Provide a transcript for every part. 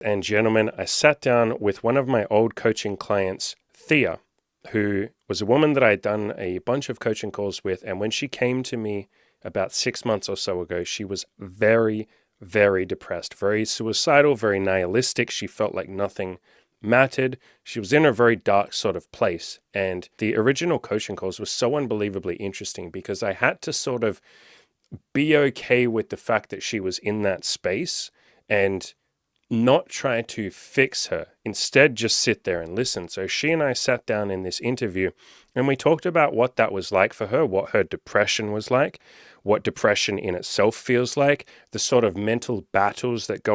And gentlemen, I sat down with one of my old coaching clients, Thea, who was a woman that I had done a bunch of coaching calls with. And when she came to me about 6 months or so ago, she was very, very depressed, very suicidal, very nihilistic. She felt like nothing mattered. She was in a very dark sort of place. And the original coaching calls were so unbelievably interesting because I had to sort of be okay with the fact that she was in that space and not try to fix her. Instead, just sit there and listen. So she and I sat down in this interview and we talked about what that was like for her, what her depression was like, what depression in itself feels like, the sort of mental battles that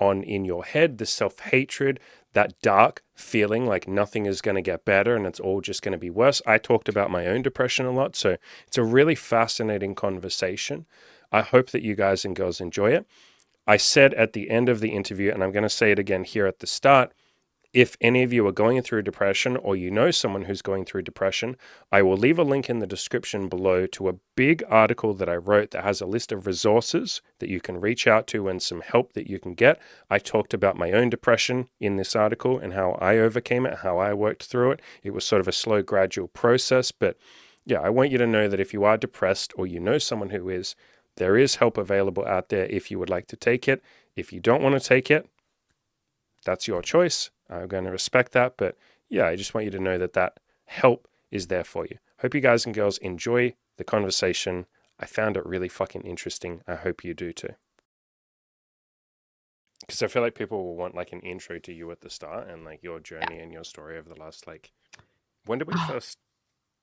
on in your head, the self-hatred, that dark feeling like nothing is going to get better and it's all just going to be worse. I talked about my own depression a lot. So it's a really fascinating conversation. I hope that you guys and girls enjoy it. I said at the end of the interview, and I'm going to say it again here at the start, if any of you are going through depression or you know someone who's going through depression, I will leave a link in the description below to a big article that I wrote that has a list of resources that you can reach out to and some help that you can get. I talked about my own depression in this article and how I overcame it, how I worked through it. It was sort of a slow, gradual process, but yeah, I want you to know that if you are depressed or you know someone who is, there is help available out there if you would like to take it. If you don't want to take it, that's your choice. I'm going to respect that. But yeah, I just want you to know that that help is there for you. Hope you guys and girls enjoy the conversation. I found it really fucking interesting. I hope you do too. Because I feel like people will want like an intro to you at the start and like your Yeah. journey and your story over the last like, when did we first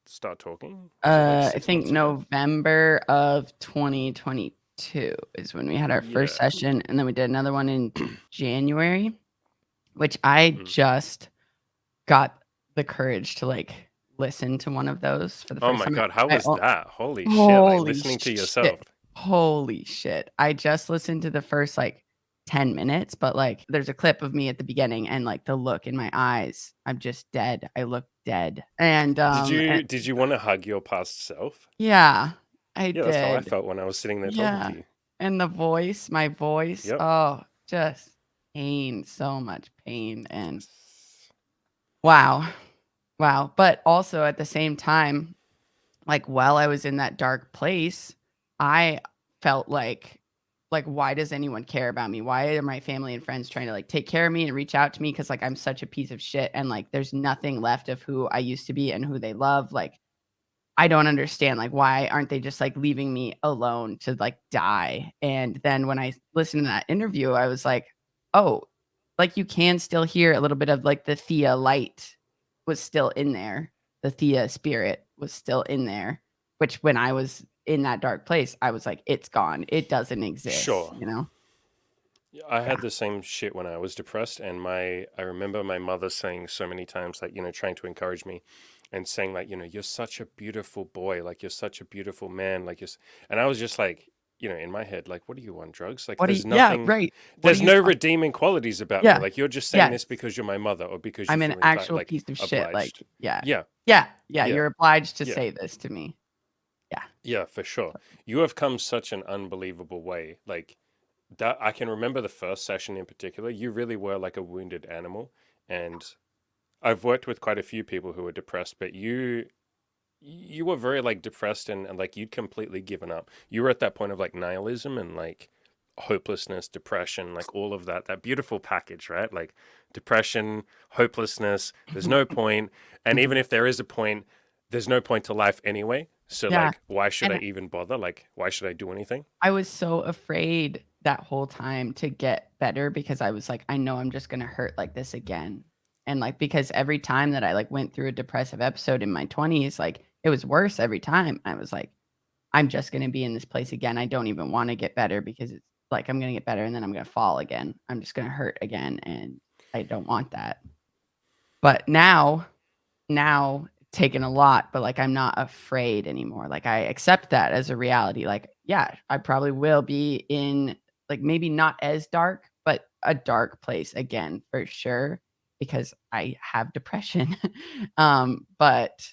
start talking? Was it like I six think months ago? November of 2022 is when we had our first Yeah. session, and then we did another one in January, which I Mm. just got the courage to like listen to one of those for the Oh first my time. God, how I was that? Holy shit, like Holy listening to yourself. shit. Holy shit. I just listened to the first like 10 minutes, but like there's a clip of me at the beginning and like the look in my eyes. I'm just dead. I look dead. And Did you want to hug your past self? yeah, I Yeah, that's how I did. felt when I was sitting there talking to Yeah. you. And the voice, my voice, Yep. oh, just pain, so much pain. And Yes. wow, wow. But also at the same time, like while I was in that dark place, I felt like why does anyone care about me? Why are my family and friends trying to like take care of me and reach out to me cuz like I'm such a piece of shit and like there's nothing left of who I used to be and who they love. Like I don't understand like why aren't they just like leaving me alone to like die? And then when I listened to that interview, I was like, "Oh, like you can still hear a little bit of like the Thea light was still in there. The Thea spirit was still in there, which when I was in that dark place, I was like, it's gone. It doesn't exist, Sure. you know? Yeah, I had Yeah. the same shit when I was depressed, and I remember my mother saying so many times, like, trying to encourage me and saying, like, you're such a beautiful boy, like, you're such a beautiful man, like, and I was just like, in my head, like, what are you on drugs? Like, What do you yeah, right. What are there's you no talking redeeming qualities about me. Yeah. Like, you're just saying Yes. this because you're my mother or because you I'm an feel actual like piece of shit, like, obliged. yeah. Yeah, Yeah, yeah, yeah, you're obliged to yeah. say this to me. Yeah. Yeah, for sure. You have come such an unbelievable way. Like that, I can remember the first session in particular. You really were like a wounded animal, and I've worked with quite a few people who were depressed, but you were very like depressed and like you'd completely given up. You were at that point of like nihilism and like hopelessness, depression, like all of that beautiful package, right? Like depression, hopelessness, there's no point, and even Mhm. if there is a point, there's no point to life anyway. So Yeah, like why should I and even bother? Like why should I do anything? I was so afraid that whole time to get better because I was like, "I know I'm just gonna hurt like this again." And, like, because every time that I, like, went through a depressive episode in my 20s, like, it was worse every time. I was like, "I'm just gonna be in this place again. I don't even wanna get better because it's like I'm gonna get better and then I'm gonna fall again. I'm just gonna hurt again, and I don't want that." But now taken a lot, but, like, I'm not afraid anymore. Like, I accept that as a reality. Like, yeah, I probably will be in, like, maybe not as dark, but a dark place again for sure because I have depression. But,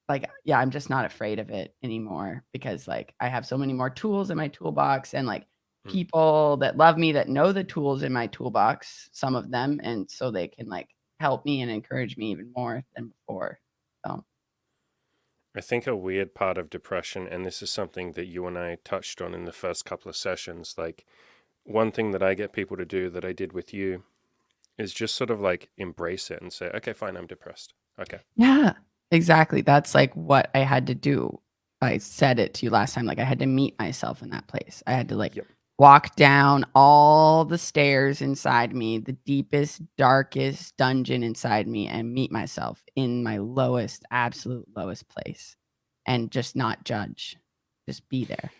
like, yeah, I'm just not afraid of it anymore because, like, I have so many more tools in my toolbox and, like, people that love me, that know the tools in my toolbox, some of them, and so they can like help me and encourage me even more than before. So I think a weird part of depression, and this is something that you and I touched on in the first couple of sessions, like one thing that I get people to do that I did with you is just sort of like embrace it and say, okay, fine, I'm depressed. Okay. yeah, exactly. That's like what I had to do. I said it to you last time. Like I had to meet myself in that place. I had to like Yep. walk down all the stairs inside me, the deepest, darkest dungeon inside me, and meet myself in my lowest, absolute lowest place and just not judge, just be there.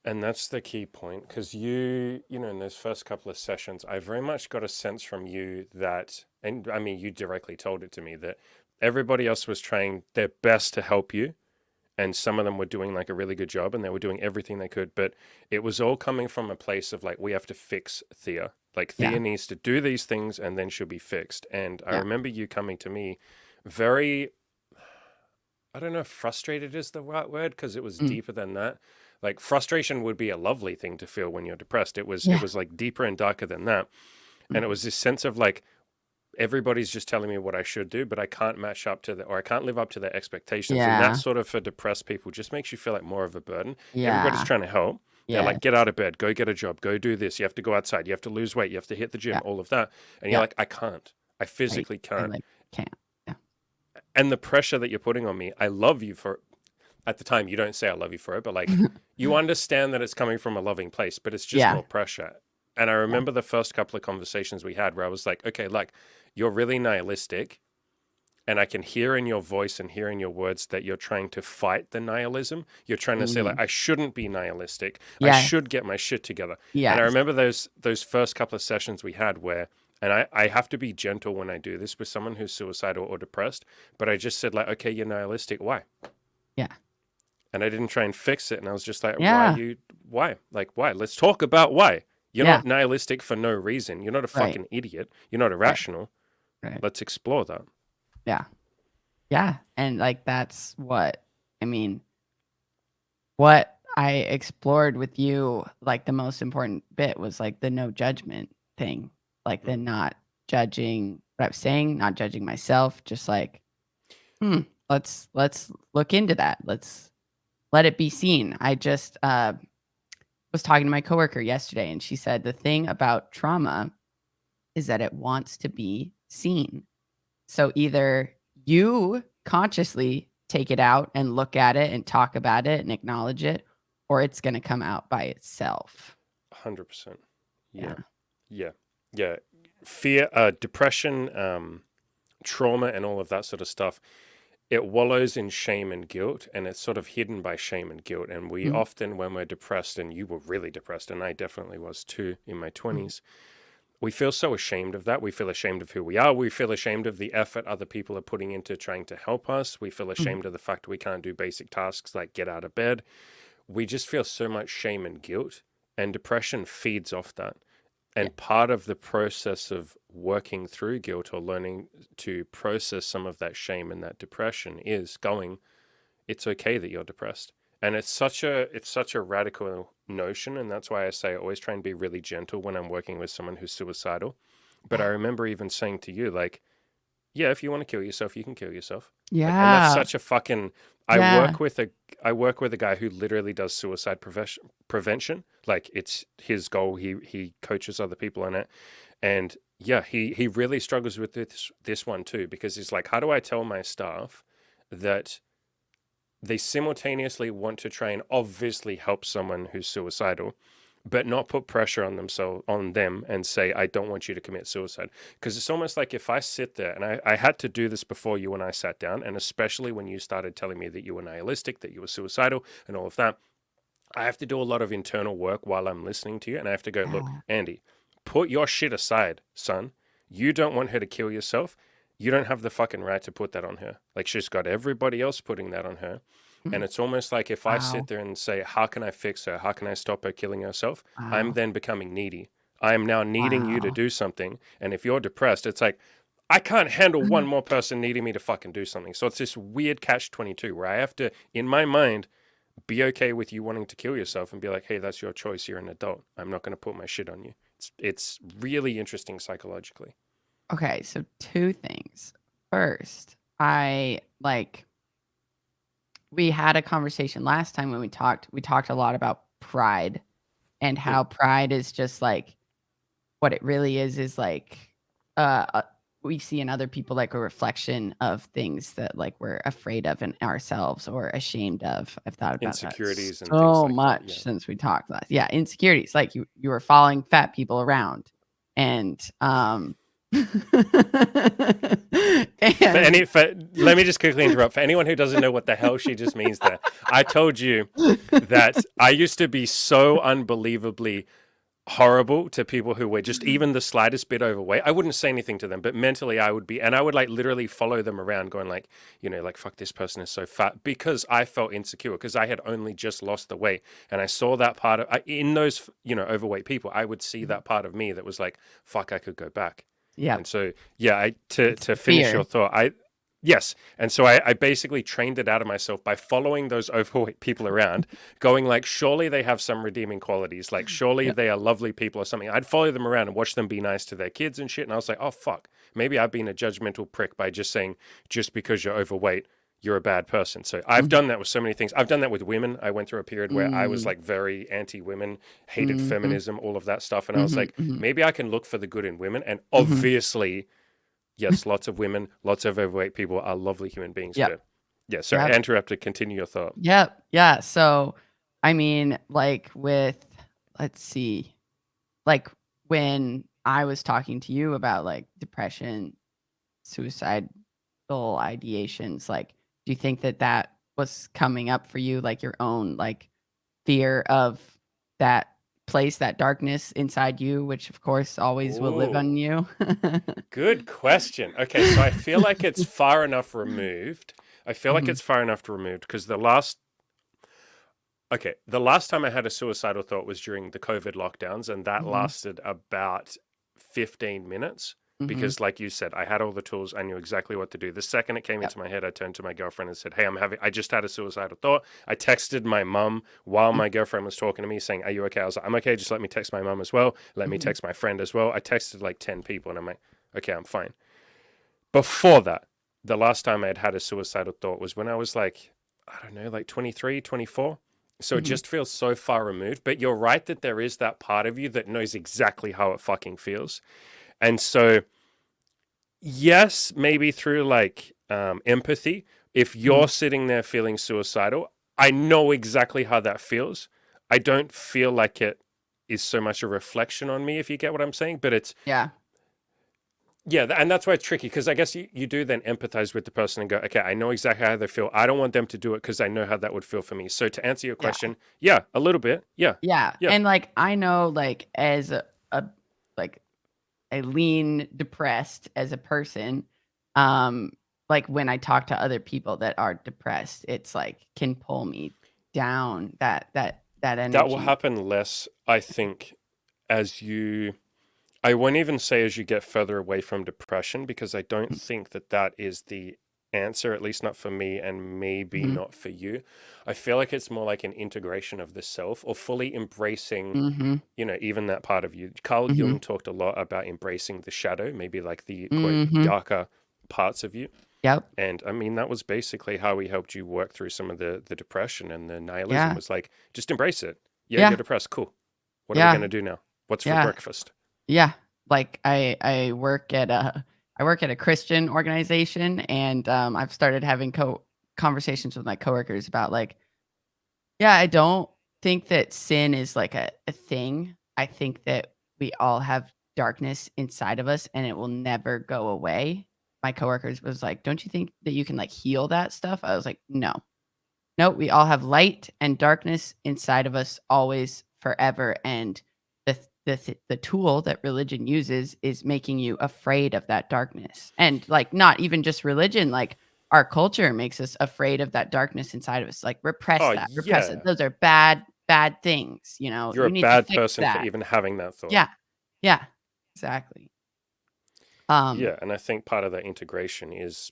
And that's the key point, because you know, in those first couple of sessions, I very much got a sense from you that, and I mean, you directly told it to me, that everybody else was trying their best to help you. And some of them were doing like a really good job and they were doing everything they could. But it was all coming from a place of like, we have to fix Thea. Like, Yeah. Thea needs to do these things and then she'll be fixed. And I Yeah. remember you coming to me very, I don't know if frustrated is the right word, because it was Mm. deeper than that. Like, frustration would be a lovely thing to feel when you're depressed. It Yeah. was like deeper and darker than that. And it was this sense of like, everybody's just telling me what I should do, but I can't match up to or I can't live up to their expectations. And that Yeah. sort of, for depressed people, just makes you feel like more of a burden. Everybody's Yeah. trying to help. They're Yeah. like, get out of bed, go get a job, go do this. You have to go outside, you have to lose weight, you have to hit the gym, Yeah. all of that. And you're Yeah. like, I can't. I physically I can't. like can't. Yeah. And the pressure that you're putting on me, I love you for, at the time, you don't say I love you for it, but like, you understand that it's coming from a loving place, but it's just Yeah. more pressure. And I remember the first couple of conversations we had where I was like, okay, like, you're really nihilistic. And I can hear in your voice and hear in your words that you're trying to fight the nihilism. You're trying to say like, I shouldn't be nihilistic. I Yes. should get my shit together. And I Yes. remember those first couple of sessions we had where, and I have to be gentle when I do this with someone who's suicidal or depressed, but I just said like, okay, you're nihilistic. Why? Yeah. And I didn't try and fix it. And I was just like, Yeah. why? Like, why? Let's talk about why. You're Yeah. not nihilistic for no reason. You're not a Right. fucking idiot. You're not irrational. Right. Let's explore that. Yeah. Yeah. And like that's what I mean, what I explored with you, like the most important bit was like the no judgment thing. Like the not judging what I was saying, not judging myself, just like, let's look into that. Let's let it be seen. I just was talking to my coworker yesterday and she said the thing about trauma is that it wants to be seen. So either you consciously take it out and look at it and talk about it and acknowledge it, or it's going to come out by itself. 100%. Yeah. Yeah. Fear, depression, trauma, and all of that sort of stuff. It wallows in shame and guilt, and it's sort of hidden by shame and guilt. And we often, when we're depressed, and you were really depressed, and I definitely was too in my 20s, we feel so ashamed of that. We feel ashamed of who we are. We feel ashamed of the effort other people are putting into trying to help us. We feel ashamed of the fact we can't do basic tasks like get out of bed. We just feel so much shame and guilt, and depression feeds off that. And part of the process of working through guilt or learning to process some of that shame and that depression is going, it's okay that you're depressed. And it's such a radical notion. And that's why I say I always try and be really gentle when I'm working with someone who's suicidal. But I remember even saying to you, like, yeah, if you want to kill yourself, you can kill yourself. Like, and that's Yeah. such a fucking, Yeah. I work with a guy who literally does suicide prevention. Like, it's his goal. He coaches other people in it. And yeah, he really struggles with this one too, because he's like, how do I tell my staff that they simultaneously want to try and obviously help someone who's suicidal, but not put pressure on them and say, I don't want you to commit suicide. Because it's almost like if I sit there, and I had to do this before you and I sat down, and especially when you started telling me that you were nihilistic, that you were suicidal and all of that, I have to do a lot of internal work while I'm listening to you. And I have to go, look, Andy, put your shit aside, son. You don't want her to kill yourself. You don't have the fucking right to put that on her. Like, she's got everybody else putting that on her. And it's almost like if I sit there and say, how can I fix her? How can I stop her killing herself? I'm then becoming needy. I am now needing you to do something. And if you're depressed, it's like, I can't handle one more person needing me to fucking do something. So it's this weird catch-22 where I have to, in my mind, be okay with you wanting to kill yourself and be like, hey, that's your choice. You're an adult. I'm not going to put my shit on you. It's really interesting psychologically. Okay, so two things. First, I like we had a conversation last time when we talked. We talked a lot about pride and Mm. how pride is just like what it really is like uh uh, we see in other people like a reflection of things that like we're afraid of in ourselves or ashamed of. I've thought about that Insecurities and things so like that. Yeah. much since we talked last. Yeah, insecurities. Like you were following fat people around and and Let me just quickly interrupt. For anyone who doesn't know what the hell she just means there, I told you that I used to be so unbelievably horrible to people who were just even the slightest bit overweight. I wouldn't say anything to them, but mentally I would be, and I would like literally follow them around going like, like, fuck, this person is so fat, because I felt insecure because I had only just lost the weight. And I saw that part of, in those, overweight people, I would see that part of me that was like, fuck, I could go back. yeah, And so, yeah, to it's finish fear. your thought, yes. And so I basically trained it out of myself by following those overweight people around, going like, surely they have some redeeming qualities. Like, surely Yep. they are lovely people or something. I'd follow them around and watch them be nice to their kids and shit. And I was like, oh, fuck. Maybe I've been a judgmental prick by just saying, just because you're overweight, you're a bad person. So I've Mhm. done that with so many things. I've done that with women. I went through a period where I was Mm, like very anti-women, hated mhm, feminism, all of that stuff. And I was mhm, like, mhm, maybe I can look for the good in women. And mhm. obviously, yes, lots of women, lots of overweight people are lovely human beings. Yep, But yeah, sorry, I yep. interrupted. Continue your thought. Yep. Yeah. So, I mean, like with, let's see, like when I was talking to you about like depression, suicidal ideations, like, do you think that that was coming up for you, like your own like fear of that place, that darkness inside you, which of course always will live on Oh, you? good question. Okay, so I feel like it's far enough removed. I feel like Mhm, it's far enough removed because the last time I had a suicidal thought was during the COVID lockdowns, and that mhm, lasted about 15 minutes. mhm. Because, like you said, I had all the tools. I knew exactly what to do. The second it came Yep. into my head, I turned to my girlfriend and said, hey, I just had a suicidal thought. I texted my mum while Mm, my girlfriend was talking to me saying, are you okay? I was like, I'm okay. Just let me text my mum as well. Let me mhm. text my friend as well. I texted like 10 people and I'm like, okay, I'm fine. Before that, the last time I had a suicidal thought was when I was like, I don't know, like 23, 24. So it Mhm. just feels so far removed. But you're right that there is that part of you that knows exactly how it fucking feels. And so, yes, maybe through like empathy, if Mhm. you're sitting there feeling suicidal, I know exactly how that feels. I don't feel like it is so much a reflection on me, if you get what I'm saying, but it's, Yeah. yeah, and that's why it's tricky because I guess you do then empathize with the person and go, okay, I know exactly how they feel. I don't want them to do it because I know how that would feel for me. So to answer your Yeah. question, yeah, a little bit. Yeah, Yeah. yeah. And like I know like as a like a lean depressed as a person, um, like when I talk to other people that are depressed, it's like can pull me down that That will energy. happen less, I think, as you. I won't even say as you get further away from depression because I don't think that that is the answer, at least not for me and maybe Mhm. not for you. I feel like it's more like an integration of the self or fully embracing, Mhm. even that part of you. Carl Mhm. Jung talked a lot about embracing the shadow, maybe like the quote Mhm. darker parts of you. Yep. And I mean, that was basically how he helped you work through some of the depression and the nihilism Yeah. was like, just embrace it. Yeah, you're Yeah. depressed. Cool. What are we going Yeah. to do now? What's for Yeah. breakfast? Yeah. Like I work at a Christian organization and I've started having conversations with my coworkers about like yeah, I don't think that sin is like a thing. I think that we all have darkness inside of us and it will never go away. My coworkers was like, "Don't you think that you can like heal that stuff?" I was like, "No. No, we all have light and darkness inside of us always forever and the tool that religion uses is making you afraid of that darkness. And like not even just religion, like our culture makes us afraid of that darkness inside of us. Like repress Oh, that, repress it. yeah. Those are bad things, you know. You're a You need to bad fix person for that. even having that thought. Yeah. Yeah. Exactly. Um Yeah. And I think part of that integration is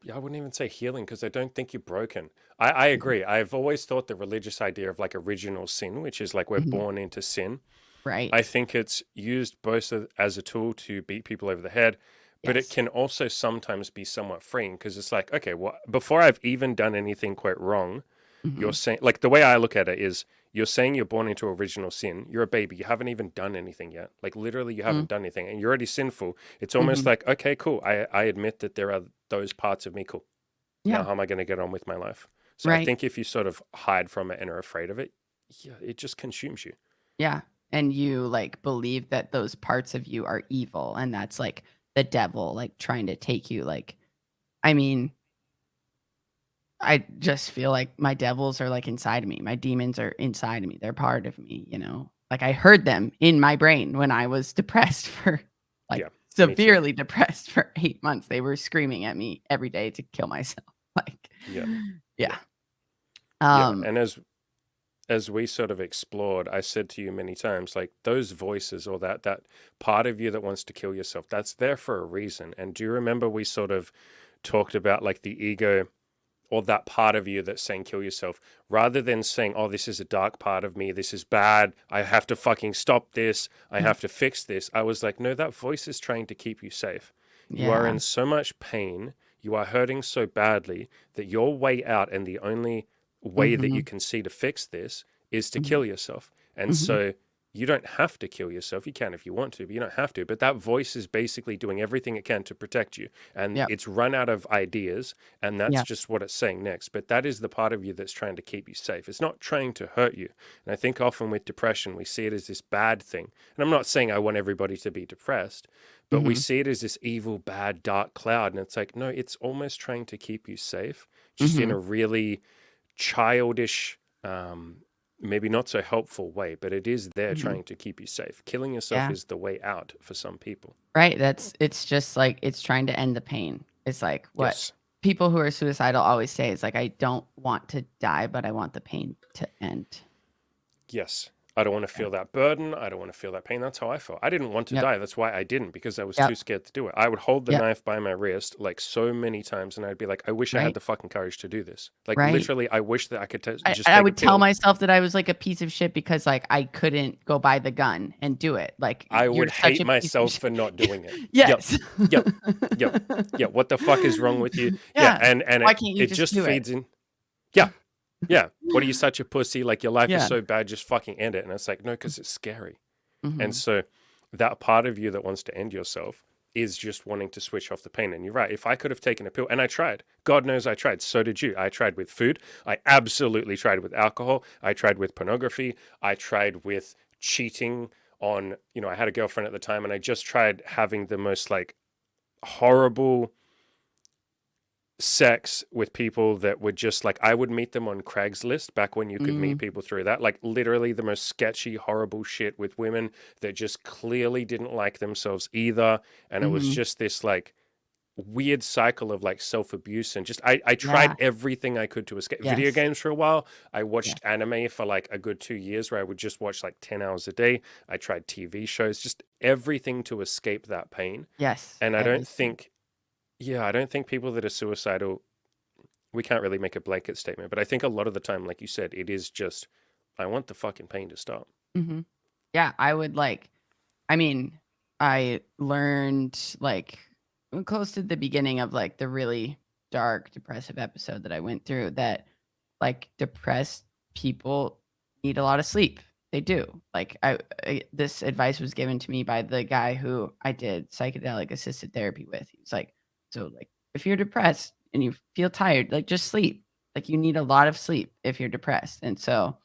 yeah, I wouldn't even say healing because I don't think you're broken. I agree. I've always thought the religious idea of like original sin, which is like we're Mhm. born into sin. I Right. think it's used both as a tool to beat people over the head, but it Yes. can also sometimes be somewhat freeing because it's like, okay, well, before I've even done anything quite wrong, you're Mhm. saying, like, the way I look at it is you're saying you're born into original sin. You're a baby. You haven't even done anything yet. Like, literally, you Mhm. haven't done anything and you're already sinful. It's almost Mhm. like, okay, cool. I admit that there are those parts of me. Cool. Now, Yeah. how am I going to get on with my life? So I Right. think if you sort of hide from it and are afraid of it, yeah, it just consumes you. Yeah. And you like believe that those parts of you are evil and that's like the devil like trying to take you like I mean, I just feel like my devils are like inside of me. My demons are inside of me. They're part of me, you know. Like I heard them in my brain when I was depressed for like Yeah, me too. severely depressed for 8 months. They were screaming at me every day to kill myself. Like Yeah, yeah. yeah, yeah. Um And as we sort of explored, I said to you many times, like those voices or that part of you that wants to kill yourself, that's there for a reason. And do you remember we sort of talked about like the ego or that part of you that's saying kill yourself, rather than saying, oh, this is a dark part of me, this is bad, I have to fucking stop this, I mm, have to fix this. I was like, no, that voice is trying to keep you safe. You are yeah. in so much pain, you are hurting so badly that your way out and the only way that you Mhm. can see to fix this is to Mhm. kill yourself. And Mhm. so you don't have to kill yourself. You can if you want to, but you don't have to. But that voice is basically doing everything it can to protect you. And Yep. it's run out of ideas, and that's Yep. just what it's saying next. But that is the part of you that's trying to keep you safe. It's not trying to hurt you. And I think often with depression, we see it as this bad thing. And I'm not saying I want everybody to be depressed, but we Mhm. see it as this evil, bad, dark cloud. And it's like, no, it's almost trying to keep you safe, just in Mhm. a really childish, maybe not so helpful way, but it is there Mhm. trying to keep you safe. Killing yourself Yeah. is the way out for some people. Right, that's it's just like it's trying to end the pain. It's like what Yes. people who are suicidal always say is like, "I don't want to die, but I want the pain to end." Yes. I don't want to Yeah. feel that burden. I don't want to feel that pain. That's how I felt. I didn't want to Yep. die. That's why I didn't, because I was too Yep. scared to do it. I would hold the Yep. knife by my wrist like so many times, and I'd be like, I wish I had Right. the fucking courage to do this. Like, Right. literally, I wish that I could just I take a would tell pill. myself that I was like a piece of shit because like I couldn't go buy the gun and do it. Like I you're would such hate a piece of myself for not shit. doing it. Yep. Yes. Yep. Yep. Yeah. What the fuck is wrong with you? Yeah. Yeah. And Why can't you it just just do it? feeds in. Yeah. Yeah. What are you, such a pussy? Like, your life is Yeah. so bad, just fucking end it. And it's like, no, because it's scary. And Mhm. so that part of you that wants to end yourself is just wanting to switch off the pain. And you're right. If I could have taken a pill, and I tried, God knows I tried. So did you. I tried with food. I absolutely tried with alcohol. I tried with pornography. I tried with cheating on, I had a girlfriend at the time, and I just tried having the most like horrible sex with people that were just like, I would meet them on Craigslist back when you could meet Mm. people through that, like literally the most sketchy, horrible shit with women that just clearly didn't like themselves either. And it was Mhm. just this like weird cycle of like self-abuse, and just I tried Yeah. everything I could to escape. Video Yes. games for a while. I Yes. watched anime for like a good 2 years where I would just watch like 10 hours a day. I tried TV shows, just everything to escape that pain. Yes. And I don't Everything. think, yeah, I don't think people that are suicidal, we can't really make a blanket statement, but I think a lot of the time, like you said, it is just, I want the fucking pain to stop. Mhm. Yeah, I would like I mean, I learned like close to the beginning of like the really dark depressive episode that I went through that like depressed people need a lot of sleep. They do. Like this advice was given to me by the guy who I did psychedelic assisted therapy with. He's like, so like if you're depressed and you feel tired, like just sleep. Like you need a lot of sleep if you're depressed. And so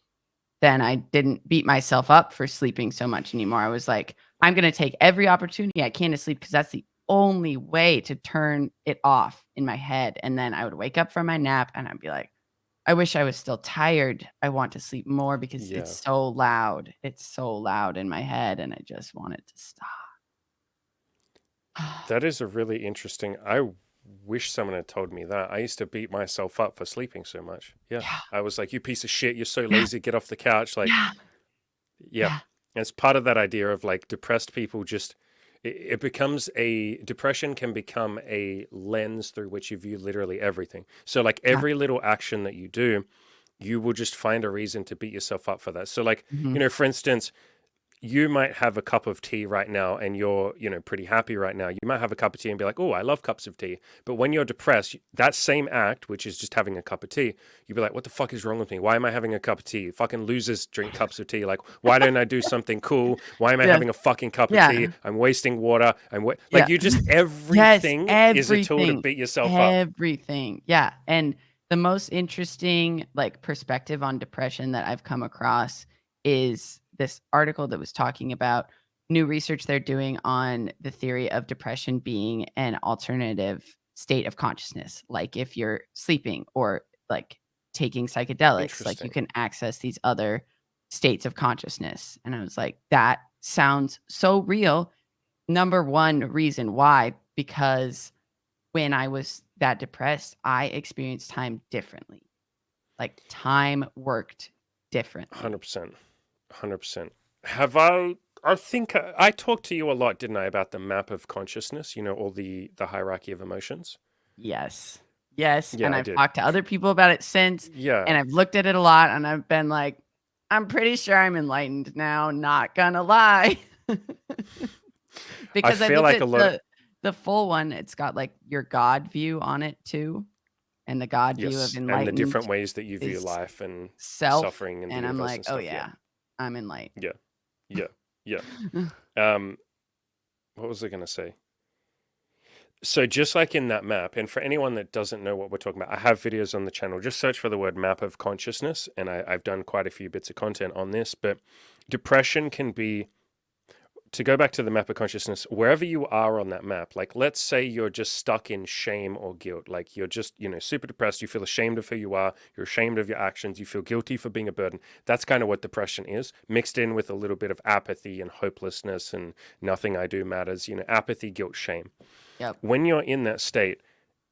then I didn't beat myself up for sleeping so much anymore. I was like, I'm gonna take every opportunity I can to sleep because that's the only way to turn it off in my head. And then I would wake up from my nap and I'd be like, I wish I was still tired. I want to sleep more because it's Yeah, so loud. It's so loud in my head and I just want it to stop. that is a really interesting. I wish someone had told me that. I used to beat myself up for sleeping so much. Yeah. Yeah, I was like, you piece of shit, you're so yeah, lazy, get off the couch. Like, yeah, yeah. yeah. And it's part of that idea of like depressed people just, it becomes a depression can become a lens through which you view literally everything. So like Yeah. every little action that you do, you will just find a reason to beat yourself up for that. So like, Mhm. for instance, you might have a cup of tea right now and you're, pretty happy right now. You might have a cup of tea and be like, oh, I love cups of tea. But when you're depressed, that same act, which is just having a cup of tea, you'd be like, what the fuck is wrong with me? Why am I having a cup of tea? Fucking losers drink cups of tea. Like, why don't I do something cool? Why am I Yes. having a fucking cup of tea? Yeah. I'm wasting water. Like, Yeah. you just, Yes, everything is a tool to everything. beat yourself up. Everything. Yeah, and the most interesting, like, perspective on depression that I've come across is this article that was talking about new research they're doing on the theory of depression being an alternative state of consciousness. Like, if you're sleeping or, like, taking psychedelics, like, you Interesting. can access these other states of consciousness, and I was like, "That sounds so real." Number 1 reason why, because when I was that depressed, I experienced time differently. Like, time worked differently. 100%. 100%. Have I think I talked to you a lot, didn't I, about the map of consciousness, all the hierarchy of emotions? Yes. Yes, Yeah, and I I've did. talked to other people about it since, Yeah. and I've looked at it a lot, and I've been like, "I'm pretty sure I'm enlightened now, not gonna lie." I Because I feel looked like at a lot of, the full one, it's got, like, your God view on it too, and the God view of yes, and the enlightened different ways that you view is life and self, suffering in the and I'm universe like, and "Oh, stuff. Yeah. yeah, I'm enlightened." Yeah. Yeah. Yeah. Um what was I going to say? So just like in that map, and for anyone that doesn't know what we're talking about, I have videos on the channel. Just search for the word map of consciousness, and I've done quite a few bits of content on this. But depression can be, to go back to the map of consciousness, wherever you are on that map, like let's say you're just stuck in shame or guilt, like you're just, super depressed, you feel ashamed of who you are, you're ashamed of your actions, you feel guilty for being a burden. That's kind of what depression is, mixed in with a little bit of apathy and hopelessness and nothing I do matters, apathy, guilt, shame. Yep. When you're in that state,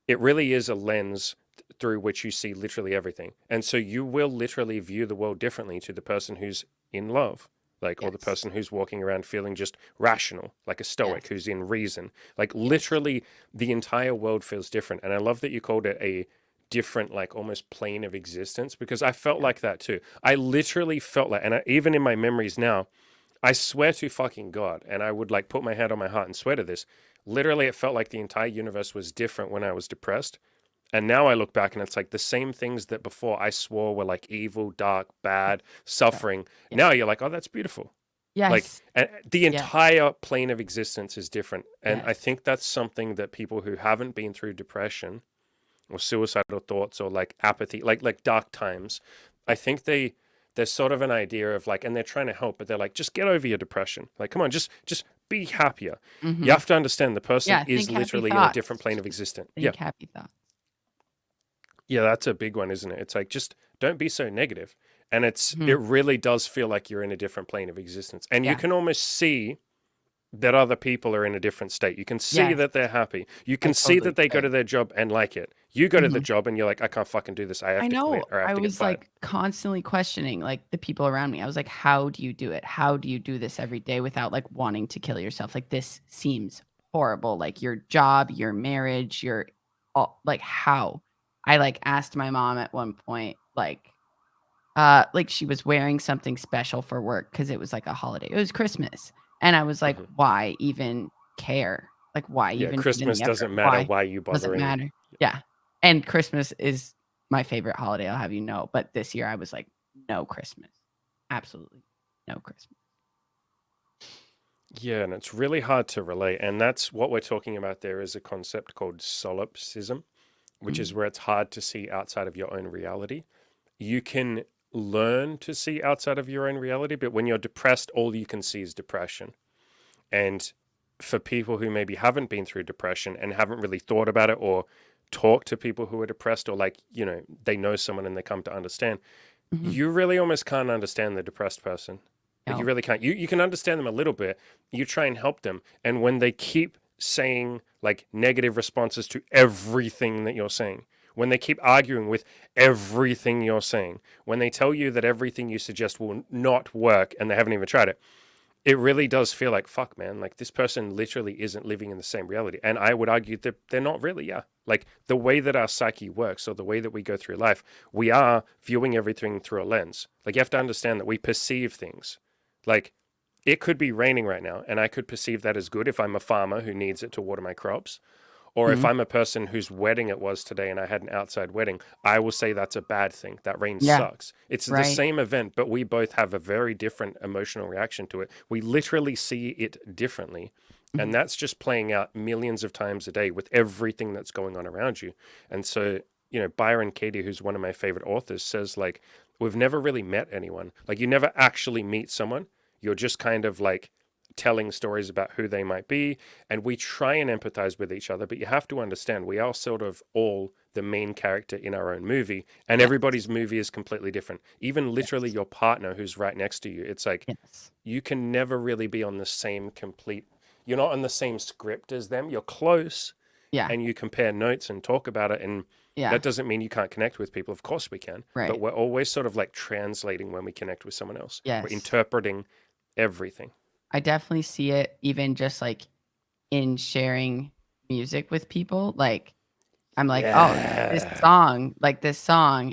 it really is a lens through which you see literally everything. And so you will literally view the world differently to the person who's in love, like, or the Yes. person who's walking around feeling just rational, like a stoic Yes. who's in reason. Like, Yes. literally, the entire world feels different. And I love that you called it a different, like, almost plane of existence, because I felt Yeah. like that too. I literally felt like, and even in my memories now, I swear to fucking God, and I would like put my hand on my heart and swear to this. Literally, it felt like the entire universe was different when I was depressed. And now I look back and it's like the same things that before I swore were like evil, dark, bad, Yep. suffering. Yeah. Now you're like, oh, that's beautiful. Like, Yes. and the Yes. entire plane of existence is different. And I Yes. think that's something that people who haven't been through depression or suicidal thoughts or like apathy, like dark times, I think there's sort of an idea of like, and they're trying to help, but they're like, just get over your depression. Like, come on, just be happier. You Mhm. have to understand the person Yeah, is think happy literally in a different thoughts. plane of existence. Yeah. Think happy thoughts. Yeah, that's a big one, isn't it? It's like just don't be so negative. And it Mhm. really does feel like you're in a different plane of existence. And you Yeah. can almost see that other people are in a different state. You can see Yes. that they're happy. You I can see totally that they get go it. to their job and like it. You go to the Mhm. job and you're like, I can't fucking do this. I have I to know. quit or I have I to get was, fired. like, constantly questioning, like, the people around me. I was like, "How do you do it? How do you do this every day without, like, wanting to kill yourself? Like, this seems horrible. Like, your job, your marriage, your all like, how?" I, like, asked my mom at one point, like, she was wearing something special for work because it was, like, a holiday. It was Christmas, and I was like, Hmm. "Why even care? Like, why Yeah, even put in Christmas the effort? doesn't matter. Why Why are you doesn't bothering? matter?" Yeah, and Christmas is my favorite holiday, I'll have you know, but this year I was like, "No Christmas. Absolutely no Christmas." Yeah, and it's really hard to relate. And that's what we're talking about there is a concept called solipsism, which is Mhm. where it's hard to see outside of your own reality. You can learn to see outside of your own reality, but when you're depressed, all you can see is depression. And for people who maybe haven't been through depression and haven't really thought about it or talked to people who are depressed or like, they know someone and they come to understand, Mhm. you really almost can't understand the depressed person. Like you No. really can't. You can understand them a little bit. You try and help them. And when they keep saying like negative responses to everything that you're saying, when they keep arguing with everything you're saying, when they tell you that everything you suggest will not work and they haven't even tried it, it really does feel like, fuck, man, like this person literally isn't living in the same reality. And I would argue that they're not really, yeah. Like the way that our psyche works or the way that we go through life, we are viewing everything through a lens. Like you have to understand that we perceive things. Like it could be raining right now and I could perceive that as good if I'm a farmer who needs it to water my crops. Or if Mhm. I'm a person whose wedding it was today and I had an outside wedding, I will say that's a bad thing. That rain Yeah, sucks. It's the right. same event, but we both have a very different emotional reaction to it. We literally see it differently. And Mhm. that's just playing out millions of times a day with everything that's going on around you. And so, Byron Katie, who's one of my favorite authors, says, like, we've never really met anyone. Like, you never actually meet someone. You're just kind of like telling stories about who they might be, and we try and empathize with each other, but you have to understand we are sort of all the main character in our own movie, and Yes. everybody's movie is completely different. Even literally Yes. your partner who's right next to you, it's like Yes. you can never really be on the same complete, you're not on the same script as them. You're close Yeah. and you compare notes and talk about it, and Yeah. that doesn't mean you can't connect with people. Of course we can, but Right. we're always sort of like translating when we connect with someone else. We're Yes. interpreting everything. I definitely see it even just like in sharing music with people. Like I'm like, "Oh, Yeah. this song,"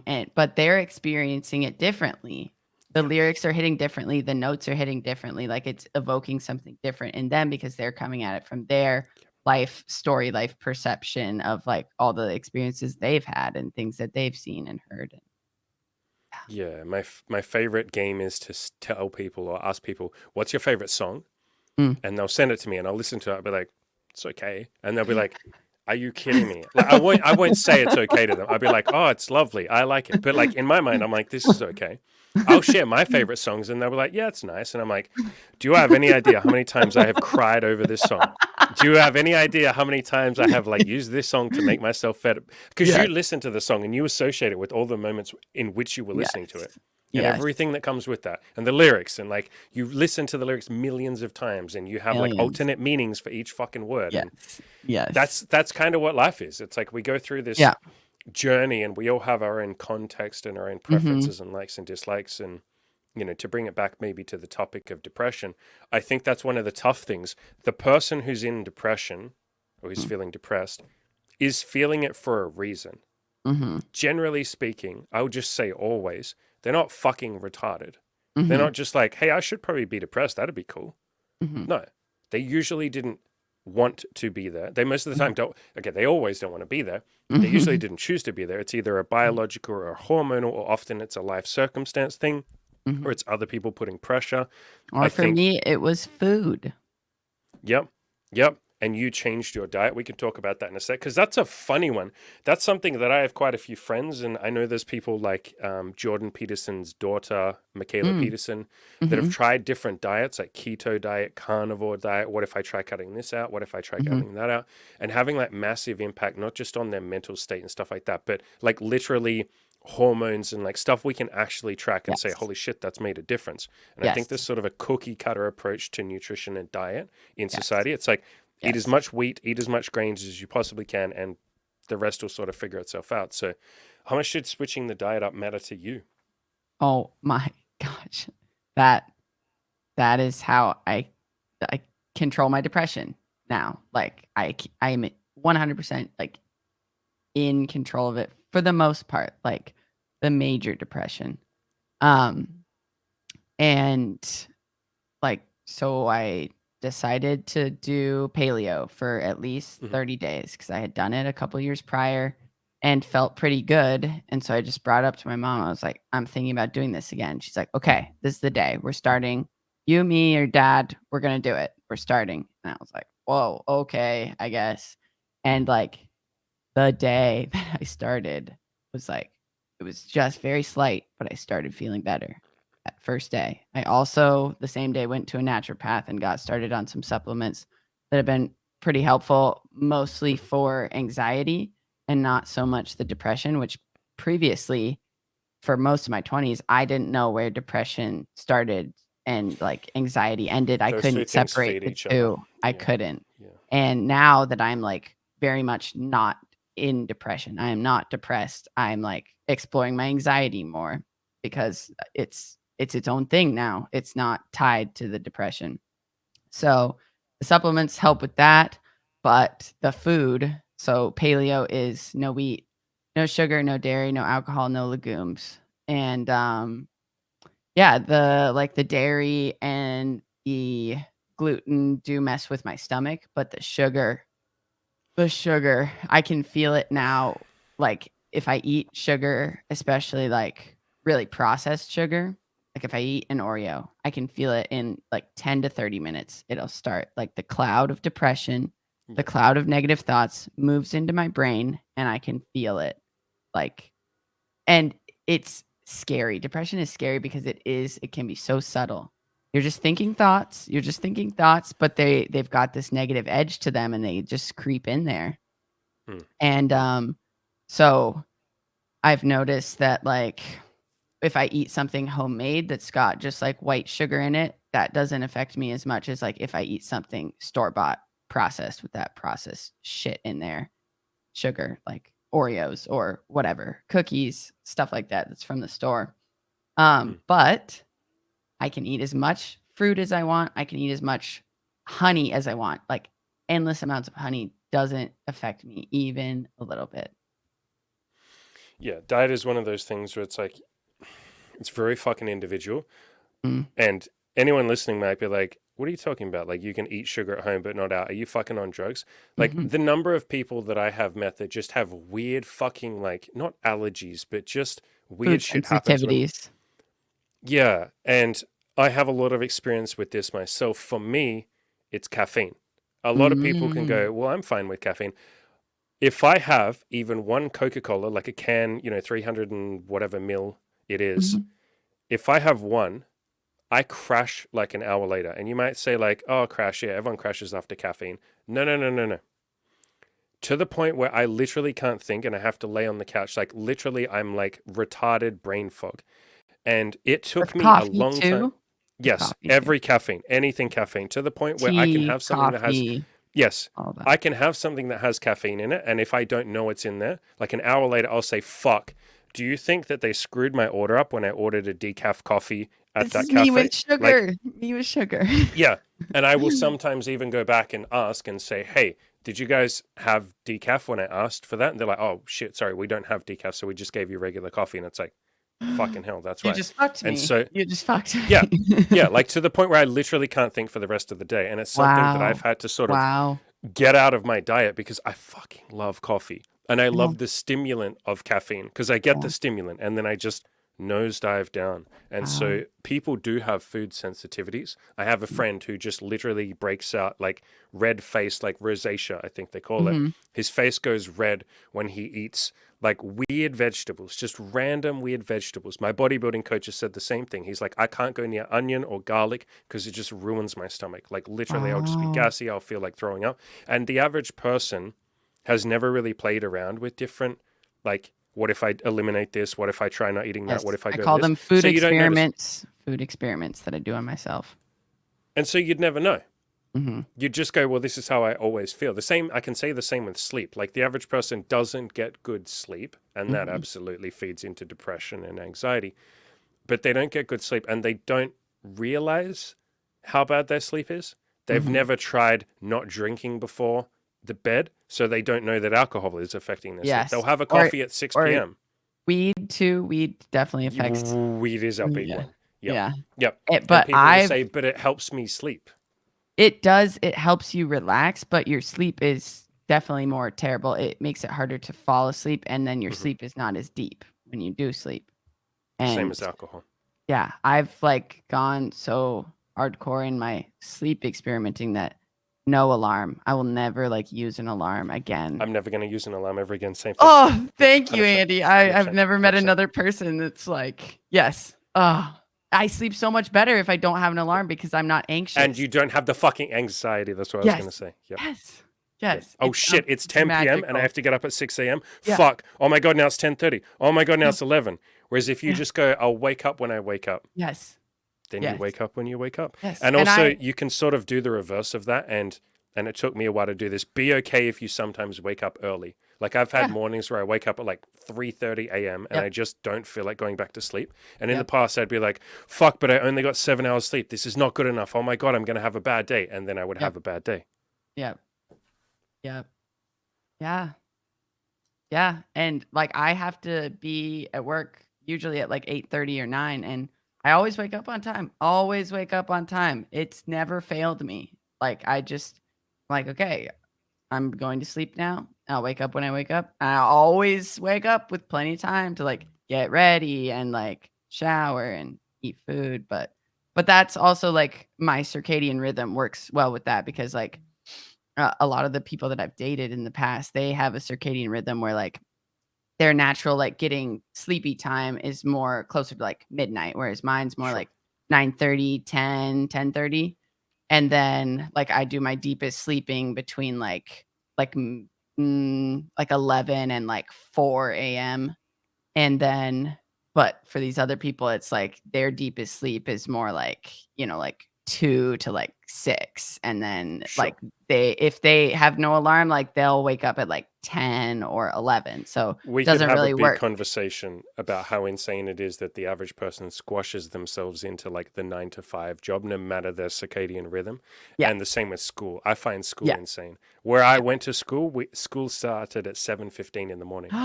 and but they're experiencing it differently. The Yep. lyrics are hitting differently, the notes are hitting differently, like, it's evoking something different in them because they're coming at it from their life story, life perception of, like, all the experiences they've had and things that they've seen and heard. Yeah, my favorite game is to tell people or ask people, "What's your favorite song?" Mm. And they'll send it to me, and I'll listen to it. I'll be like, "It's okay," and they'll be like, "Are you kidding me?" Like I won't say it's okay to them. I'll be like, "Oh, it's lovely. I like it." But like in my mind, I'm like, "This is okay." I'll share my favorite songs, and they'll be like, "Yeah, it's nice." And I'm like, "Do you have any idea how many times I have cried over this song? Do you have any idea how many times I have like used this song to make myself fed?" Because you Yes, listen to the song and you associate it with all the moments in which you were listening to it yes, and yes, everything that comes with that and the lyrics, and like you listen to the lyrics millions of times and you have like millions. alternate meanings for each fucking word. And Yes, yes. that's kind of what life is. It's like we go through this Yeah. journey and we all have our own context and our own Mhm. preferences and likes and dislikes. And to bring it back maybe to the topic of depression, I think that's one of the tough things. The person who's in depression or who's Mhm. feeling depressed is feeling it for a reason. Mhm. Generally speaking, I would just say always, they're not fucking retarded. They're Mhm. not just like, hey, I should probably be depressed. That'd be cool. Mhm. No, they usually didn't want to be there. They most of the Mhm. time don't. Okay, they always don't want to be there. They usually Mhm. didn't choose to be there. It's either a biological or a hormonal, or often it's a life circumstance thing, or Mhm. it's other people putting pressure. I Or for think, me, it was food. yep, yep. And you changed your diet. We can talk about that in a sec because that's a funny one. That's something that I have quite a few friends, and I know there's people like Jordan Peterson's daughter, Michaela Mm. Peterson, that have Mhm. tried different diets like keto diet, carnivore diet. What if I try cutting this out? What if I try Mhm. cutting that out? And having like massive impact, not just on their mental state and stuff like that, but like literally hormones and like stuff we can actually track and say, Yes. holy shit, that's made a difference. And I think Yes. there's sort of a cookie cutter approach to nutrition and diet in Yes. society. It's like, eat as Yes. much wheat, eat as much grains as you possibly can, and the rest will sort of figure itself out. So, how much did switching the diet up matter to you? Oh my gosh. That that is how I control my depression now. Like I am 100% like in control of it for the most part, like the major depression. Um and like so I decided to do paleo for at least Hmm. 30 days cuz I had done it a couple years prior and felt pretty good, and so I just brought it up to my mom. I was like, "I'm thinking about doing this again." She's like, "Okay, this is the day. We're starting. You, me, or dad, we're going to do it. We're starting." And I was like, "Whoa, okay, I guess." And like the day that I started was like it was just very slight, but I started feeling better that first day. I also, the same day, went to a naturopath and got started on some supplements that have been pretty helpful, mostly Hmm. for anxiety and not so much the depression, which previously, for most of my 20s, I didn't know where depression started and like anxiety ended. I Those two couldn't things separate feed the each other. 2. I Yeah, couldn't. yeah. And now that I'm like very much not in depression, I am not depressed. I'm like exploring my anxiety more because it's its own thing now. It's not tied to the depression. So the supplements help with that, but the food, so paleo is no wheat, no sugar, no dairy, no alcohol, no legumes. And yeah, the dairy and the gluten do mess with my stomach, but the sugar, I can feel it now. Like if I eat sugar, especially like really processed sugar, like if I eat an Oreo, I can feel it in like 10 to 30 minutes. It'll start like the cloud of depression, the Yeah. cloud of negative thoughts moves into my brain and I can feel it. Like, and it's scary. Depression is scary because it can be so subtle. You're just thinking thoughts, but they've got this negative edge to them and they just creep in there. Mm. And so I've noticed that like if I eat something homemade that's got just like white sugar in it, that doesn't affect me as much as like if I eat something store-bought processed with that processed shit in there, sugar, like Oreos or whatever, cookies, stuff like that that's from the store. But I can eat as much fruit as I want. I can eat as much honey as I want. Like endless amounts of honey doesn't affect me even a little bit. Yeah, diet is one of those things where it's like, it's very fucking individual. Mm. And anyone listening might be like, what are you talking about? Like, you can eat sugar at home, but not out. Are you fucking on drugs? Like, Mhm. the number of people that I have met that just have weird fucking, like, not allergies, but just Food weird shit happens when, sensitivities. yeah. And I have a lot of experience with this myself. For me, it's caffeine. A lot of people can Mm. go, well, I'm fine with caffeine. If I have even one Coca-Cola, like a can, 300 and whatever mil it is, Mhm. if I have one, I crash like an hour later. And you might say, like, oh, crash. Yeah, everyone crashes after caffeine. No, no, no, no, no. To the point where I literally can't think and I have to lay on the couch. Like, literally, I'm like retarded brain fog. And it took With me a coffee long time. too? With Yes, coffee too. every caffeine, anything caffeine, to the point where I can Tea, have something that has, coffee, yes, all that. I can have something that has caffeine in it. And if I don't know it's in there, like an hour later, I'll say, fuck, do you think that they screwed my order up when I ordered a decaf coffee at This that is me with cafe? Like, sugar. Me with sugar. yeah. And I will sometimes even go back and ask and say, hey, did you guys have decaf when I asked for that? And they're like, oh, shit, sorry, we don't have decaf. So we just gave you regular coffee. And it's like, fucking hell, that's You right. just fucked And me. so, You just fucked yeah, me. yeah, like to the point where I literally can't think for the rest of the day. And it's something that I've Wow. had to sort of Wow. get out of my diet because I fucking love coffee. And I Yeah. love the stimulant of caffeine because I get Yeah. the stimulant and then I just nosedive down. And Wow. so people do have food sensitivities. I have a friend who just literally breaks out like red face, like rosacea, I think they call it. Mhm. His face goes red when he eats like weird vegetables, just random weird vegetables. My bodybuilding coach has said the same thing. He's like, I can't go near onion or garlic because it just ruins my stomach. Like literally, I'll just be Wow. gassy. I'll feel like throwing up. And the average person has never really played around with different, like, what if I eliminate this? What if I try not eating that? What Yes. if I I go to call this? them So you don't notice. food experiments that I do on myself. And so you'd never know. Mhm. You'd just go, well, this is how I always feel. The same, I can say the same with sleep. Like the average person doesn't get good sleep, and that Mhm. absolutely feeds into depression and anxiety. But they don't get good sleep and they don't realize how bad their sleep is. They've Mhm. never tried not drinking before the bed, so they don't know that alcohol is affecting their sleep. They'll Yes. have a Or coffee at 6 or p.m. weed too. Weed definitely affects. Weed is a big Yeah. one. Yep. Yeah. Yep. And But people will say, but it helps me sleep. it helps you relax, but your sleep is definitely more terrible. It makes it harder to fall asleep, and then your Hmm. sleep is not as deep when you do sleep. Same And as alcohol. yeah, I've like gone so hardcore in my sleep experimenting that no alarm. I will never like use an alarm again. I'm never going to use an alarm ever again. Same thing. Oh, Yep. thank you, 100%. Andy. I've 100%. never met 100%. another person that's like, yes. Oh, I sleep so much better if I don't have an Yep. alarm because I'm not And anxious. you don't have the fucking anxiety. That's what I was going to Yes. say. Yep. Yes. Yep. Yes. Oh shit, it's It's 10 p.m. and I magical. have to get up at 6 a.m. Yeah. Fuck. Oh my God, now it's 10:30. Oh my God, now Yeah. it's 11. Whereas if you Yeah. just go, I'll wake up when I wake up, Yes. then you Yes. wake up when you wake up. Yes. And And also, I you can sort of do the reverse of that. And and it took me a while to do this. Be okay if you sometimes wake up early. Like I've had Yeah. mornings where I wake up at like 3:30 a.m. and I Yep. just don't feel like going back to sleep. And in the Yep. past, I'd be like, fuck, but I only got 7 hours sleep. This is not good enough. Oh my God, I'm going to have a bad day. And then I would Yep. have a bad day. Yep. Yep. Yeah. Yeah. And like I have to be at work usually at like 8:30 or 9, and I always wake up on time. Always wake up on time. It's never failed me. Like I just like, okay, I'm going to sleep now. I'll wake up when I wake up. I always wake up with plenty of time to like get ready and like shower and eat food. But that's also like my circadian rhythm works well with that because like a lot of the people that I've dated in the past, they have a circadian rhythm where like their natural like getting sleepy time is more closer to like midnight, whereas mine's more Sure. like 9:30, 10:30. And then, like, I do my deepest sleeping between, like 11 and, like, 4 AM, and then but for these other people, it's like their deepest sleep is more like, like 2 to, like, 6, and then, Sure. like, if they have no alarm, like, they'll wake up at, like, 10 or 11, so We could doesn't have a really big work. conversation about how insane it is that the average person squashes themselves into like the 9 to 5 job, no matter their circadian rhythm. Yeah, And the same with school. I find school yeah, insane. Where I yeah. went to school, school started at 7:15 in the morning.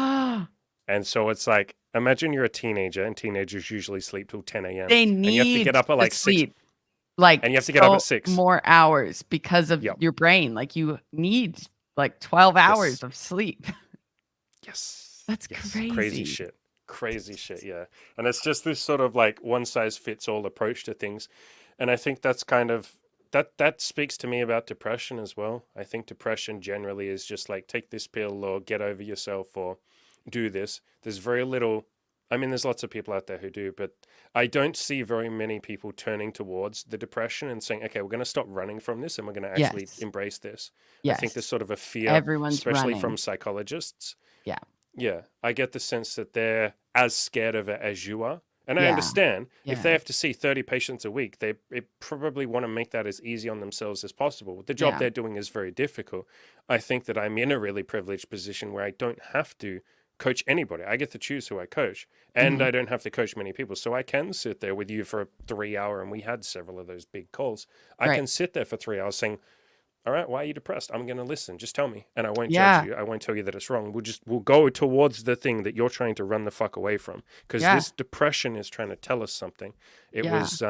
And so it's like, imagine you're a teenager, and teenagers usually sleep till 10 a.m. They and you have to get need up at to like 6, sleep. Like, and you have to get up at so 6. more hours because of Yep. your brain, like, you need, like, 12 hours Yes. of sleep. Yes. That's Yes. Crazy crazy. shit. Crazy shit. Yeah. And it's just this sort of like one size fits all approach to things. And I think that's kind of that speaks to me about depression as well. I think depression generally is just like take this pill or get over yourself or do this. There's very little, I mean, there's lots of people out there who do, but I don't see very many people turning towards the depression and saying, okay, we're going to stop running from this and we're going to actually Yes, embrace this. I think there's yes. sort of a fear, Everyone's especially from running. psychologists. Yeah, Yeah, I get the sense that they're as scared of it as you are. And I yeah, understand if they yeah, have to see 30 patients a week, they probably want to make that as easy on themselves as possible. The job yeah. they're doing is very difficult. I think that I'm in a really privileged position where I don't have to coach anybody. I get to choose who I coach, and Mhm. I don't have to coach many people. So I can sit there with you for a 3 hour, and we had several of those big calls. I Right. can sit there for 3 hours saying, all right, why are you depressed? I'm going to listen. Just tell me. And I won't judge Yeah, you. I won't tell you that it's wrong. We'll go towards the thing that you're trying to run the fuck away from. Because yeah, this depression is trying to tell us something. It yeah. was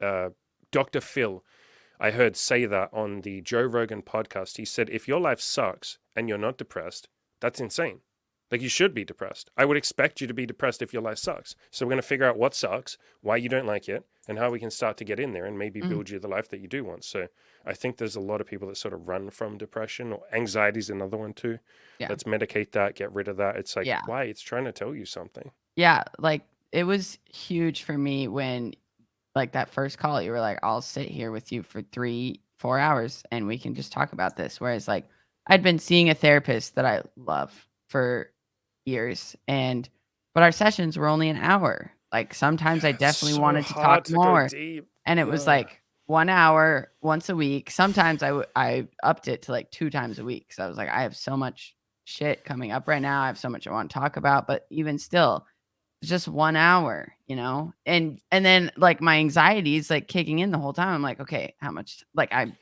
uh, Dr. Phil, I heard say that on the Joe Rogan podcast. He said, if your life sucks and you're not depressed, that's insane. Like you should be depressed. I would expect you to be depressed if your life sucks. So we're going to figure out what sucks, why you don't like it, and how we can start to get in there and maybe Mhm. build you the life that you do want. So I think there's a lot of people that sort of run from depression, or anxiety is another one too. Yeah, Let's medicate that, get rid of that. It's like, yeah, why? It's trying to tell you something. yeah, like, it was huge for me when, like, that first call, you were like, "I'll sit here with you for 3, 4 hours, and we can just talk about this," whereas, like, I'd been seeing a therapist that I love for years, but our sessions were only an hour. Like, sometimes I Yeah, it's definitely so wanted to talk hard to go more, deep. and it was, Yeah. like, 1 hour once a week. Sometimes I upped it to, like, 2 times a week, so I was like, "I have so much shit coming up right now. I have so much I wanna talk about," but even still, it's just 1 hour, you know? And then, like, my anxiety is, like, kicking in the whole time. I'm like, "Okay, how much," like, I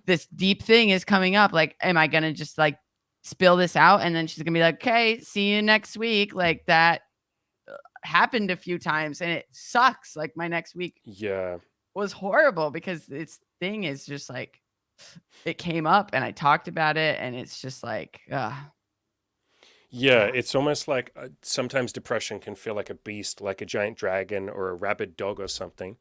this deep thing is coming up, like, am I gonna just, like, spill this out? And then she's gonna be like, "Okay, see you next week." Like, that happened a few times, and it sucks. Like, my next week Yeah. was horrible because this thing is just, like, it came up, and I talked about it, and it's just like, ugh, Yeah, yeah. it's almost like sometimes depression can feel like a beast, like a giant dragon or a rabid dog or something.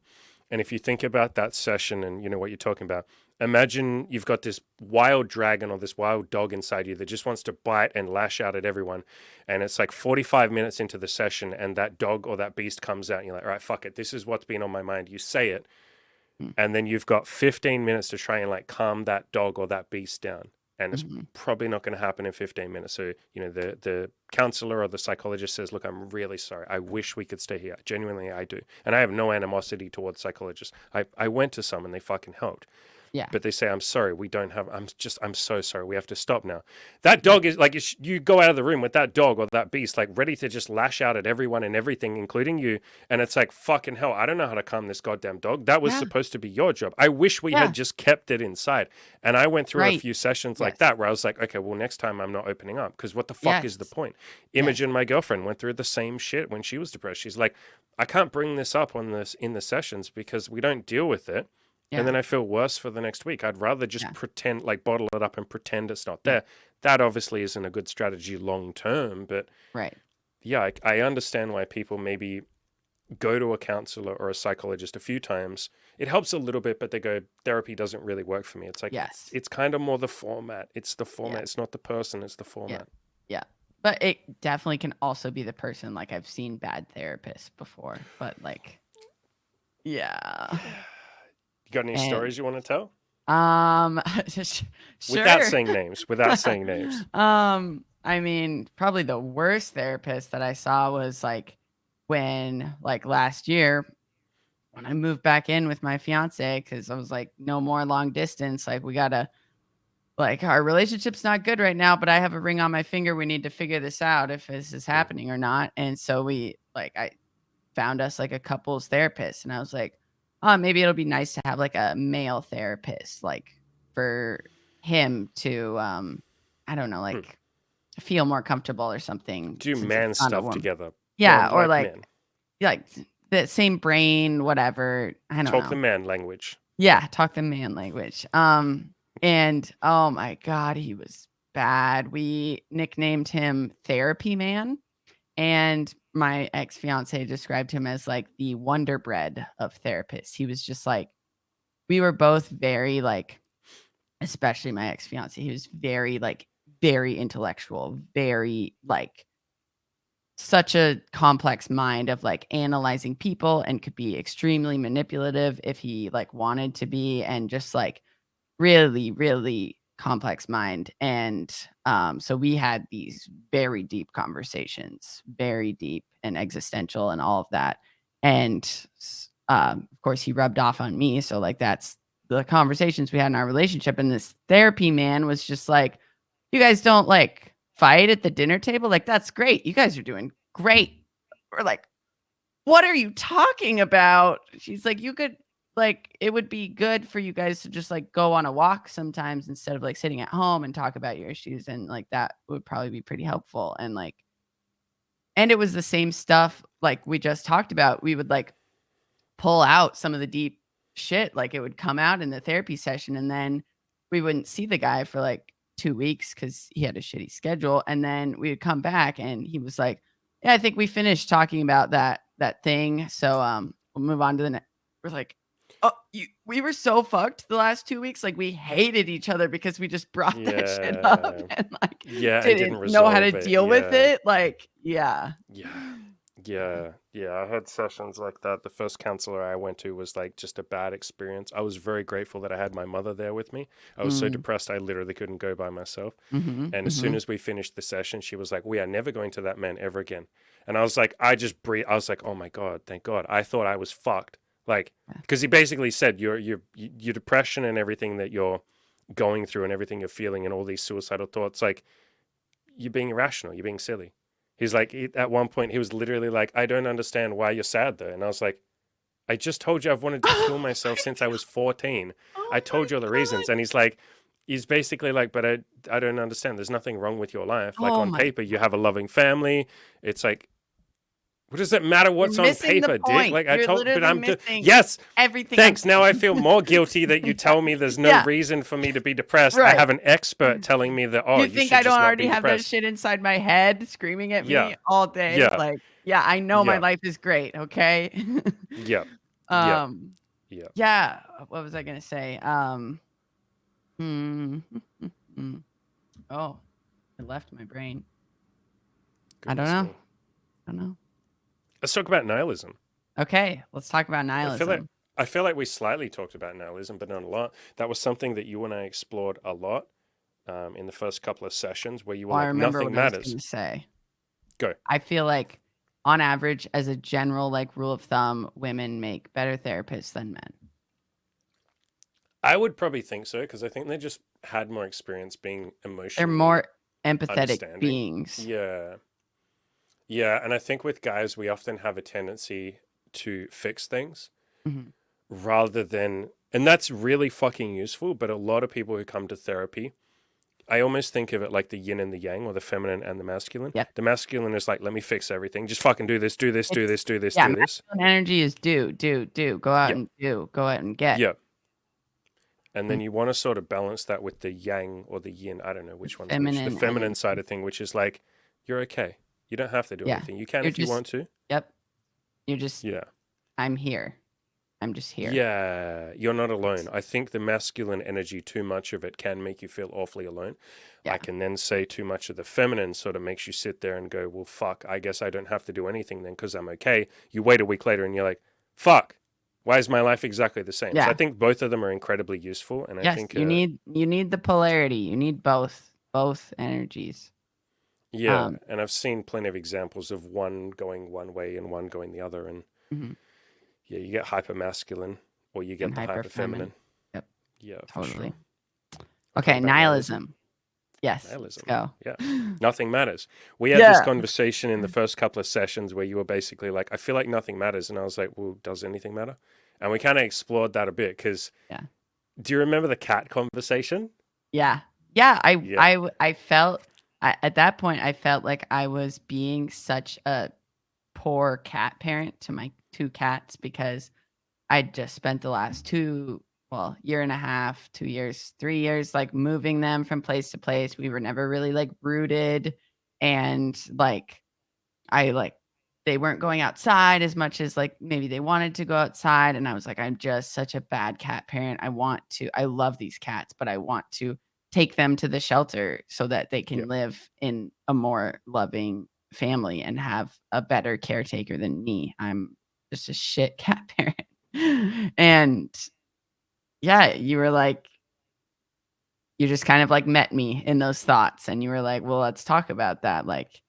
And if you think about that session and you know what you're talking about, imagine you've got this wild dragon or this wild dog inside you that just wants to bite and lash out at everyone. And it's like 45 minutes into the session, and that dog or that beast comes out, and you're like, all right, fuck it. This is what's been on my mind. You say it, Mm, and then you've got 15 minutes to try and like calm that dog or that beast down, and it's mhm. probably not going to happen in 15 minutes. So you know the counselor or the psychologist says, look, I'm really sorry, I wish we could stay here. Genuinely I do, and I have no animosity towards psychologists. I went to some and they fucking helped, Yeah. but they say, I'm sorry, we don't have, I'm so sorry, we have to stop now. That dog is like, you go out of the room with that dog or that beast, like ready to just lash out at everyone and everything, including you. And it's like, fucking hell, I don't know how to calm this goddamn dog. That was Yeah. supposed to be your job. I wish we had just kept it inside. And I went through a Right. few sessions like Yes. that where I was like, okay, well, next time I'm not opening up, because what the fuck is the Yes. point? Yes. Imogen, my girlfriend, went through the same shit when she was depressed. She's like, I can't bring this up on this in the sessions because we don't deal with it. Yeah. And then I feel worse for the next week. I'd rather just Yeah. pretend, like bottle it up and pretend it's not Yeah. there. That obviously isn't a good strategy long term, but Right. yeah, I understand why people maybe go to a counselor or a psychologist a few times. It helps a little bit, but they go, therapy doesn't really work for me. It's like, Yes. it's kind of more the format. It's the format. Yeah. It's not the person, it's the Yeah. format. Yeah. But it definitely can also be the person. Like I've seen bad therapists before, but like, yeah. You got any And stories you want to tell? sure. Without saying names. Without saying names. I mean, probably the worst therapist that I saw was like when like last year when I moved back in with my fiance, because I was like, no more long distance. Like we gotta like our relationship's not good right now, but I have a ring on my finger. We need to figure this out if this is happening or not. And so I found us like a couples therapist, and I was like, oh, maybe it'll be nice to have like a male therapist, like for him to I don't know, like feel more comfortable or something Do since man it's not a stuff woman. together. Yeah, Bond or like men. like the same brain, whatever. I don't Talk know. the man language. Yeah, talk the man language. And oh my God, he was bad. We nicknamed him Therapy Man. And my ex-fiance described him as like the Wonder Bread of therapists. He was just like, we were both very like, especially my ex-fiance, he was very like, very intellectual, very like such a complex mind of like analyzing people and could be extremely manipulative if he like wanted to be, and just like really, really complex mind. And so we had these very deep conversations, very deep and existential and all of that. And of course, he rubbed off on me. So, like, that's the conversations we had in our relationship. And this therapy man was just like, you guys don't like fight at the dinner table? Like, that's great. You guys are doing great. We're like, what are you talking about? She's like, you could like it would be good for you guys to just like go on a walk sometimes instead of like sitting at home and talk about your issues, and like that would probably be pretty helpful. And like and it was the same stuff like we just talked about. We would like pull out some of the deep shit, like it would come out in the therapy session, and then we wouldn't see the guy for like 2 weeks cuz he had a shitty schedule, and then we would come back and he was like, "Yeah, I think we finished talking about that thing. So we'll move on to the next." We're like, "Oh, we were so fucked the last 2 weeks. Like we hated each other because we just brought that shit up Yeah. and like Yeah, and didn't didn't know how to resolve it. deal with Yeah. it." Like, yeah. Yeah. I had sessions like that. The first counselor I went to was like just a bad experience. I was very grateful that I had my mother there with me. I was so Mm, depressed I literally couldn't go by myself. mhm, And as soon mhm. as we finished the session, she was like, "We are never going to that man ever again." And I was like, I just breathe. I was like, "Oh my God, thank God." I thought I was fucked. Like, Yeah. because he basically said your depression and everything that you're going through and everything you're feeling and all these suicidal thoughts, like you're being irrational, you're being silly. He's like, at one point, he was literally like, "I don't understand why you're sad though." And I was like, "I just told you I've wanted to kill Oh myself my since I was 14. I Oh my told you all the god. reasons." And he's basically like, "But I don't understand. There's nothing wrong with your life. Like Oh on my paper, you god. have a loving family." It's like, what does it matter You're what's on missing the paper, dick? point. Like You're but literally missing yes, everything I'm thanks. Now I saying. feel more guilty that you Yeah. tell me there's no Yeah, reason for me to be depressed. I right. have an expert telling me that, oh, You you think should I don't just not already be have that depressed. shit inside my head screaming at Yeah. me all day? Yeah. Like, yeah, I know my Yeah. life is great, okay? Yeah. Yeah. Um, Yeah. yeah, what was I gonna say? Hmm. Oh, it left my brain. I don't Goodness know. me. I don't know. Let's talk about nihilism. Okay, let's talk about I feel like nihilism. I feel like we slightly talked about nihilism, but not a lot. That was something that you and I explored a lot in the first couple of sessions, where you were Oh, I like, remember "Nothing what I was matters." gonna say. Go. I feel like on average, as a general like rule of thumb, women make better therapists than men. I would probably think so because I think they just had more experience being They're emotionally more empathetic understanding. beings. Yeah. Yeah. And I think with guys, we often have a tendency to fix things Mhm. rather than, and that's really fucking useful. But a lot of people who come to therapy, I almost think of it like the yin and the yang, or the feminine and the masculine. Yep. The masculine is like, let me fix everything. Just fucking do this, do this, do It's this, do this, yeah, do this. masculine energy is do. Go out Yeah. and do. Go out and get. Yeah. And Mm. then you want to sort of balance that with the yang or the yin. I don't know The which one's which. The feminine feminine energy. side of thing, which is like, you're okay. You don't have to do Yeah. anything. You can You're if you just want to. yep. You're just Yeah. I'm here. I'm just here. Yeah. You're not alone. It's I think the masculine energy, too much of it can make you feel awfully alone. yeah. I can then say too much of the feminine sort of makes you sit there and go, well, fuck, I guess I don't have to do anything then because I'm okay. You wait a week later and you're like, fuck, why is my life exactly the same? So I Yeah. think both of them are incredibly useful. And I Yes, think, you need the polarity. You need both energies. yeah, Um and I've seen plenty of examples of one going one way and one going the other. And mhm. yeah, you get hyper masculine or you And get the hyper hyper feminine. feminine. Yep, Yeah, for sure. totally. Want to talk Okay, about nihilism? nihilism. Yes, let's Nihilism. go. Yeah. Nothing matters. We had this Yeah. conversation in the first couple of sessions where you were basically like, I feel like nothing matters. And I was like, well, does anything matter? And we kind of explored that a bit because Yeah. do you remember the cat conversation? Yeah. Yeah, Yeah. I felt at that point I felt like I was being such a poor cat parent to my two cats because I just spent the last year and a half, 2 years, 3 years, like, moving them from place to place. We were never really, like, rooted, and, like, I, like they weren't going outside as much as, like, maybe they wanted to go outside, and I was like, "I'm just such a bad cat parent. I love these cats, but I want to take them to the shelter so that they Yeah. can live in a more loving family and have a better caretaker than me. I'm just a shit cat parent." And, yeah, you were like you just kind of, like, met me in those thoughts, and you were like, "Well, let's talk about that, like,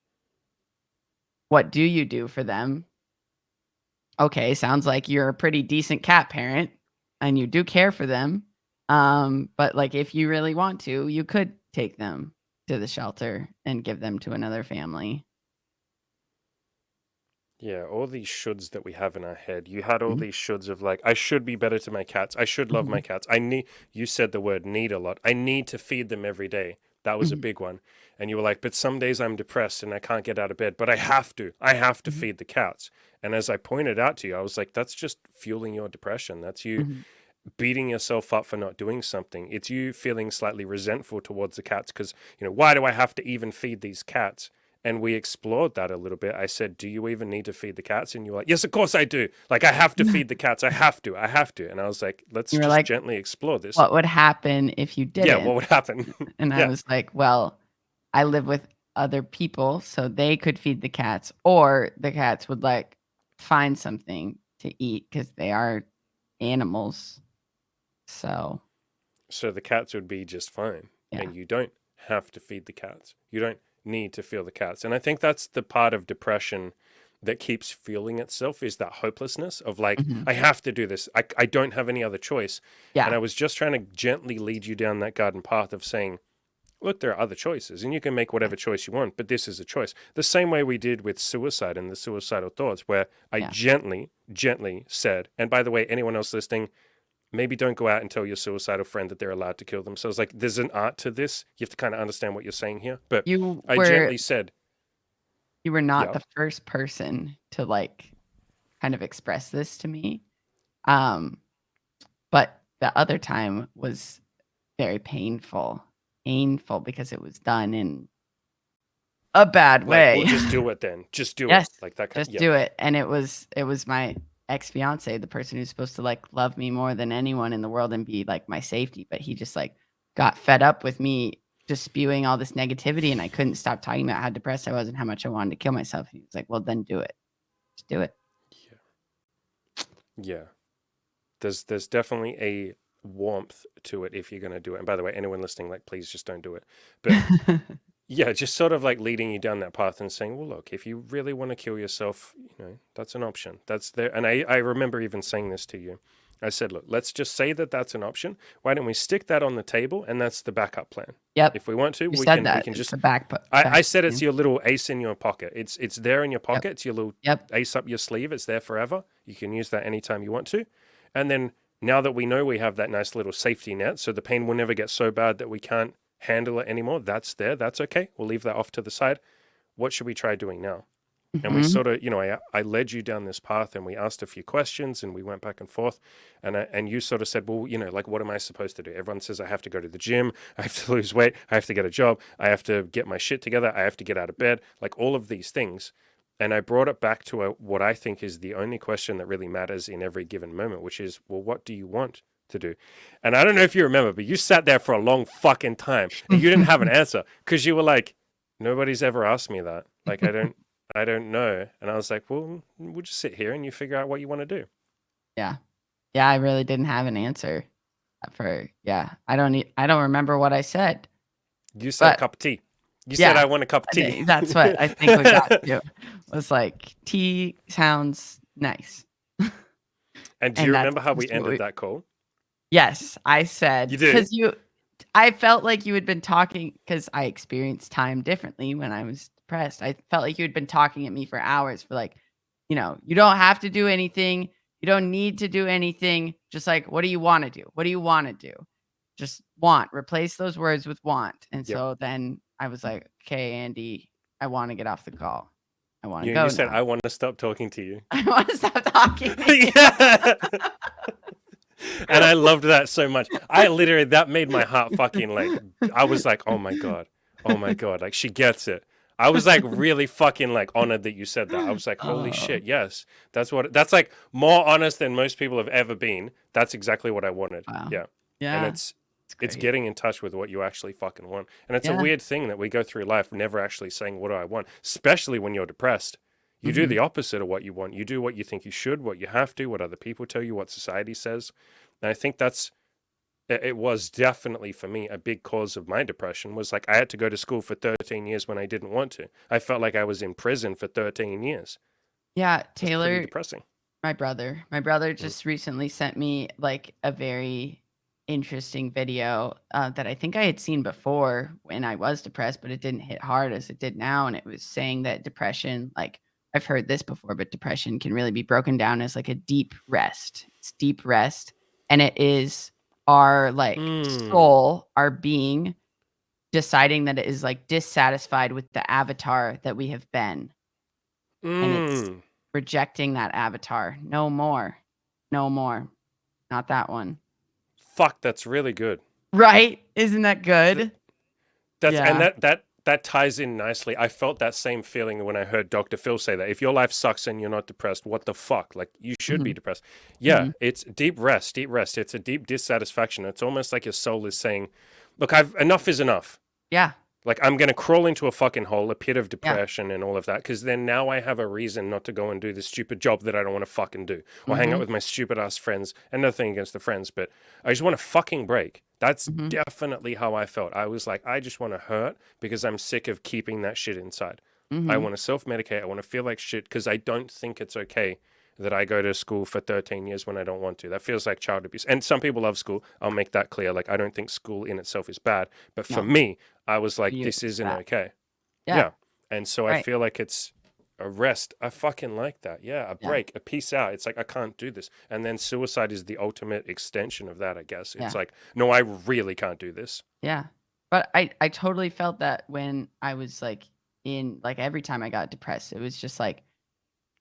what do you do for them?" Okay, sounds like you're a pretty decent cat parent and you do care for them. But like if you really want to, you could take them to the shelter and give them to another family. Yeah, all these shoulds that we have in our head. You had all Mhm, these shoulds of like, I should be better to my cats. I should love my mhm, cats. You said the word need a lot. I need to feed them every day. That was a mhm, big one. And you were like, but some days I'm depressed and I can't get out of bed, but I have to. I have to mhm, feed the cats. And as I pointed out to you, I was like, that's just fueling your depression. That's you mhm. beating yourself up for not doing something. It's you feeling slightly resentful towards the cats because, why do I have to even feed these cats? And we explored that a little bit. I said, do you even need to feed the cats? And you were like, yes, of course I do. Like, I have to feed the cats. I have to. I have to. And I was like, let's You were just like, gently explore this. what would happen if you Yeah, didn't? what would happen? And I Yeah. was like, well, I live with other people, so they could feed the cats, or the cats would like find something to eat because they are animals. So, So the cats would be just fine. yeah. And you don't have to feed the cats. You don't need to feel the cats. And I think that's the part of depression that keeps fueling itself is that hopelessness of like, Mhm. I have to do this. I don't have any other choice. And Yeah. I was just trying to gently lead you down that garden path of saying, look, there are other choices and you can make Yeah. whatever choice you want, but this is a choice. The same way we did with suicide and the suicidal thoughts, where I Yeah. gently said, and by the way, anyone else listening, maybe don't go out and tell your suicidal friend that they're allowed to kill themselves. Like there's an art to this. You have to kind of understand what you're saying here. But You I were gently said, you were not yeah, the first person to, like, kind of express this to me. Um, but the other time was very painful because it was done in a bad like way. we'll just do it then. Just do it. Yes, Like that kind. just Yeah, do it, and it was my ex-fiancé, the person who's supposed to, like, love me more than anyone in the world and be, like, my safety, but he just, like, got fed up with me just spewing all this negativity, and I couldn't stop talking about how depressed I was and how much I wanted to kill myself, and he was like, "Well, then do it. Just do it." yeah, yeah. There's definitely a warmth to it if you're gonna do it. And by the way, anyone listening, like, please just don't do it. But yeah, just sort of like leading you down that path and saying, well, look, if you really want to kill yourself, that's an option. That's there. And I remember even saying this to you. I said, look, let's just say that that's an option. Why don't we stick that on the table, and that's the backup plan. Yep. If we want to, You we said can that. It's just. a back I said it's plan. your little ace in your pocket. It's there in your pocket. Yep. It's your little Yep. ace up your sleeve. It's there forever. You can use that anytime you want to. And then now that we know we have that nice little safety net, so the pain will never get so bad that we can't handle it anymore. That's there. That's okay. We'll leave that off to the side. What should we try doing now? And we sort of, I led you down this path, and we asked a few questions, and we went back and forth, and you sort of said, well, like, what am I supposed to do? Everyone says I have to go to the gym, I have to lose weight, I have to get a job, I have to get my shit together, I have to get out of bed, like all of these things. And I brought it back to what I think is the only question that really matters in every given moment, which is, well, what do you want to do? And I don't know if you remember, but you sat there for a long fucking time, and you didn't have an answer, because you were like, nobody's ever asked me that. Like, I don't know. And I was like, well, we'll just sit here and you figure out what you want to do. Yeah. Yeah, I really didn't have an answer I don't remember what I said. You said a cup of tea. You said I want a cup of tea. That's what I think we got to. Was like, tea sounds nice. And do you remember how we ended that call? Yes, I said, you did. Because I felt like you had been talking, because I experienced time differently when I was depressed. I felt like you had been talking at me for hours for like, you don't have to do anything. You don't need to do anything. Just like, what do you want to do? What do you want to do? Just want. Replace those words with want. And so then I was like, okay, Andy, I want to get off the call. I want to go. You said, I want to stop talking to you. I want to stop talking to you. Yeah. And I loved that so much. That made my heart fucking like, I was like, oh my God. Like, she gets it. I was like really fucking like honored that you said that. I was like, holy shit, yes. That's like more honest than most people have ever been. That's exactly what I wanted. Wow. Yeah. Yeah. And it's getting in touch with what you actually fucking want. And it's a weird thing that we go through life never actually saying, what do I want? Especially when you're depressed. You do the opposite of what you want. You do what you think you should, what you have to, what other people tell you, what society says. And I think it was definitely for me a big cause of my depression. Was like, I had to go to school for 13 years when I didn't want to. I felt like I was in prison for 13 years. Yeah, Taylor, pretty depressing. My brother just recently sent me like a very interesting video that I think I had seen before when I was depressed, but it didn't hit hard as it did now. And it was saying that depression, like, I've heard this before, but depression can really be broken down as like a deep rest. It's deep rest. And it is our like soul, our being, deciding that it is like dissatisfied with the avatar that we have been. And it's rejecting that avatar. No more. Not that one. Fuck, that's really good. Right? Isn't that good? And that ties in nicely. I felt that same feeling when I heard Dr. Phil say that. If your life sucks and you're not depressed, what the fuck? Like, you should be depressed. Yeah, it's deep rest. It's a deep dissatisfaction. It's almost like your soul is saying, look, enough is enough. Yeah. Like, I'm going to crawl into a fucking hole, a pit of depression and all of that, because then now I have a reason not to go and do this stupid job that I don't want to fucking do, or hang out with my stupid ass friends. And nothing against the friends, but I just want to fucking break. That's definitely how I felt. I was like, I just want to hurt because I'm sick of keeping that shit inside. I want to self-medicate. I want to feel like shit because I don't think it's okay that I go to school for 13 years when I don't want to. That feels like child abuse. And some people love school. I'll make that clear. Like, I don't think school in itself is bad. But for me, I was like, this isn't okay. Yeah. And so I feel like it's a rest. I fucking like that. Yeah. A break, a peace out. It's like, I can't do this. And then suicide is the ultimate extension of that, I guess. It's like, no, I really can't do this. Yeah. But I totally felt that when I was like every time I got depressed, it was just like,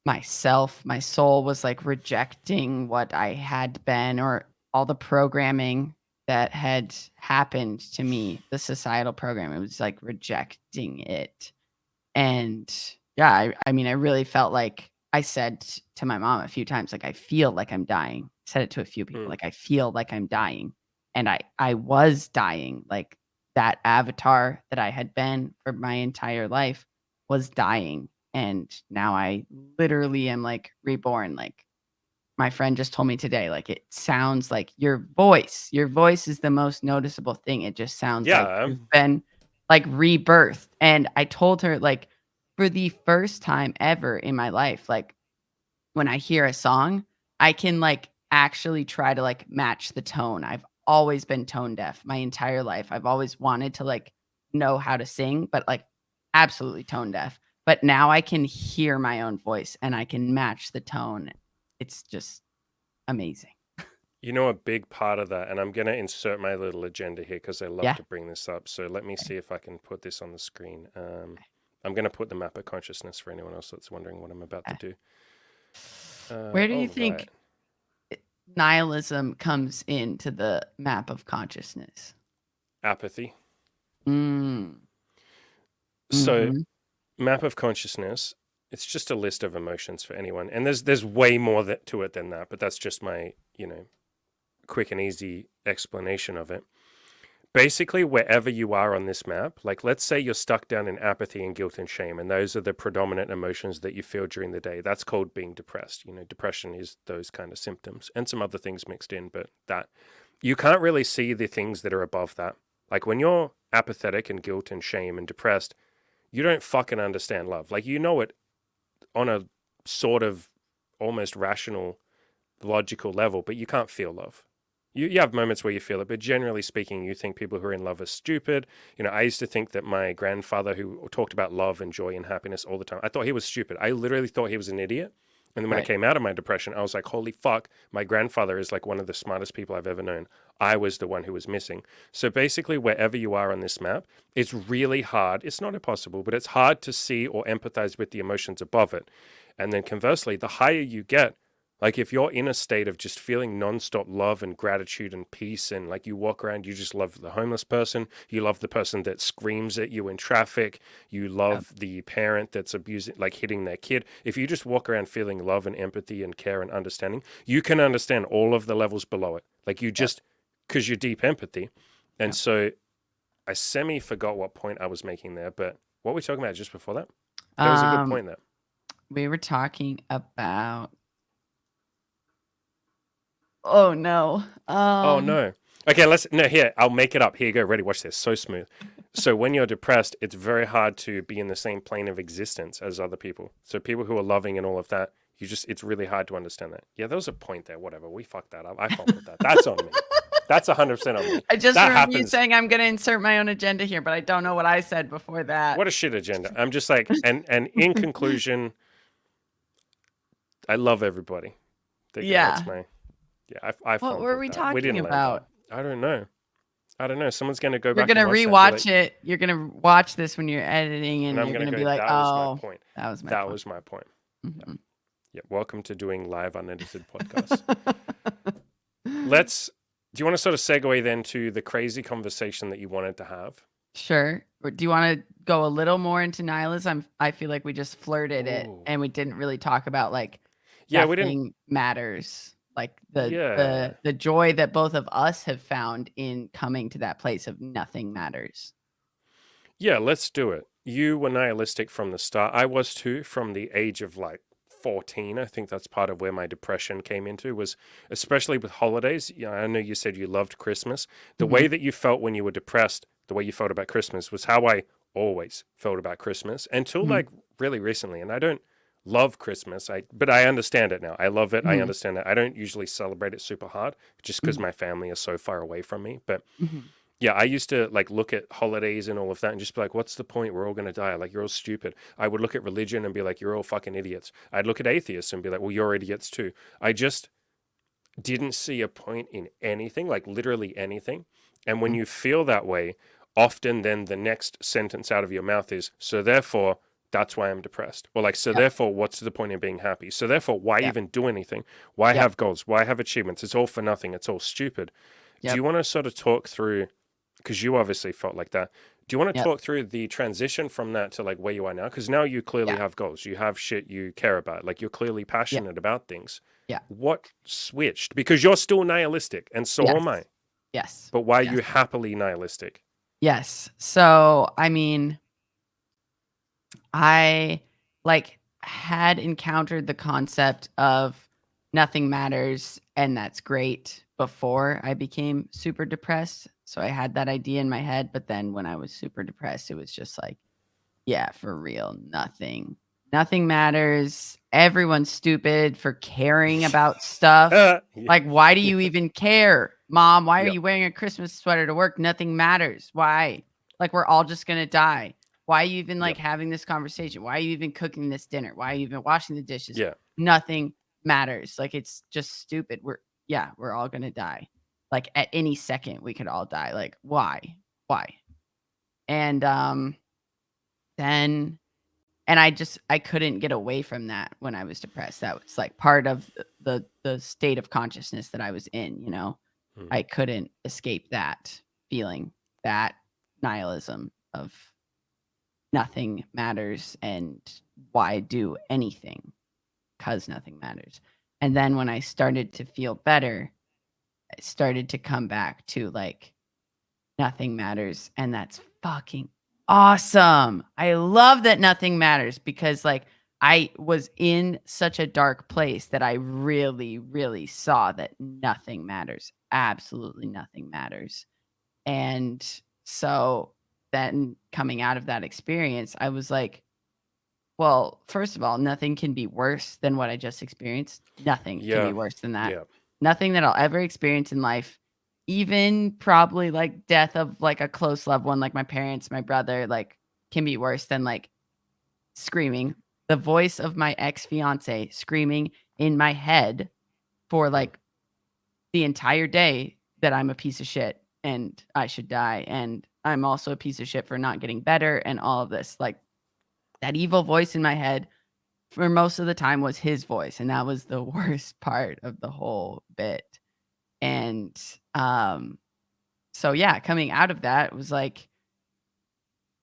my soul was like rejecting what I had been, or all the programming that had happened to me, the societal program. It was like rejecting it. And yeah, I mean, I really felt like I said to my mom a few times, like, I feel like I'm dying. I said it to a few people, like, I feel like I'm dying. And I was dying. Like, that avatar that I had been for my entire life was dying. And now I literally am like reborn. Like, my friend just told me today, like, it sounds like your voice is the most noticeable thing. It just sounds like you've been like rebirthed. And I told her, like, for the first time ever in my life, like, when I hear a song, I can like actually try to like match the tone. I've always been tone deaf my entire life. I've always wanted to like know how to sing, but like absolutely tone deaf. But now I can hear my own voice and I can match the tone. It's just amazing. You know, a big part of that, and I'm going to insert my little agenda here because I love Yeah. to bring this up. So let me Okay. see if I can put this on the screen. I'm going to put the map of consciousness for anyone else that's wondering what I'm about to Okay. do. Where do you All right. think nihilism comes into the map of consciousness? Apathy. Mm. So, Mm-hmm. map of consciousness, it's just a list of emotions for anyone. And there's way more to it than that, but that's just my, quick and easy explanation of it. Basically, wherever you are on this map, like let's say you're stuck down in apathy and guilt and shame, and those are the predominant emotions that you feel during the day. That's called being depressed. Depression is those kind of symptoms and some other things mixed in, but that you can't really see the things that are above that. Like when you're apathetic and guilt and shame and depressed, you don't fucking understand love. Like you know it on a sort of almost rational, logical level, but you can't feel love. You have moments where you feel it, but generally speaking, you think people who are in love are stupid. I used to think that my grandfather, who talked about love and joy and happiness all the time, I thought he was stupid. I literally thought he was an idiot. And then when I Right. came out of my depression, I was like, holy fuck, my grandfather is like one of the smartest people I've ever known. I was the one who was missing. So basically, wherever you are on this map, it's really hard. It's not impossible, but it's hard to see or empathize with the emotions above it. And then conversely, the higher you get, like if you're in a state of just feeling nonstop love and gratitude and peace, and like you walk around, you just love the homeless person, you love the person that screams at you in traffic, you Yep. love the parent that's abusing, like hitting their kid. If you just walk around feeling love and empathy and care and understanding, you can understand all of the levels below it. Like you Yep. just, because you're deep empathy. And Yep. so I semi forgot what point I was making there, but what were we talking about just before that? There was a good Um, point there. we were talking about. Oh no. Oh no. Okay, here, I'll make it up. Here you go. Ready, watch this. So smooth. So when you're depressed, it's very hard to be in the same plane of existence as other people. So people who are loving and all of that, it's really hard to understand that. Yeah, there was a point there. Whatever. We fucked that up. I fumbled that. That's on me. That's 100% on me. I just That remember you happens. saying I'm going to insert my own agenda here, but I don't know what I said before that. What a shit agenda. I'm just like, and in conclusion, I love everybody. That's Yeah. my, yeah, I What were fumbled we that. We talking didn't land that. about? I don't know. I don't know. Someone's going to go You're back going and to watch that and be like, rewatch it. You're going to watch this when you're editing and and I'm you're going going to to go, be like, that was my "Oh, point. that was my That point." was my point. Yeah. Mhm. Yeah. Welcome to doing live unedited podcasts. Do you want to sort of segue then to the crazy conversation that you wanted to have? Sure. Or do you want to go a little more into nihilism? I feel like we just flirted it Ooh. and we didn't really talk about like Yeah, we didn't. nothing matters. Like the Yeah. the the joy that both of us have found in coming to that place of nothing matters. Yeah, let's do it. You were nihilistic from the start. I was too, from the age of like 14. I think that's part of where my depression came into, was especially with holidays. I know you said you loved Christmas. The way Mhm. that you felt when you were depressed, the way you felt about Christmas was how I always felt about Christmas until Mhm. like really recently. And I don't love Christmas. But I understand it now. I love it. I Mhm. understand it. I don't usually celebrate it super hard just because Mhm. my family is so far away from me. But Mhm. yeah, I used to like look at holidays and all of that and just be like, what's the point? We're all going to die. Like, you're all stupid. I would look at religion and be like, you're all fucking idiots. I'd look at atheists and be like, well, you're idiots too. I just didn't see a point in anything, like literally anything. And when Mhm. you feel that way, often then the next sentence out of your mouth is, so therefore, that's why I'm depressed. Or like, so Yep. therefore, what's the point in being happy? So therefore, why Yep. even do anything? Why Yep. have goals? Why have achievements? It's all for nothing. It's all stupid. Do you Yep. want to sort of talk through, because you obviously felt like that. Do you want to Yep. talk through the transition from that to like where you are now? Because now you clearly Yeah. have goals. You have shit you care about. Like you're clearly Yeah. passionate about things. Yeah. What switched? Because you're still nihilistic, and so Yes. am I. Yes. But why are Yes. you happily nihilistic? Yes. So, I mean, I like had encountered the concept of nothing matters and that's great before I became super depressed. So I had that idea in my head, but then when I was super depressed, it was just like, yeah, for real, nothing. nothing matters. Everyone's stupid for caring about stuff. Yeah. Like, why do you even care? Mom, why are Yep. you wearing a Christmas sweater to work? Nothing matters. Why? Like, we're all just going to die. Why are you even like Yep. having this conversation? Why are you even cooking this dinner? Why are you even washing the dishes? Yeah. Nothing matters. Like, it's just stupid. We're all going to die. Like, at any second, we could all die. Like, why? Why? And then I couldn't get away from that when I was depressed. That was like part of the state of consciousness that I was in, you know. Mm. I couldn't escape that feeling, that nihilism of nothing matters and why do anything because nothing matters. And then when I started to feel better, I started to come back to like nothing matters, and that's fucking awesome. I love that nothing matters because, like, I was in such a dark place that I really, really saw that nothing matters. Absolutely nothing matters. And so then coming out of that experience, I was like, well, first of all, nothing can be worse than what I just experienced. Nothing can be Yeah. worse than that. Yeah. Nothing that I'll ever experience in life, even probably like death of like a close loved one, like my parents, my brother, like can be worse than like screaming. The voice of my ex-fiance screaming in my head for Mm. like the entire day that I'm a piece of shit and I should die. And I'm also a piece of shit for not getting better and all of this. Like that evil voice in my head for most of the time was his voice, and that was the worst part of the whole bit. And, so yeah, coming out of that was like,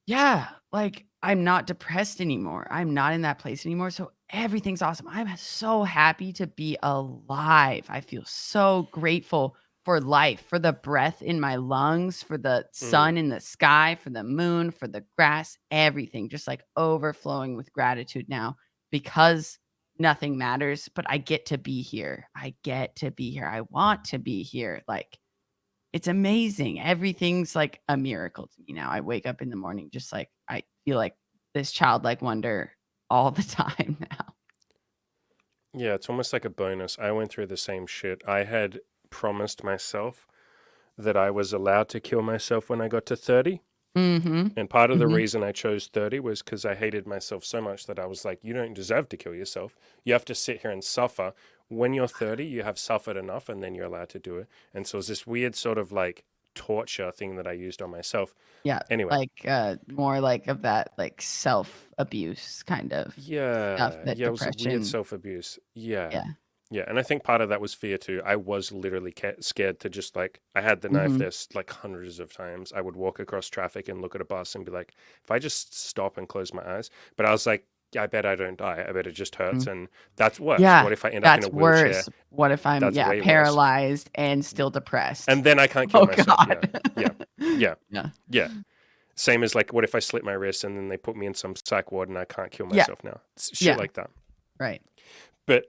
yeah, like I'm not depressed anymore. I'm not in that place anymore. So everything's awesome. I'm so happy to be alive. I feel so grateful for life, for the breath in my lungs, for the Mm. sun in the sky, for the moon, for the grass, everything just like overflowing with gratitude now because nothing matters, but I get to be here. I get to be here. I want to be here. Like it's amazing. Everything's like a miracle to me now. I wake up in the morning just like I feel like this childlike wonder all the time now. Yeah. It's almost like a bonus. I went through the same shit. I had promised myself that I was allowed to kill myself when I got to 30. Mhm. And part of the Mhm. reason I chose 30 was because I hated myself so much that I was like, you don't deserve to kill yourself. You have to sit here and suffer. When you're 30, you have suffered enough and then you're allowed to do it. And so it's this weird sort of like torture thing that I used on myself. Yeah, Anyway, like, more like of that, like, self-abuse kind of stuff yeah, that yeah, it was a weird depression. self abuse. Yeah. Yeah. Yeah, and I think part of that was fear too. I was literally scared to just like, I had the knife Mhm. there like hundreds of times. I would walk across traffic and look at a bus and be like, if I just stop and close my eyes. But I was like, yeah, I bet I don't die. I bet it just hurts. Mhm. And that's worse. Yeah, What if I end up in a that's wheelchair? worse. What if I'm, That's yeah, way worse. paralyzed and still depressed? And then I can't kill Oh myself. Yeah, god. yeah, yeah, Yeah. yeah. Same as like, what if I slip my wrist and then they put me in some psych ward and I can't kill Yeah, myself now? It's shit yeah, like that. right. But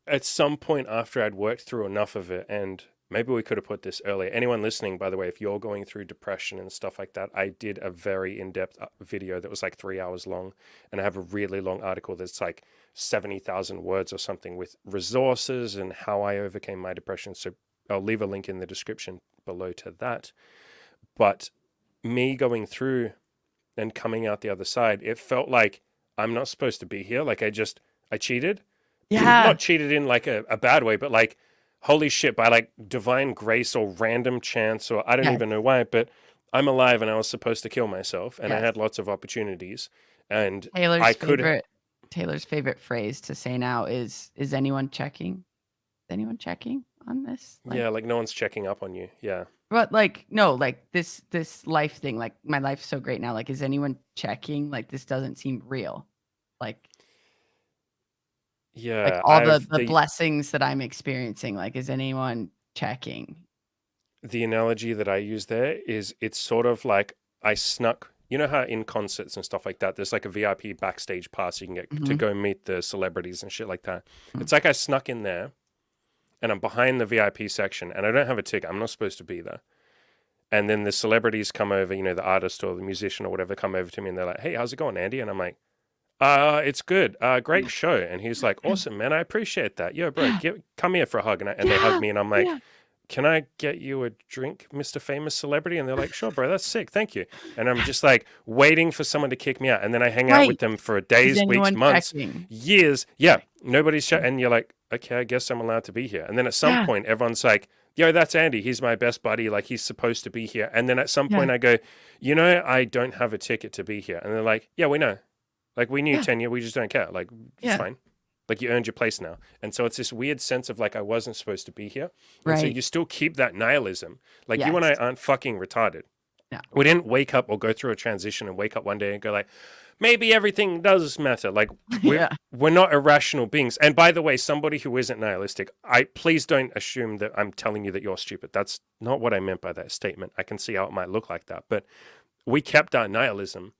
at some point after I'd worked through enough of it, and maybe we could have put this earlier. Anyone listening, by the way, if you're going through depression and stuff like that, I did a very in depth video that was like 3 hours long. And I have a really long article that's like 70,000 words or something with resources and how I overcame my depression. So I'll leave a link in the description below to that. But me going through and coming out the other side, it felt like I'm not supposed to be here. Like I cheated. Yeah. Not cheated in like a bad way, but like, holy shit, by like divine grace or random chance, or I don't Yes, even know why, but I'm alive and I was supposed to kill myself and I yes. had lots of opportunities and I Taylor's could, favorite Taylor's favorite phrase to say now is anyone checking? Is anyone checking on this? Like yeah, like no one's checking up on you. Yeah. but, like, no, like, this life thing, like, my life's so great now, like, is anyone checking? Like, this doesn't seem real. Like like, Yeah. all the blessings that I'm experiencing, like, is anyone checking? The analogy that I use there is it's sort of like I snuck, you know how in concerts and stuff like that, there's like a VIP backstage pass you can get to Mhm, go meet the celebrities and shit like that. mm, It's like I snuck in there and I'm behind the VIP section and I don't have a ticket. I'm not supposed to be there. And then the celebrities come over, you know, the artist or the musician or whatever come over to me and they're like, hey, how's it going, Andy? And I'm like, It's good. Great show. And he's like, awesome, man. I appreciate that. Yo, bro, come here for a hug. And they hug Yeah. me, and I'm like, Yeah. can I get you a drink, Mr. Famous Celebrity? And they're like, sure, bro, that's sick. Thank you. And I'm just like waiting for someone to kick me out. And then I hang out with Right. them for Is days, weeks, anyone months, checking? years. Yeah, Right. nobody's Yeah. and you're like, okay, I guess I'm allowed to be here. And then at some Yeah. point, everyone's like, yo, that's Andy. He's my best buddy. Like, he's supposed to be here. And then at some Yeah. point, I go, you know, I don't have a ticket to be here. And they're like, yeah, we know. Like, we knew Yeah. 10 years. We just don't care. Like, it's Yeah. fine. Like, you earned your place now. And so it's this weird sense of like, I wasn't supposed to be here. And so Right. you still keep that nihilism. Like, you and I Yes. aren't fucking retarded. No. We didn't wake up or go through a transition and wake up one day and go like, maybe everything does matter. Like, Yeah. we're not irrational beings. And by the way, somebody who isn't nihilistic, please don't assume that I'm telling you that you're stupid. That's not what I meant by that statement. I can see how it might look like that. But we kept our nihilism.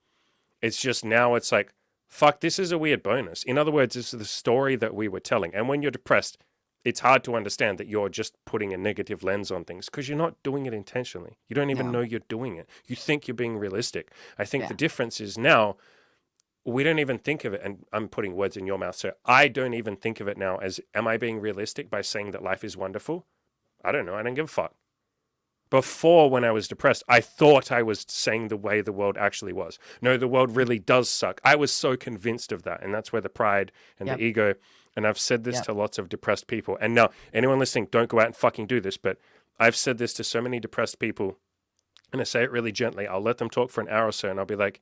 It's just now it's like, fuck, this is a weird bonus. In other words, this is the story that we were telling. And when you're depressed, it's hard to understand that you're just putting a negative lens on things because you're not doing it intentionally. You don't even No. know you're doing it. You think you're being realistic. I think Yeah. the difference is now we don't even think of it, and I'm putting words in your mouth, so I don't even think of it now as, am I being realistic by saying that life is wonderful? I don't know. I don't give a fuck. Before, when I was depressed, I thought I was saying the way the world actually was. No, the world really does suck. I was so convinced of that. And that's where the pride and Yep. the ego, and I've said this Yep. to lots of depressed people. And now, anyone listening, don't go out and fucking do this, but I've said this to so many depressed people, and I say it really gently. I'll let them talk for an hour or so, and I'll be like,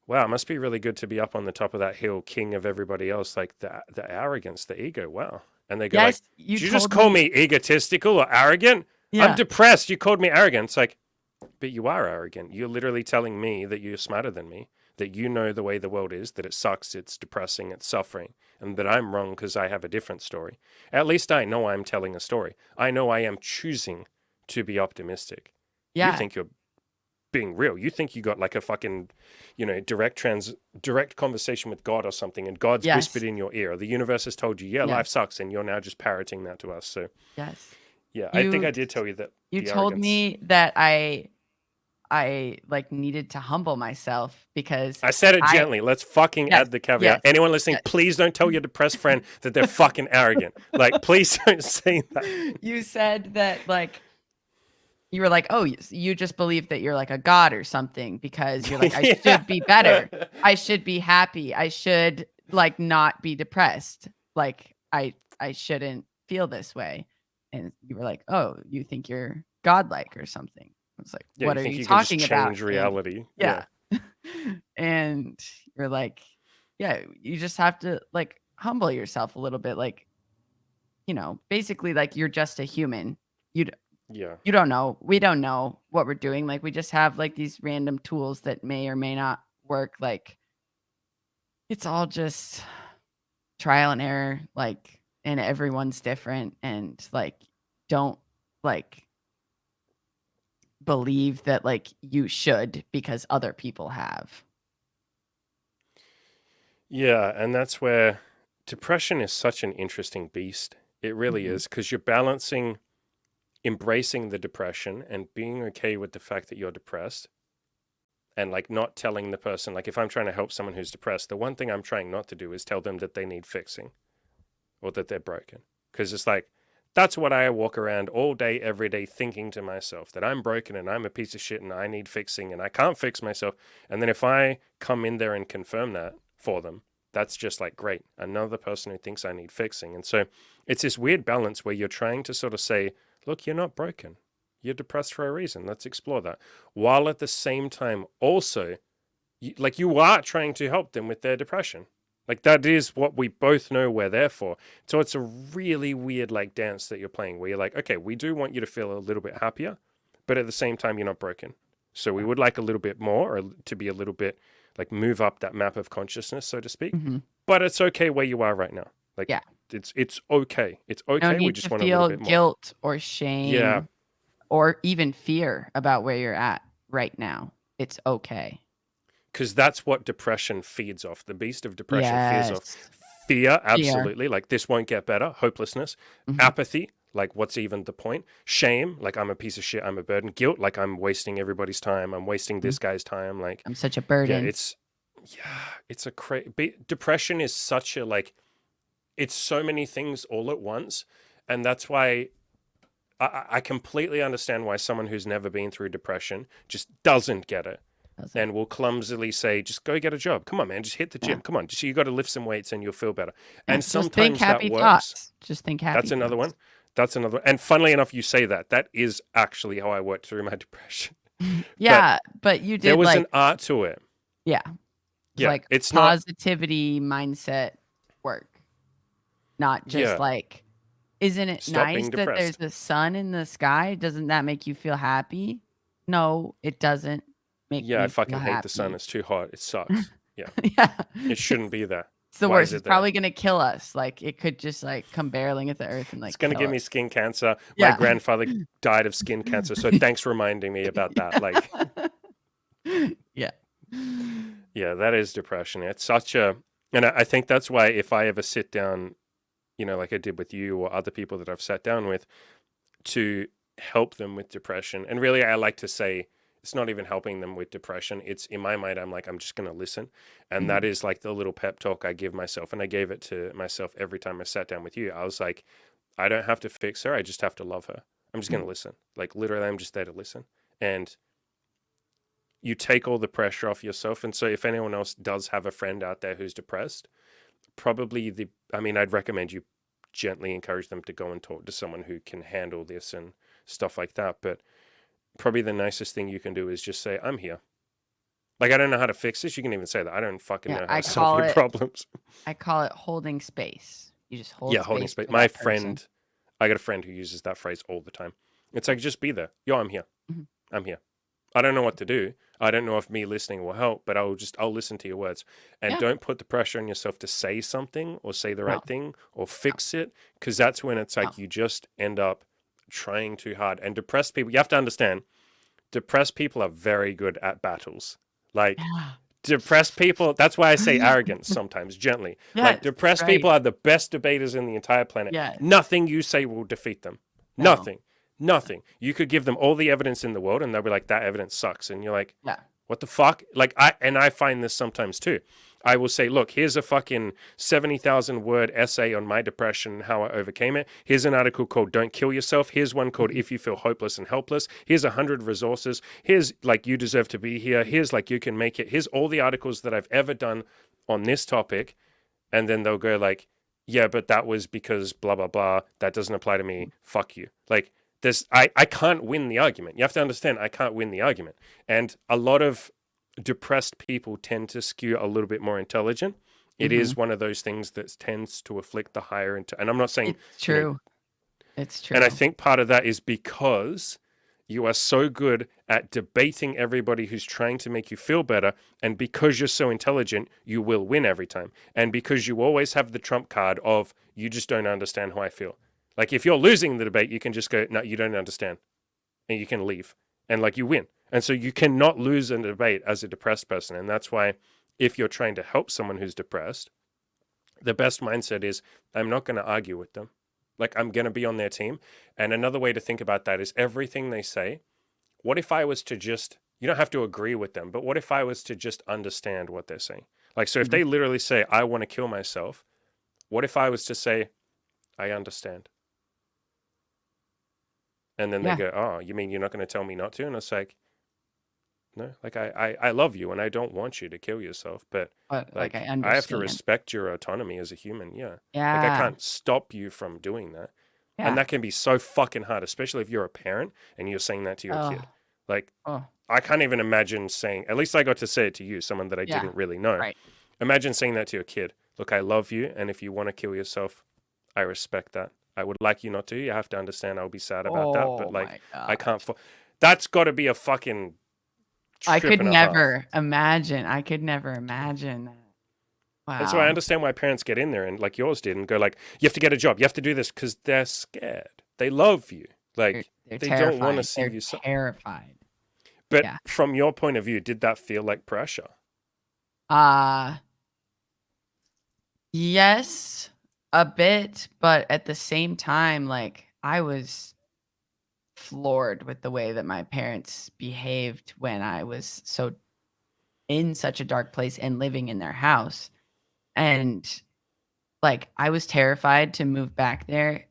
wow, it must be really good to be up on the top of that hill, king of everybody else. Like the arrogance, the ego. Wow. And they go like, Yes. You did you just told call me. me egotistical or arrogant? I'm Yeah. depressed. You called me arrogant. It's like, but you are arrogant. You're literally telling me that you're smarter than me, that you know the way the world is, that it sucks, it's depressing, it's suffering, and that I'm wrong because I have a different story. At least I know I'm telling a story. I know I am choosing to be optimistic. You Yeah. think you're being real. You think you got like a fucking, direct conversation with God or something, and God's Yes. whispered in your ear. Or the universe has told you, yeah, Yeah. life sucks, and you're now just parroting that to us. So Yes. yeah, I think You I did tell you that you the told arrogance. me that I like needed to humble myself because I said it I gently. Let's fucking yes. add the caveat. Yes. Anyone listening, Yes. please don't tell your depressed friend that they're fucking arrogant. Like, please don't say that. You said that like you were like, "Oh, you just believe that you're like a god or something because you're like I should be better. I should be happy. I should like not be depressed. Like I shouldn't feel this way." And you were like, "Oh, you think you're godlike or something." I was like, Yeah, "What you are think you you can just talking about?" change reality? Yeah. And you're like, "Yeah, you just have to like humble yourself a little bit like, basically like you're just a human. You Yeah. you don't know. We don't know what we're doing. Like we just have like these random tools that may or may not work. Like it's all just trial and error. Like and everyone's different. And like don't like believe that like you should because other people have. Yeah, and that's where depression is such an interesting beast. It really Mhm. is, because you're balancing embracing the depression and being okay with the fact that you're depressed, and like not telling the person, like if I'm trying to help someone who's depressed, the one thing I'm trying not to do is tell them that they need fixing or that they're broken. Because it's like, that's what I walk around all day, every day, thinking to myself, that I'm broken and I'm a piece of shit and I need fixing and I can't fix myself. And then if I come in there and confirm that for them, that's just like, great, another person who thinks I need fixing. And so it's this weird balance where you're trying to sort of say, look, you're not broken. You're depressed for a reason. Let's explore that. While at the same time, also, you are trying to help them with their depression. Like, that is what we both know we're there for. So it's a really weird like dance that you're playing where you're like, okay, we do want you to feel a little bit happier, but at the same time, you're not broken. So we would like a little bit more, or to be a little bit like move up that map of consciousness, so to speak. Mhm. But it's okay where you are right now. Like, Yeah. it's okay. It's No okay. We need just to want a little feel bit more. guilt or Yeah. shame or even fear about where you're at right now. It's okay. Because that's what depression feeds off. The beast of depression feeds off Yes. fear, Fear. absolutely. Like, this won't get better. Hopelessness. Mhm. Apathy. Like, what's even the point? Shame. Like, I'm a piece of shit. I'm a burden. Guilt. Like, I'm wasting everybody's time. I'm wasting this guy's time. Like, I'm such a yeah, burden. it's Yeah, it's a depression is such a like it's so many things all at once, and that's why I completely understand why someone who's never been through depression just doesn't get it Doesn't. and will clumsily say, just go get a job. Come on, man, just hit the Yeah. gym. Come on, just you got to lift some weights and you'll feel better. Yeah. And Just think sometimes that happy works. thoughts. Just think happy That's another one. thoughts. That's another one. And funnily enough, you say that. That is actually how I worked through my depression. But Yeah, but you there did was like, an art to it. yeah, it's Yeah, like it's not. positivity mindset work, not just Yeah, like, isn't it stop nice being that there's depressed. a sun in the sky? Doesn't that make you feel happy? No, it doesn't make Yeah, I me feel fucking hate the sun. happy. It's too hot. It sucks. Yeah, Yeah. it shouldn't be there. It's the Why worst. is It's it there? probably gonna kill us. Like, it could just, like, come barreling at the earth and, It's like, going to kill give us. me skin cancer. My Yeah. grandfather died of skin cancer. So thanks for reminding me about that. Like, Yeah. yeah, that is depression. It's such a, and I think that's why if I ever sit down, like I did with you or other people that I've sat down with to help them with depression, and really I like to say, it's not even helping them with depression. It's in my mind, I'm like, I'm just going to listen. And that Mhm. is like the little pep talk I give myself. And I gave it to myself every time I sat down with you. I was like, I don't have to fix her. I just have to love her. I'm just going Mhm. to listen. Like literally, I'm just there to listen. And you take all the pressure off yourself. And so if anyone else does have a friend out there who's depressed, probably I'd recommend you gently encourage them to go and talk to someone who can handle this and stuff like that. But probably the nicest thing you can do is just say, I'm here. Like, I don't know how to fix this. You can even say that. I don't fucking Yeah, know how to solve your problems. I call it holding space. You just hold Yeah, holding space space. for that person. I got a friend who uses that phrase all the time. It's like, just be there. Yo, I'm here. Mhm. I'm here. I don't know what to do. I don't know if me listening will help, but I'll listen to your words. And Yeah. don't put the pressure on yourself to say something or say the No, right thing or no, fix it, because that's when it's no. like you just end up trying too hard. And depressed people, you have to understand, depressed people are very good at battles. Like, Yeah. depressed people, that's why I say arrogance sometimes, gently. Like, Yes, depressed right. people are the best debaters in the entire planet. Yes. Nothing you say will defeat them. No. Nothing. Nothing. You could give them all the evidence in the world and they'll be like, that evidence sucks. And you're like, Yeah. what the fuck? Like, I find this sometimes too. I will say, look, here's a fucking 70,000 word essay on my depression and how I overcame it. Here's an article called Don't Kill Yourself. Here's one called Mhm. If You Feel Hopeless and Helpless. Here's 100 resources. Here's like You Deserve to Be Here. Here's like You Can Make It. Here's all the articles that I've ever done on this topic. And then they'll go like, yeah, but that was because blah, blah, blah. That doesn't apply to me. Fuck you. Like, I can't win the argument. You have to understand, I can't win the argument. And a lot of depressed people tend to skew a little bit more intelligent. It is Mhm. one of those things that tends to afflict the higher and I'm not saying, It's you know, true. It's and I true. think part of that is because you are so good at debating everybody who's trying to make you feel better. And because you're so intelligent, you will win every time. And because you always have the trump card of you just don't understand how I feel. Like if you're losing the debate, you can just go, no, you don't understand. And you can leave. And like you win. And so you cannot lose a debate as a depressed person. And that's why if you're trying to help someone who's depressed, the best mindset is I'm not going to argue with them. Like I'm going to be on their team. And another way to think about that is everything they say. What if I was to just, you don't have to agree with them, but what if I was to just understand what they're saying? Like, so if Mhm. they literally say, I want to kill myself, what if I was to say, I understand? And then they Yeah. go, oh, you mean you're not going to tell me not to? And it's like, no, like I love you and I don't want you to kill yourself, but But, like, I like I have to understand. respect your autonomy as a human. Yeah. Like I Yeah. can't stop you from doing that. And Yeah. that can be so fucking hard, especially if you're a parent and you're saying that to your Oh. kid. Like Oh. I can't even imagine saying, at least I got to say it to you, someone that I Yeah. didn't really know. Right. Imagine saying that to your kid. Look, I love you. And if you want to kill yourself, I respect that. I would like you not to. You have to understand I'll be sad about that. But Oh like, my I can't. gosh. That's got to be a fucking I trip could and a half. never imagine. I could never imagine that. And so I Wow. understand why parents get in there and like yours did and go like, you have to get a job. You have to do this because they're scared. They love you. Like They're they don't want to terrified. see They're you. terrified. But Yeah. from your point of view, did that feel like pressure? Uh, yes, a bit, but at the same time, like, I was floored with the way that my parents behaved when I was so in such a dark place and living in their house. And like I was terrified to move back there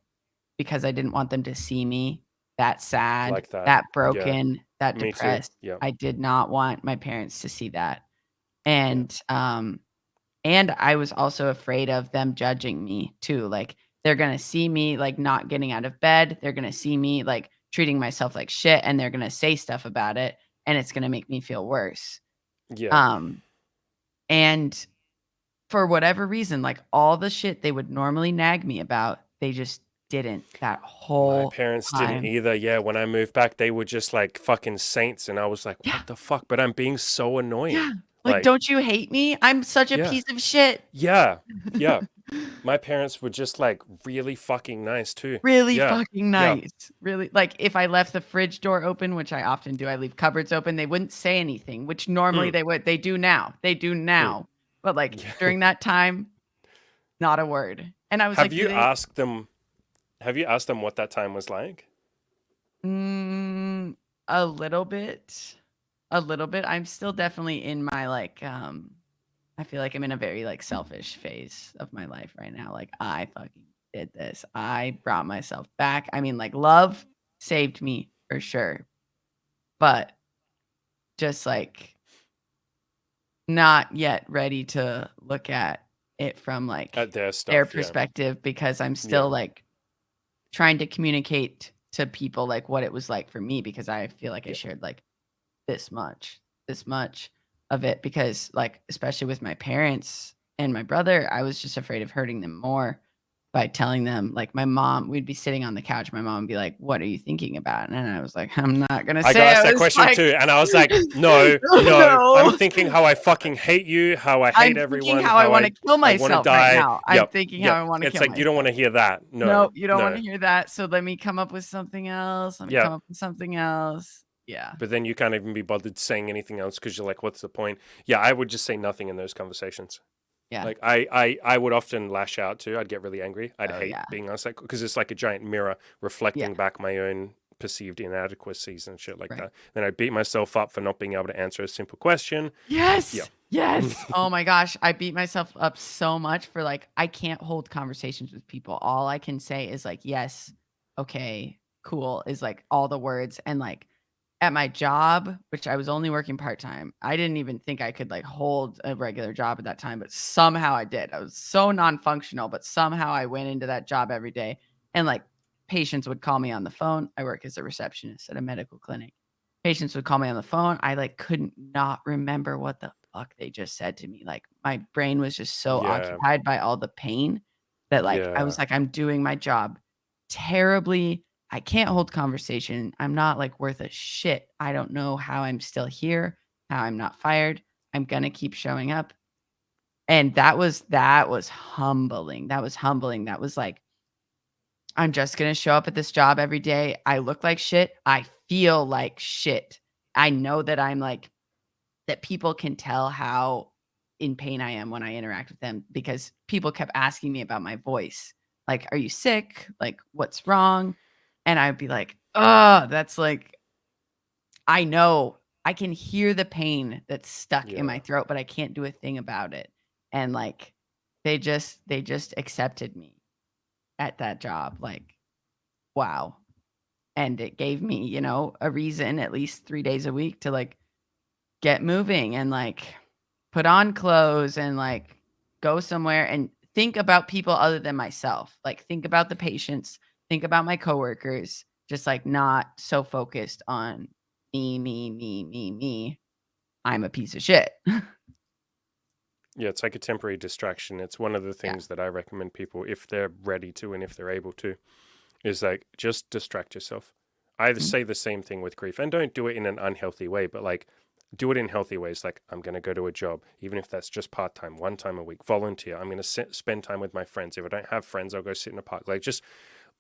because I didn't want them to see me that sad, Like that. that Yeah. broken, that Me too. depressed. Yeah. I did not want my parents to see that. Yeah. And I was also afraid of them judging me too. Like they're gonna see me like not getting out of bed. They're gonna see me like treating myself like shit and they're gonna say stuff about it and it's gonna make me feel worse. Yeah. Um, and for whatever reason, like all the shit they would normally nag me about, they just didn't that My whole parents didn't time. either. Yeah, when I moved back, they were just like fucking saints, and I was like, Yeah, "What the fuck?" But I'm being so yeah. annoying. Like, Like, don't you hate me? I'm such a yeah, piece of shit. yeah, yeah. My parents were just like really fucking nice too. Really Yeah, fucking yeah, nice. Really, like, if I left the fridge door open, which I often do, I leave cupboards open, they wouldn't say anything, which normally mm, they would. They do now. They do mm, now. But, like, yeah. during that time, not a word. And I was Have like, "Do you they?" asked them? Have you asked them what that time was like? Mm, a little bit. A little bit. I'm still definitely in my, like, I feel like I'm in a very, like, selfish phase of my life right now. Like, I fucking did this. I brought myself back. I mean, like, love saved me for sure, but just, like, not yet ready to look at it from, At like, their their stuff, yeah, perspective because I'm still, yeah, like, trying to communicate to people, like, what it was like for me because I feel like I yeah, shared, like, this much of it because, like, especially with my parents and my brother, I was just afraid of hurting them more by telling them. Like, my mom we'd be sitting on the couch, my mom would be like, "What are you thinking about?" And I was like, "I'm not gonna I got say." asked I that was question like, too, and I was like, "No, no, I'm "No. thinking how I fucking hate you, how I hate I'm thinking everyone, how I how wanna kill I want to myself right die." now. I'm Yep, thinking how yep. I wanna It's kill like you don't want myself." to hear that. No, No, you don't wanna no. hear that, so let me come up with something else. Let me Yeah, come up with something else. Yeah. but then you can't even be bothered saying anything else because you're like, "What's the point?" Yeah, I would just say nothing in those conversations. Yeah. Like I would often lash out too. I'd get really angry. I'd Oh, hate yeah. being asked that because it's like a giant mirror Yeah. reflecting back my own perceived inadequacies and shit like Right. that. Then I'd beat myself up for not being able to answer a simple question. Yeah. Yes. Yes. Oh my gosh, I beat myself up so much for, like, I can't hold conversations with people. All I can say is, like, "Yes, okay, cool," is, like, all the words, and, like, at my job, which I was only working part-time, I didn't even think I could, like, hold a regular job at that time, but somehow I did. I was so non-functional, but somehow I went into that job every day, and, like, patients would call me on the phone. I work as a receptionist at a medical clinic. Patients would call me on the phone. I, like, couldn't not remember what the fuck they just said to me. Like, my brain was just so Yeah. occupied by all the pain that, like, I was Yeah. like, "I'm doing my job terribly. I can't hold conversation. I'm not, like, worth a shit. I don't know how I'm still here, how I'm not fired. I'm gonna keep showing up." And that was humbling. That was humbling. That was like, I'm just gonna show up at this job every day. I look like shit. I feel like shit. I know that I'm like that people can tell how in pain I am when I interact with them because people kept asking me about my voice. Like, "Are you sick? Like, what's wrong?" And I'd be like, "Oh, that's like I know. I can hear the pain that's stuck in my Yeah. throat, but I can't do a thing about it." And like they just accepted me at that job. Like, wow. And it gave me, a reason at least 3 days a week to like get moving and like put on clothes and like go somewhere and think about people other than myself. Like think about the patients, think about my coworkers, just like not so focused on me, me, me, me, me. I'm a piece of shit. Yeah, it's like a temporary distraction. It's one of the Yeah. things that I recommend people, if they're ready to and if they're able to, is like just distract yourself. I Mm. say the same thing with grief and don't do it in an unhealthy way, but like do it in healthy ways. Like I'm going to go to a job, even if that's just part time, one time a week, volunteer. I'm going to spend time with my friends. If I don't have friends, I'll go sit in a park. Like just,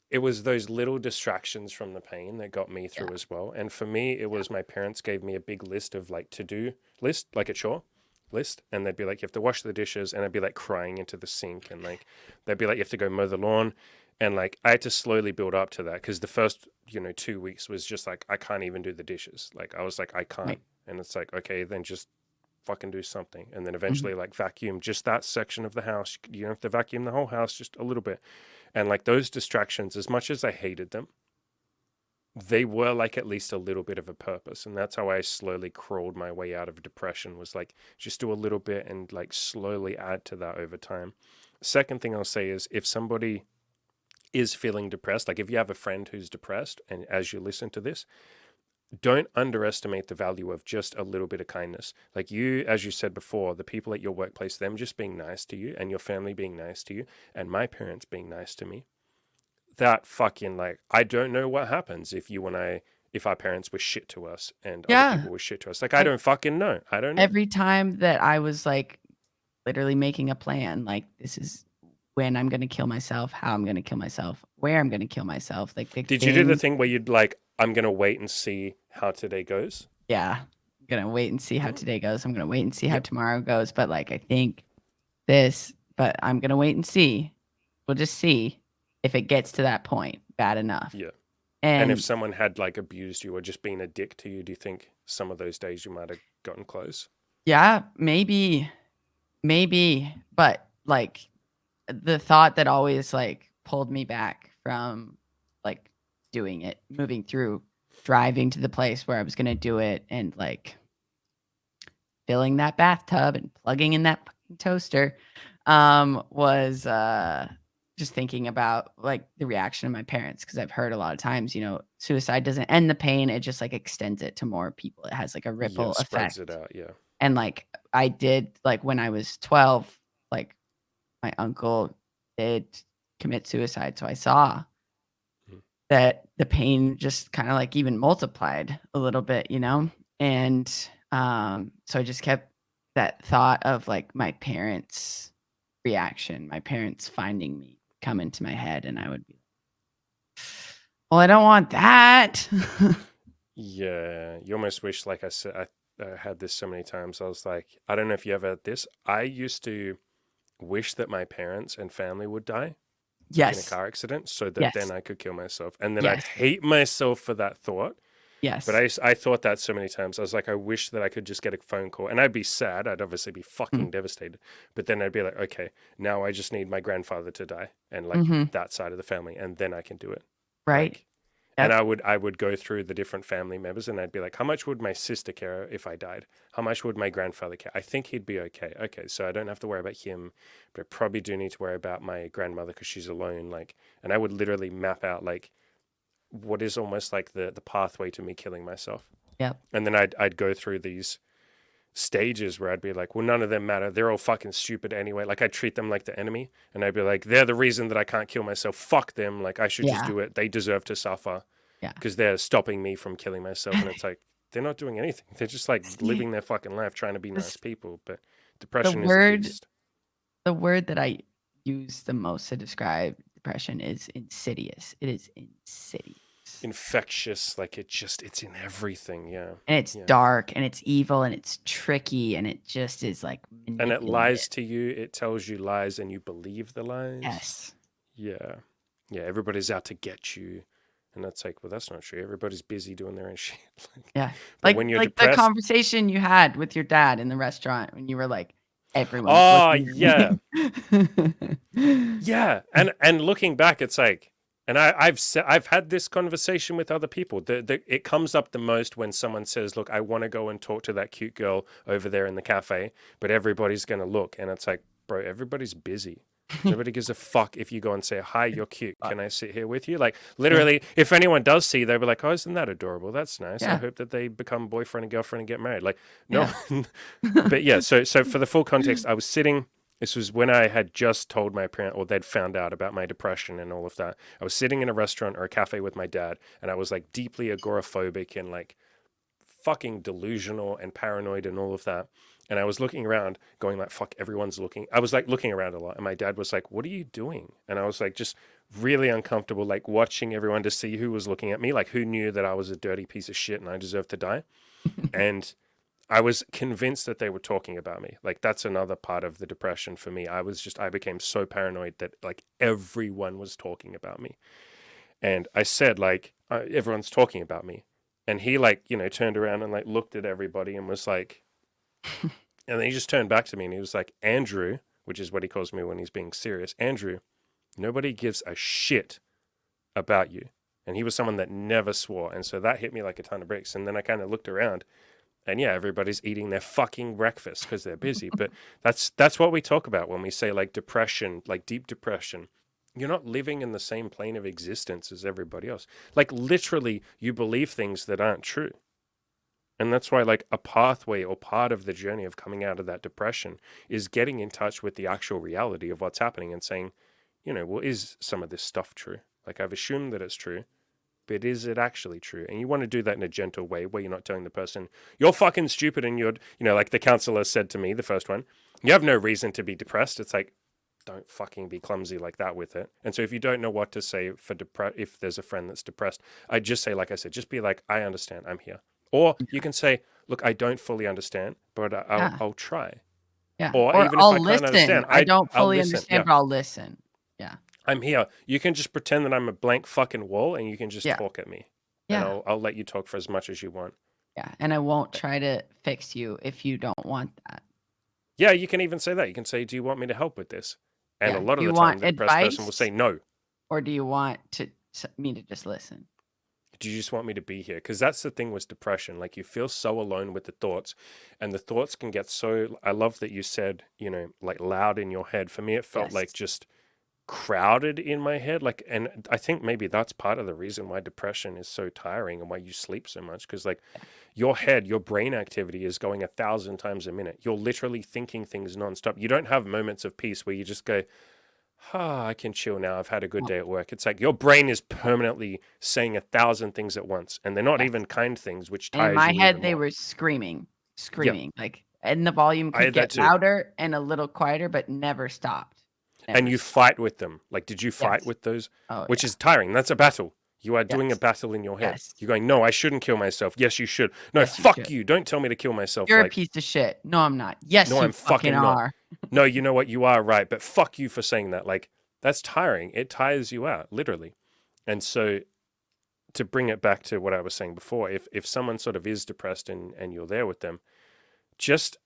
it was those little distractions from the pain that got me Yeah. through as well. And for me, it was my parents gave me a big list of like to do list, like a chore list. And they'd be like, you have to wash the dishes. And I'd be like crying into the sink. And like, they'd be like, you have to go mow the lawn. And like, I had to slowly build up to that because the first, 2 weeks was just like, I can't even do the dishes. Like, I was like, I can't. Right. And it's like, okay, then just fucking do something. And then Mhm. eventually like vacuum just that section of the house. You don't have to vacuum the whole house, just a little bit. And like those distractions, as much as I hated them, they were like at least a little bit of a purpose. And that's how I slowly crawled my way out of depression, was like just do a little bit and like slowly add to that over time. Second thing I'll say is, if somebody is feeling depressed, like if you have a friend who's depressed, and as you listen to this, don't underestimate the value of just a little bit of kindness. Like you, as you said before, the people at your workplace, them just being nice to you, and your family being nice to you, and my parents being nice to me, that fucking, like, I don't know what happens if our parents were shit to us and other Yeah. people were shit to us. Like, I I don't fucking know. I don't know. Every time that I was, like, literally making a plan, like, this is when I'm gonna kill myself, how I'm gonna kill myself, where I'm gonna kill myself, like, the Did you do the things. thing where you'd like, I'm gonna wait and see how today goes? Yeah. I'm gonna wait and see how Mm, today goes. I'm gonna wait and see how yep. tomorrow goes, but, like, I think this, but I'm gonna wait and see. We'll just see if it gets to that point bad enough. Yeah. And if And someone had like abused you or just been a dick to you, do you think some of those days you might have gotten close? yeah, maybe, but, like, the thought that always, like, pulled me back from, like, doing it, moving through, driving to the place where I was gonna do it, and, like, filling that bathtub and plugging in that fucking toaster, was, just thinking about, like, the reaction of my parents, because 'cause I've heard a lot of times, suicide doesn't end the pain, it just, like, extends it to more people. It has, like, a Yeah, ripple spreads it effect, out. Yeah. and, like, I did, like, when I was 12, like, my uncle did commit suicide, so I saw Mhm. that the pain just kinda, like, even multiplied a little bit, you know? And, so I just kept that thought of, like, my parents' reaction, my parents finding me come into my head, and I would be, "Well, I don't want that." Yeah, you almost wish, like I said, I had this so many times. I was like, I don't know if you ever had this. I used to wish that my parents and family would die, like in a Yes. car accident, so that then Yes. I could kill myself. And then I'd Yes. hate myself for that thought. But Yes. I thought that so many times. I was like, I wish that I could just get a phone call. And I'd be sad. I'd obviously be Mm. fucking devastated. But then I'd be like, okay, now I just need my grandfather to die and like Mhm. that side of the family. And then I can do it. Right? Like, and Yep. I would go through the different family members and I'd be like, how much would my sister care if I died? How much would my grandfather care? I think he'd be okay. Okay, so I don't have to worry about him, but I probably do need to worry about my grandmother because she's alone. Like, and I would literally map out like what is almost like the pathway to me killing myself. Yep. And then I'd go through these stages where I'd be like, well, none of them matter. They're all fucking stupid anyway. Like I'd treat them like the enemy, and I'd be like, they're the reason that I can't kill myself. Fuck them. Like I should just Yeah. do it. They deserve to suffer Yeah. because they're stopping me from killing myself. And it's like they're not doing anything. They're just like See, living their fucking life, trying to be nice this people. But the depression is a word beast. the word that I use the most to describe depression is insidious. It is insidious. Infectious, like it's in everything. Yeah, And it's yeah. dark and it's evil and it's tricky and it just is like And it manipulative. lies to you. It tells you lies, and you believe the lies. Yes. Yeah. Yeah, everybody's out to get you. And that's like, well, that's not true. Everybody's busy doing their own shit. Yeah. But when you're Like the depressed, conversation you had with your dad in the restaurant when you were like, everyone's oh looking at yeah, me. yeah. And looking back, it's like, and I've had this conversation with other people. It comes up the most when someone says, "Look, I want to go and talk to that cute girl over there in the cafe," but everybody's gonna look, and it's like, bro, everybody's busy. Nobody gives a fuck if you go and say, "Hi, you're cute. Fuck. Can I sit here with you?" Like Yeah. literally, if anyone does see, they'll be like, "Oh, isn't that adorable? That's nice. I Yeah. hope that they become boyfriend and girlfriend and get married." Like no, Yeah. but yeah. So for the full context, I was sitting. This was when I had just told my parent, or they'd found out about my depression and all of that. I was sitting in a restaurant or a cafe with my dad, and I was like deeply agoraphobic and like fucking delusional and paranoid and all of that. And I was looking around, going like, "Fuck, everyone's looking." I was like looking around a lot, and my dad was like, "What are you doing?" And I was like, just really uncomfortable, like watching everyone to see who was looking at me, like who knew that I was a dirty piece of shit and I deserved to die. And I was convinced that they were talking about me. Like that's another part of the depression for me. I became so paranoid that like everyone was talking about me. And I said like, everyone's talking about me. And he like, turned around and like looked at everybody and was like, And then he just turned back to me and he was like, Andrew, which is what he calls me when he's being serious, Andrew, nobody gives a shit about you. And he was someone that never swore. And so that hit me like a ton of bricks. And then I kind of looked around and yeah, everybody's eating their fucking breakfast because they're busy. But that's what we talk about when we say like depression, like deep depression. You're not living in the same plane of existence as everybody else. Like literally, you believe things that aren't true. And that's why, like, a pathway or part of the journey of coming out of that depression is getting in touch with the actual reality of what's happening and saying, well, is some of this stuff true? Like, I've assumed that it's true, but is it actually true? And you want to do that in a gentle way where you're not telling the person, you're fucking stupid and like the counselor said to me, the first one, you have no reason to be depressed. It's like, don't fucking be clumsy like that with it. And so if you don't know what to say for if there's a friend that's depressed, I just say, like I said, just be like, I understand, I'm here. Or you can say, look, I don't fully understand, but Yeah. I'll try. Yeah. Or Or even if I'll I can't listen. understand, I don't I'll fully listen. Yeah, understand, but I'll listen. Yeah. I'm here. You can just pretend that I'm a blank fucking wall and you can just Yeah. talk at me. And Yeah. I'll let you talk for as much as you want. Yeah. And I won't try to fix you if you don't want that. Yeah, you can even say that. You can say, do you want me to help with this? And a Yeah. lot Do of you the time, want the depressed person will say advice no. or do you want me to just listen? Do you just want me to be here? Because that's the thing with depression. Like you feel so alone with the thoughts, and the thoughts can get so. I love that you said, like loud in your head. For me, it felt like Yes. just crowded in my head. Like, and I think maybe that's part of the reason why depression is so tiring and why you sleep so much. Because like your head, your brain activity is going 1,000 times a minute. You're literally thinking things nonstop. You don't have moments of peace where you just go, I can chill now. I've had a good Oh, day at work. It's like your brain is permanently saying 1,000 things at once, and they're not yes. even kind things, which And in tires my you head, even they more. were screaming, Yeah, like, and the volume I could had that get too. louder and a little quieter, but never stopped. And Never you stopped. fight with them. Like, did you fight Yes. with those? Oh, Which yeah. is tiring. That's a battle. You are doing a Yes. battle in your head. Yes. You're going, no, I shouldn't kill myself. Yes, you should. No, Yes, you fuck should. you. Don't tell me to kill myself. You're a Like, piece of shit. No, I'm not. Yes, no, you I'm fucking fucking not. are. No, you know what? You are right, but fuck you for saying that. Like, that's tiring. It tires you out, literally. And so to bring it back to what I was saying before, if someone sort of is depressed and you're there with them, just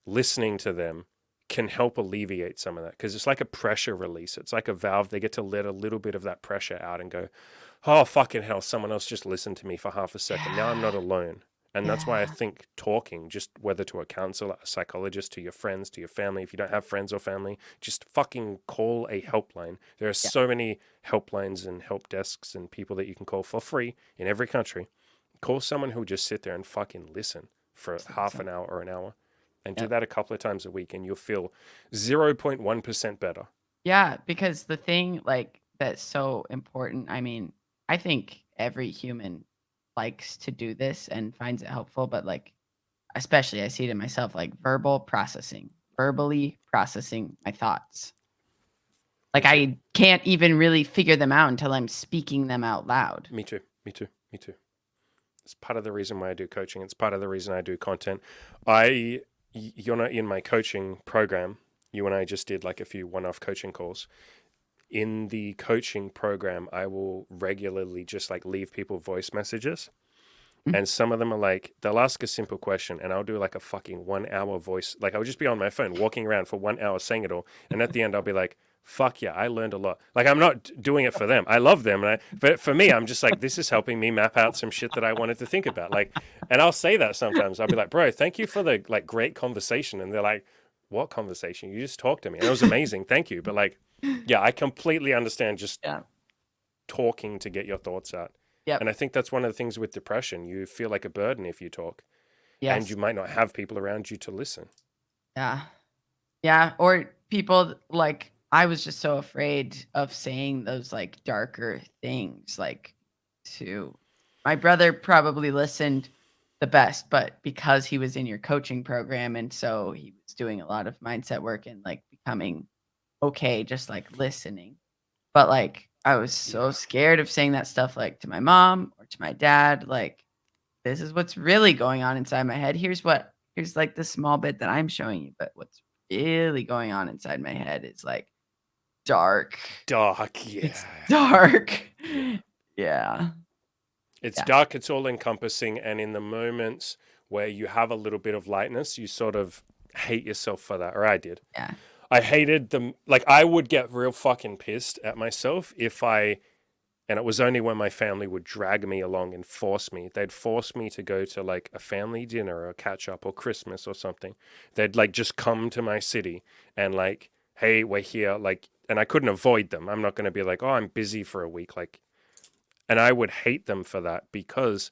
listening to them can help alleviate some of that because it's like a pressure release. It's like a valve. They get to let a little bit of that pressure out and go, oh, fucking hell, someone else just listened to me for half a second. Now I'm Yeah. not alone. And that's why I Yeah. think talking, just whether to a counselor, a psychologist, to your friends, to your family, if you don't have friends or family, just fucking call a helpline. There are Yeah. so many helplines and help desks and people that you can call for free in every country. Call someone who'll just sit there and fucking listen for Just half listen. an hour or an hour and do Yep. that a couple of times a week and you'll feel 0.1% better. Yeah, because the thing like that's so important, I mean, I think every human likes to do this and finds it helpful, but like especially I see it in myself like verbally processing my thoughts. Me Like too. I can't even really figure them out until I'm speaking them out loud. Me too. Me too. Me too. It's part of the reason why I do coaching. It's part of the reason I do content. You're not in my coaching program. You and I just did like a few one-off coaching calls. In the coaching program, I will regularly just like leave people voice messages. Mm. And some of them are like, they'll ask a simple question and I'll do like a fucking 1 hour voice. Like I'll just be on my phone walking around for 1 hour saying it all. And at the end, I'll be like, fuck yeah, I learned a lot. Like I'm not doing it for them. I love them. But for me, I'm just like, this is helping me map out some shit that I wanted to think about. Like, and I'll say that sometimes. I'll be like, bro, thank you for the like great conversation. And they're like, what conversation? You just talked to me. And it was amazing. Thank you. But like, yeah, I completely understand just Yeah. talking to get your thoughts out. Yep. And I think that's one of the things with depression. You feel like a burden if you talk, and Yes. you might not have people around you to listen. Yeah. Yeah. Or people like I was just so afraid of saying those like darker things, like to my brother probably listened the best, but because he was in your coaching program and so he was doing a lot of mindset work and like becoming okay, just like listening. But like I was so Yeah. scared of saying that stuff like to my mom or to my dad, like this is what's really going on inside my head. Here's like the small bit that I'm showing you, but what's really going on inside my head is like dark. Dark, yeah. It's dark. Yeah. Yeah. It's Yeah. dark, it's all encompassing. And in the moments where you have a little bit of lightness, you sort of hate yourself for that, or I did. Yeah. I hated them. Like, I would get real fucking pissed at myself and it was only when my family would drag me along and force me. They'd force me to go to like a family dinner or catch up or Christmas or something. They'd like just come to my city and like, hey, we're here. Like, and I couldn't avoid them. I'm not going to be like, oh, I'm busy for a week. Like, and I would hate them for that because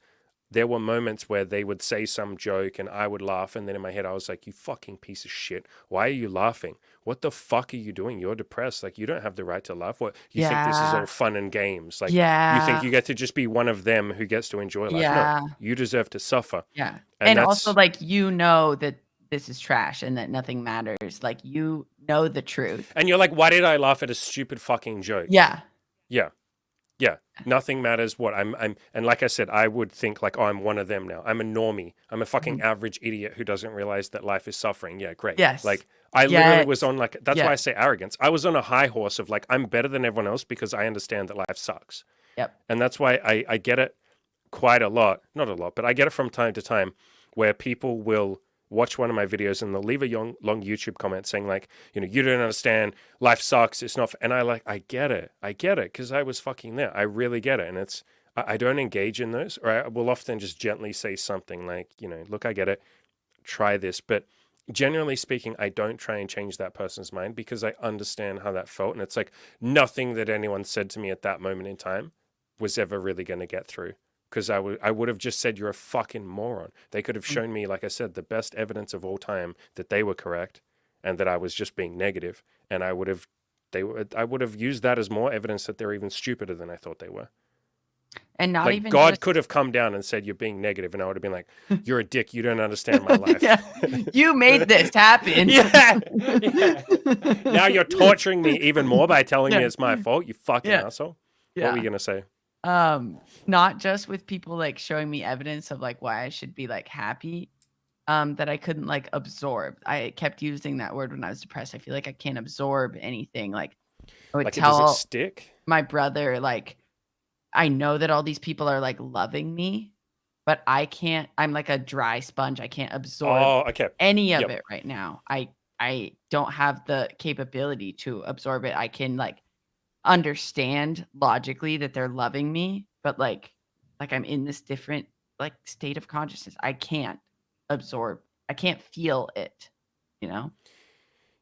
there were moments where they would say some joke and I would laugh. And then in my head, I was like, you fucking piece of shit. Why are you laughing? What the fuck are you doing? You're depressed. Like, you don't have the right to laugh. What, you think this is Yeah. all fun and games? Like, you think Yeah. you get to just be one of them who gets to enjoy life? No, Yeah. you deserve to suffer. Yeah. And And also, that's, like, you know that this is trash and that nothing matters. Like, you know the truth. and you're like, why did I laugh at a stupid fucking joke? Yeah. Yeah. Yeah, nothing matters what and like I said, I would think like, oh, I'm one of them now. I'm a normie. I'm a fucking Mhm. average idiot who doesn't realize that life is suffering. Yeah, great. Yes. Like, I literally Yes. was on like, that's Yeah. why I say arrogance. I was on a high horse of like, I'm better than everyone else because I understand that life sucks. Yep. And that's why I get it quite a lot, not a lot, but I get it from time to time where people will watch one of my videos and they'll leave a long YouTube comment saying like, you don't understand, life sucks, it's not, and I get it, because I was fucking there, I really get it, and it's, I don't engage in those, or I will often just gently say something like, look, I get it, try this, but generally speaking, I don't try and change that person's mind because I understand how that felt, and it's like nothing that anyone said to me at that moment in time was ever really going to get through because I would have just said you're a fucking moron. They could have shown me, like I said, the best evidence of all time that they were correct and that I was just being negative, and I would have used that as more evidence that they're even stupider than I thought they were. And not Like, even God just could have come down and said you're being negative, and I would have been like, you're a dick, you don't understand my life. Yeah. You made this happen. Yeah. Now you're torturing me even more by telling me Yeah. it's my fault, you fucking Yeah. asshole. What Yeah. were you gonna say? Not just with people like showing me evidence of like why I should be like happy, that I couldn't like absorb. I kept using that word when I was depressed. I feel like I can't absorb anything. Like, I would Like, does it tell stick? my brother, like, I know that all these people are like loving me, but I can't, I'm like a dry sponge. I can't absorb Oh, okay. any of Yep. it right now. I don't have the capability to absorb it. I can like understand logically that they're loving me, but like I'm in this different like state of consciousness. I can't absorb. I can't feel it, you know?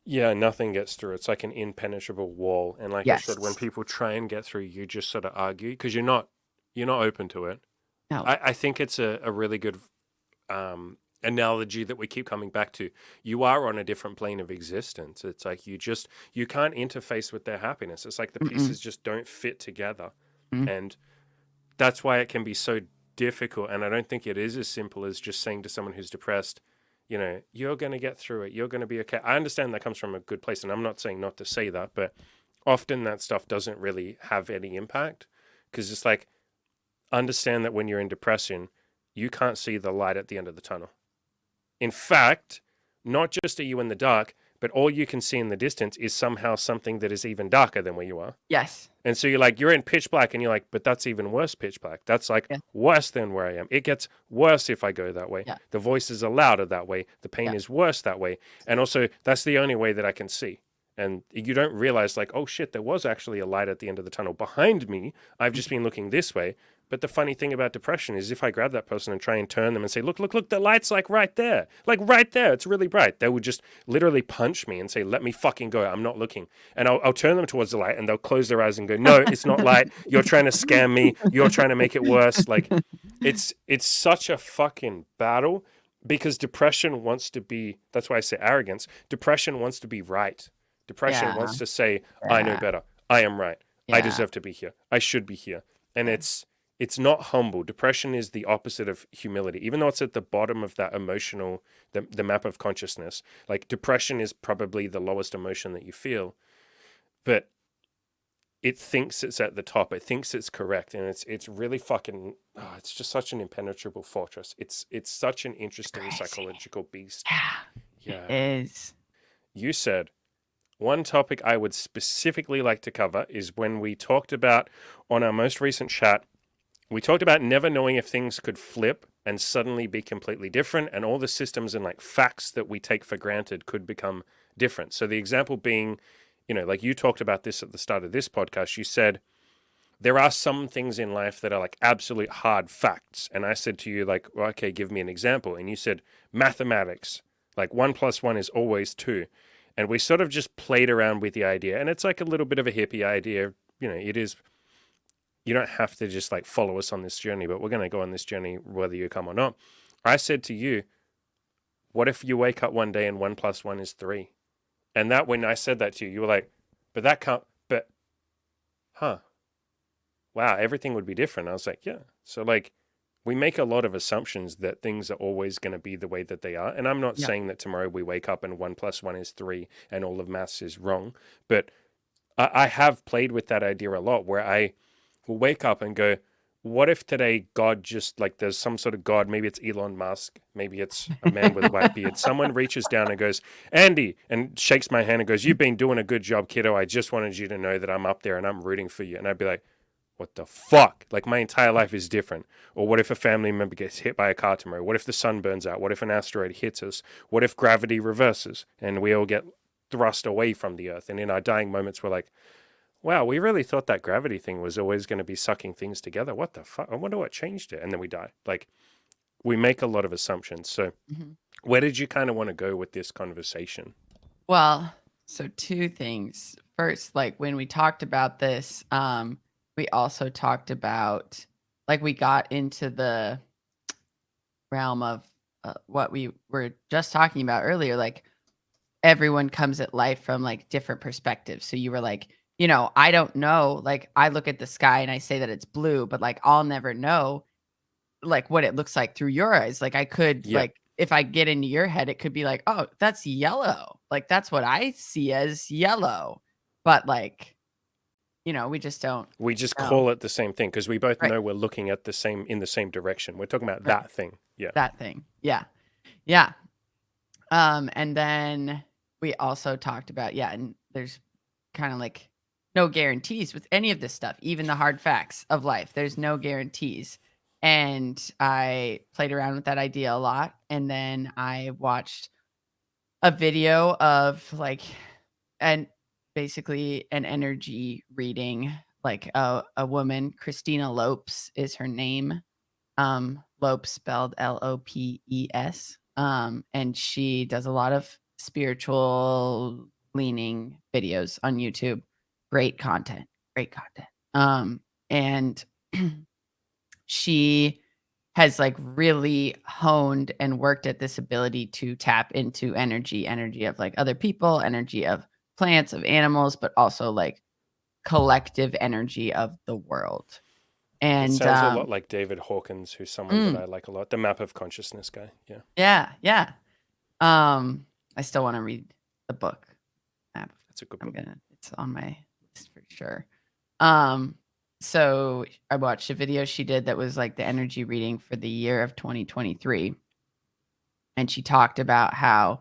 Yeah, nothing gets through. It's like an impenetrable wall. And like I said, when Yes. people try and get through, you just sort of argue because you're not open to it. No. I think it's a really good analogy that we keep coming back to. You are on a different plane of existence. It's like you can't interface with their happiness. It's like the Mm-mm. pieces just don't fit together. Mm. And that's why it can be so difficult. And I don't think it is as simple as just saying to someone who's depressed, you're going to get through it. You're going to be okay. I understand that comes from a good place. And I'm not saying not to say that, but often that stuff doesn't really have any impact because it's like, understand that when you're in depression, you can't see the light at the end of the tunnel. In fact, not just are you in the dark, but all you can see in the distance is somehow something that is even darker than where you are. Yes. And so you're in pitch black and you're like, but that's even worse pitch black. That's like Yeah. worse than where I am. It gets worse if I go that way. Yeah. The voices are louder that way. The pain Yeah. is worse that way. And also, that's the only way that I can see. And you don't realize like, oh shit, there was actually a light at the end of the tunnel behind me. I've just been looking this way. But the funny thing about depression is if I grab that person and try and turn them and say, look, the light's like right there. Like right there. It's really bright. They would just literally punch me and say, let me fucking go. I'm not looking. And I'll turn them towards the light and they'll close their eyes and go, no, it's not light. You're trying to scam me. You're trying to make it worse. Like it's such a fucking battle because depression wants to be, that's why I say arrogance. Depression wants to be right. Depression Yeah. wants to say, I know Yeah. better. I am right. I Yeah. deserve to be here. I should be here. And Yeah. it's not humble. Depression is the opposite of humility. Even though it's at the bottom of that emotional, the map of consciousness, like depression is probably the lowest emotion that you feel, but it thinks it's at the top. It thinks it's correct. And it's really fucking, it's just such an impenetrable fortress. It's such an interesting Crazy. psychological beast. Yeah. Yeah. It is. You said, one topic I would specifically like to cover is when we talked about on our most recent chat We talked about never knowing if things could flip and suddenly be completely different, and all the systems and like facts that we take for granted could become different. So the example being, like you talked about this at the start of this podcast, you said there are some things in life that are like absolute hard facts. And I said to you, like, well, okay, give me an example. And you said mathematics, like 1 + 1 is always 2. And we sort of just played around with the idea. And it's like a little bit of a hippie idea. It is, you don't have to just like follow us on this journey, but we're going to go on this journey whether you come or not. I said to you, what if you wake up one day and 1 + 1 is 3? And that when I said that to you, you were like, but that can't, but, huh, wow, everything would be different. I was like, yeah. So like, we make a lot of assumptions that things are always going to be the way that they are. And I'm not Yeah. saying that tomorrow we wake up and 1 + 1 is 3 and all of maths is wrong, but I have played with that idea a lot where I will wake up and go, what if today God just like there's some sort of God, maybe it's Elon Musk, maybe it's a man with a white beard. Someone reaches down and goes, Andy, and shakes my hand and goes, you've been doing a good job, kiddo. I just wanted you to know that I'm up there and I'm rooting for you. And I'd be like, what the fuck? Like my entire life is different. Or what if a family member gets hit by a car tomorrow? What if the sun burns out? What if an asteroid hits us? What if gravity reverses and we all get thrust away from the earth? And in our dying moments, we're like, wow, we really thought that gravity thing was always going to be sucking things together. What the fuck? I wonder what changed it. And then we die. Like we make a lot of assumptions. So Mhm. where did you kind of want to go with this conversation? Well, so two things. First, like when we talked about this, we also talked about like we got into the realm of what we were just talking about earlier. Like everyone comes at life from like different perspectives. So you were like, I don't know. Like I look at the sky and I say that it's blue, but like I'll never know like what it looks like through your eyes. Like I could Yeah. like if I get into your head, it could be like, oh, that's yellow. Like that's what I see as yellow. But like, we just don't We just know. call it the same thing because we both Right. know we're looking at in the same direction. We're talking about Right. that thing. Yeah. That thing. Yeah. Yeah. And then we also talked about, yeah, and there's kind of like no guarantees with any of this stuff, even the hard facts of life. There's no guarantees. And I played around with that idea a lot. And then I watched a video of like, and basically an energy reading, like a woman, Christina Lopes is her name. Lopes spelled Lopes. And she does a lot of spiritual leaning videos on YouTube. Great content. Great content. And she has like really honed and worked at this ability to tap into energy of like other people, energy of plants, of animals, but also like collective energy of the world. It And sounds a lot like David Hawkins, who's someone that mm, I like a lot. The map of consciousness guy. Yeah. yeah, yeah. I still want to read the book. That's a good book. It's on my list for sure. Um, so I watched a video she did that was like the energy reading for the year of 2023. And she talked about how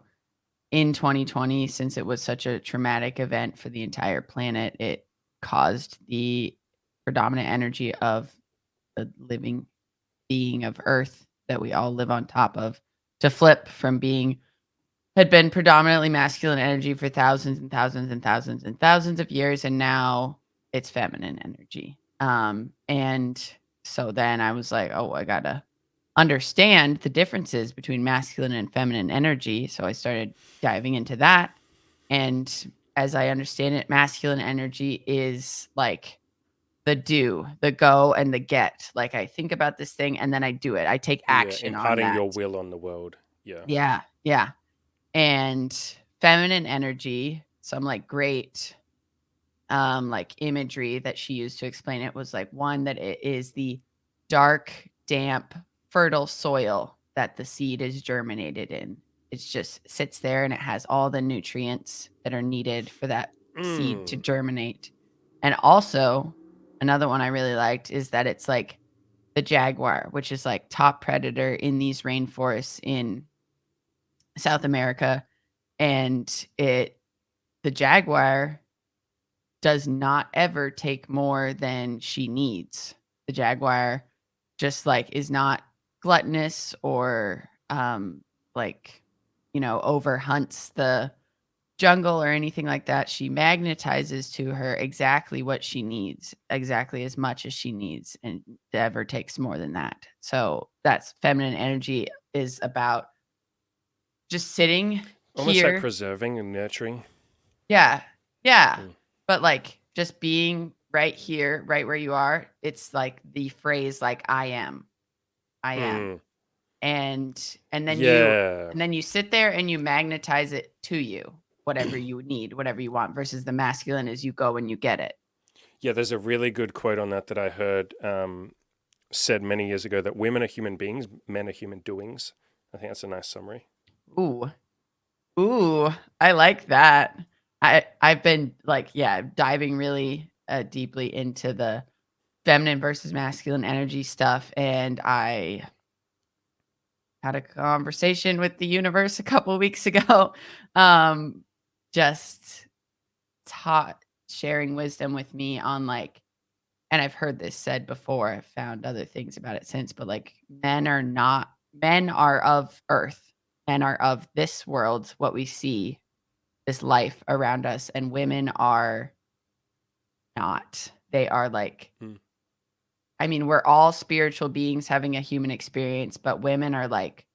in 2020, since it was such a traumatic event for the entire planet, it caused the predominant energy of the living being of Earth that we all live on top of to flip from being had been predominantly masculine energy for thousands and thousands and thousands and thousands of years, and now it's feminine energy. And so then I was like, oh, I gotta understand the differences between masculine and feminine energy. So I started diving into that. And as I understand it, masculine energy is like the do, the go, and the get. Like I think about this thing and then I do it. I take Yeah. action on Imparting that. your will on the world. Yeah. Yeah. Yeah. And feminine energy, some like great like imagery that she used to explain it was like one that it is the dark, damp, fertile soil that the seed is germinated in. It just sits there and it has all the nutrients that are needed for that seed to Mm. germinate. And also, another one I really liked is that it's like the jaguar, which is like top predator in these rainforests in South America. And the jaguar does not ever take more than she needs. The jaguar just like is not gluttonous or like over hunts the jungle or anything like that. She magnetizes to her exactly what she needs, exactly as much as she needs, and never takes more than that. So that's feminine energy is about just sitting Almost like here. preserving and nurturing. Yeah. Yeah. Mm. But like just being right here, right where you are, it's like the phrase like I am. I am. Mm. And then you Yeah. sit there and you magnetize it to you, whatever you need, whatever you want, versus the masculine is you go and you get it. Yeah, there's a really good quote on that that I heard said many years ago that women are human beings, men are human doings. I think that's a nice summary. Ooh. Ooh, I like that. I've been like, yeah, diving really deeply into the feminine versus masculine energy stuff, and I had a conversation with the universe a couple weeks ago. Um, just taught sharing wisdom with me on like, and I've heard this said before. I've found other things about it since, but like, men are of earth, men are of this world, what we see, this life around us, and women are not. They are like, Mm. I mean, we're all spiritual beings having a human experience, but women are like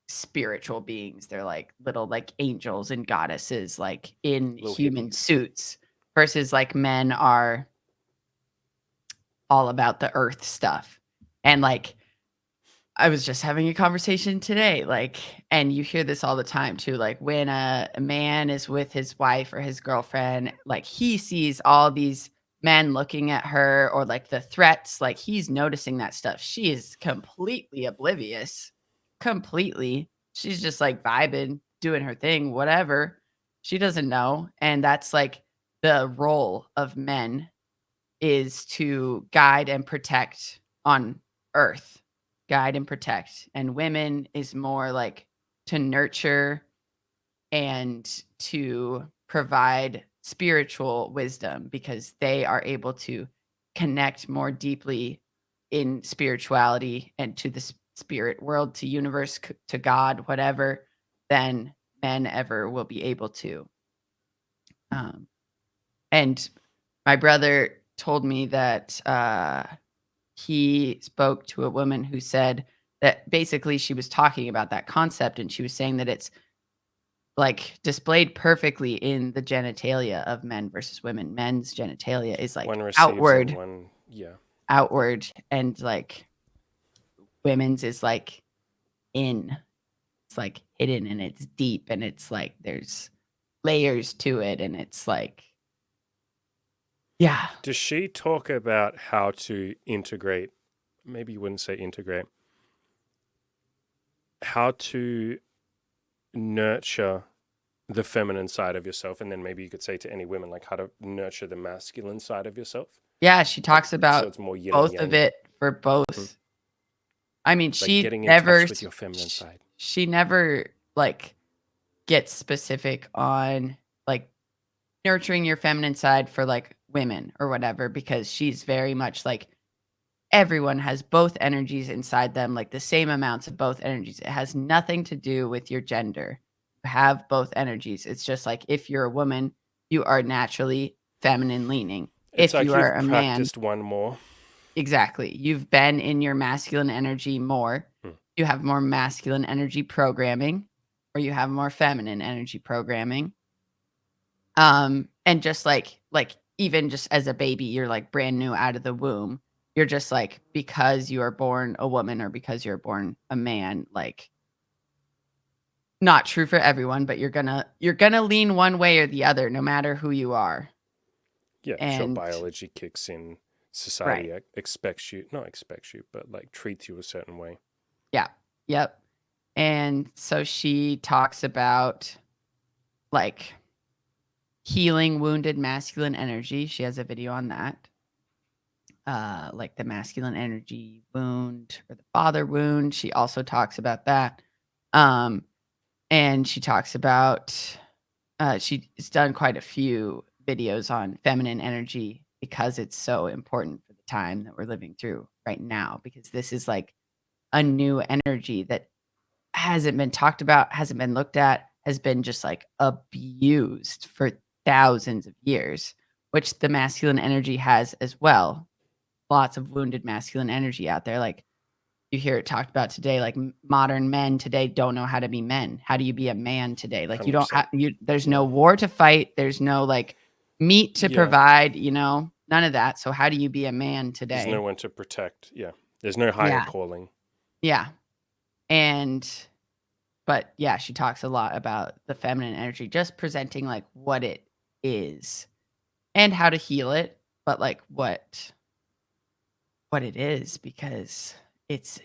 spiritual beings. They're like little like angels and goddesses, like in Little human hippies. suits, versus like men are all about the earth stuff. And like I was just having a conversation today, like, and you hear this all the time too, like when a man is with his wife or his girlfriend, like he sees all these men looking at her or like the threats, like he's noticing that stuff. She is completely oblivious, completely. She's just like vibing, doing her thing, whatever. She doesn't know. And that's like the role of men is to guide and protect on earth, guide and protect. And women is more like to nurture and to provide spiritual wisdom because they are able to connect more deeply in spirituality and to the spirit world, to universe, to God, whatever, than men ever will be able to. Um, and my brother told me that he spoke to a woman who said that basically she was talking about that concept and she was saying that it's like displayed perfectly in the genitalia of men versus women. Men's genitalia is like One receives and outward, one, yeah. outward, and like women's is like in. It's like hidden and it's deep and it's like there's layers to it and it's like yeah. Does she talk about how to integrate? Maybe you wouldn't say integrate. How to nurture the feminine side of yourself, and then maybe you could say to any women like how to nurture the masculine side of yourself, Yeah, she like talks so about it's more yin and both of yang. it for Mm. both. I mean, Like she getting in never touch with your feminine side. she never like gets specific on like nurturing your feminine side for like women or whatever because she's very much like everyone has both energies inside them, like the same amounts of both energies. It has nothing to do with your gender. You have both energies. It's just like if you're a woman, you are naturally feminine leaning. It's If like you are you've a man, practiced one more. exactly. You've been in your masculine energy more. Mm. You have more masculine energy programming, or you have more feminine energy programming. And just like even just as a baby, you're like brand new out of the womb. You're just like because you are born a woman or because you're born a man, like not true for everyone, but you're gonna lean one way or the other, no matter who you are. Yeah, sure. And Biology kicks in. right. Society expects you, not expects you, but like treats you a certain way. Yeah. Yep. And so she talks about like healing wounded masculine energy. She has a video on that. Like the masculine energy wound or the father wound. She also talks about that. Um, and she talks about she's done quite a few videos on feminine energy because it's so important for the time that we're living through right now, because this is like a new energy that hasn't been talked about, hasn't been looked at, has been just like abused for thousands of years, which the masculine energy has as well. Lots of wounded masculine energy out there. Like you hear it talked about today, like modern men today don't know how to be men. How do you be a man today? Like you don't 100%. have there's Yeah. no war to fight. There's no like meat to Yeah. provide, none of that. So how do you be a man There's no today? one to protect. Yeah. There's no higher Yeah. calling. Yeah. And but yeah, she talks a lot about the feminine energy, just presenting like what it is and how to heal it, but like what it is, because it's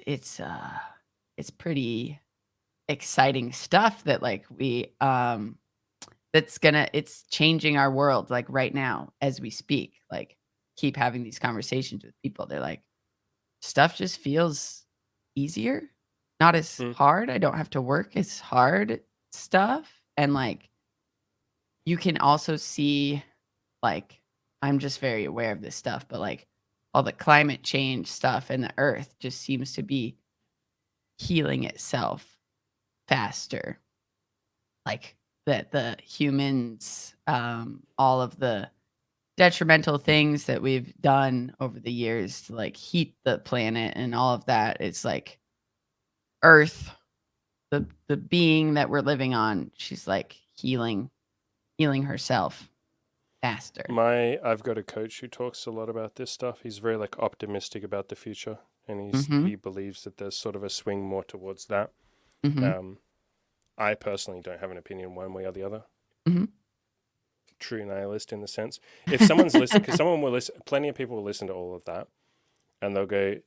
pretty exciting stuff that like it's changing our world like right now as we speak. Like keep having these conversations with people. They're like, stuff just feels easier, not as Mm. hard. I don't have to work as hard stuff. And like you can also see, like, I'm just very aware of this stuff, but like all the climate change stuff and the earth just seems to be healing itself faster. Like that the humans, all of the detrimental things that we've done over the years to like heat the planet and all of that. It's like earth, the being that we're living on, she's like healing herself faster. I've got a coach who talks a lot about this stuff. He's very like optimistic about the future, and Mhm. he believes that there's sort of a swing more towards that. Mhm. Um, I personally don't have an opinion one way or the other. Mhm. True nihilist in the sense. If someone's listening, because someone will listen, plenty of people will listen to all of that, and they'll go,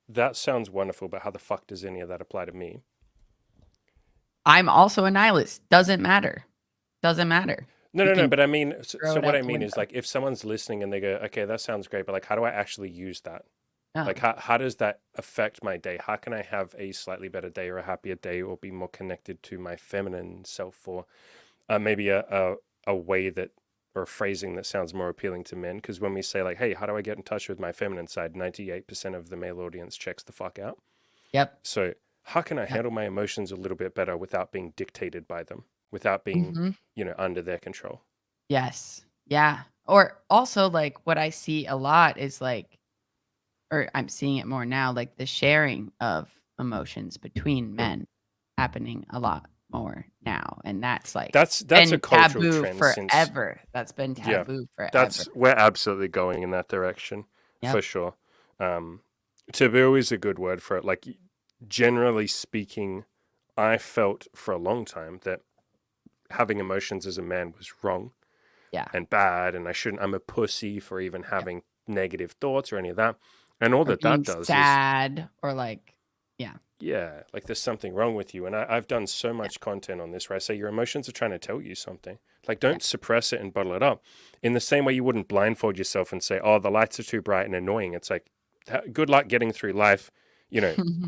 "That sounds wonderful, but how the fuck does any of that apply to me?" I'm also a nihilist. Doesn't matter. Doesn't matter. No, You no, no. can But I mean, throw so it what I out the mean is window. like, if someone's listening and they go, "Okay, that sounds great," but like, how do I actually use that? Like, Oh, how does that affect my day? How can I have a slightly better day or a happier day or be more connected to my feminine self, or maybe a way that or a phrasing that sounds more appealing to men? Because when we say like, "Hey, how do I get in touch with my feminine side?" 98% of the male audience checks the fuck out. yep. So how can I Yep. handle my emotions a little bit better without being dictated by them, without being, Mhm. under their control? Yes. Yeah. Or also like what I see a lot is like, or I'm seeing it more now, like the sharing of emotions between Mm. men happening a lot more now. And that's like That's a been cultural taboo trend since, forever. That's been yeah, taboo forever. that's we're absolutely going in that direction for Yep. sure. Um, taboo is a good word for it. Like, generally speaking, I felt for a long time that having emotions as a man was wrong Yeah. and bad, and I'm a pussy for even having negative thoughts or any of that. And all Or that that being does is, sad or like, yeah. yeah, like there's something wrong with you. And I've done so Yeah. much content on this where I say your emotions are trying to tell you something. Like, Yeah. don't suppress it and bottle it up. In the same way you wouldn't blindfold yourself and say, oh, the lights are too bright and annoying. It's like, good luck getting through life,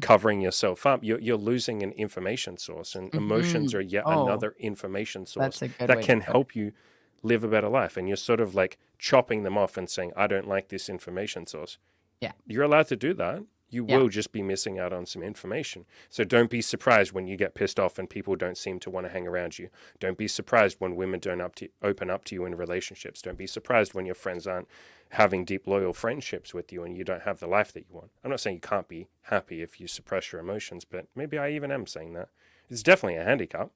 covering yourself up. You're losing an information source, and emotions Mhm. are yet Oh, another information source that's a good that way to can put it. help you live a better life. And you're sort of like chopping them off and saying, I don't like this information source. Yeah. You're allowed to do that. You Yeah. will just be missing out on some information. So don't be surprised when you get pissed off and people don't seem to want to hang around you. Don't be surprised when women don't open up to you in relationships. Don't be surprised when your friends aren't having deep, loyal friendships with you and you don't have the life that you want. I'm not saying you can't be happy if you suppress your emotions, but maybe I even am saying that. It's definitely a handicap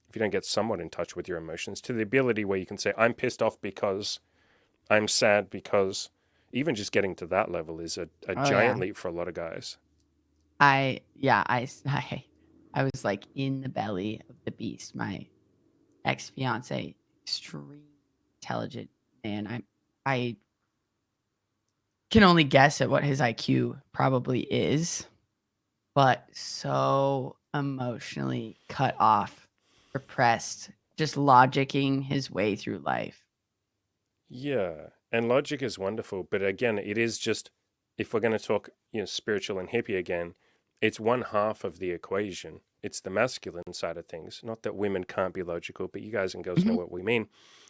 if you don't get somewhat in touch with your emotions, to the ability where you can say, I'm pissed off because, I'm sad because. Even just getting to that level is a Oh, giant yeah. leap for a lot of guys. I was like in the belly of the beast. My ex-fiance, extremely intelligent man. I can only guess at what his IQ probably is, but so emotionally cut off, repressed, just logicking his way through life. Yeah, and logic is wonderful, but again, it is just, if we're going to talk, spiritual and hippie again, it's one half of the equation. It's the masculine side of things. Not that women can't be logical, but you guys and girls know Mhm. what we mean.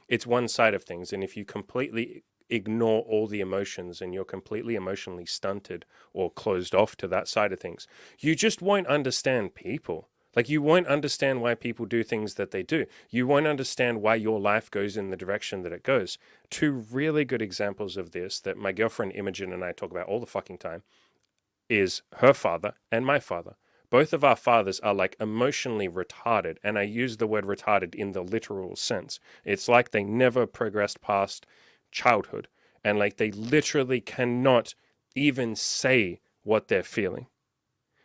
It's one side of things, and if you completely ignore all the emotions and you're completely emotionally stunted or closed off to that side of things, you just won't understand people. Like, you won't understand why people do things that they do. You won't understand why your life goes in the direction that it goes. Two really good examples of this that my girlfriend Imogen and I talk about all the fucking time is her father and my father. Both of our fathers are like emotionally retarded, and I use the word retarded in the literal sense. It's like they never progressed past childhood, and like they literally cannot even say what they're feeling.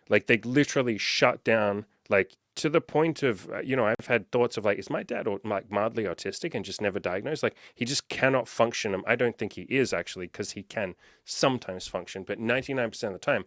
Like they literally shut down, like to the point of, I've had thoughts of like, is my dad like mildly autistic and just never diagnosed? Like he just cannot function. I don't think he is actually, because he can sometimes function, but 99% of the time,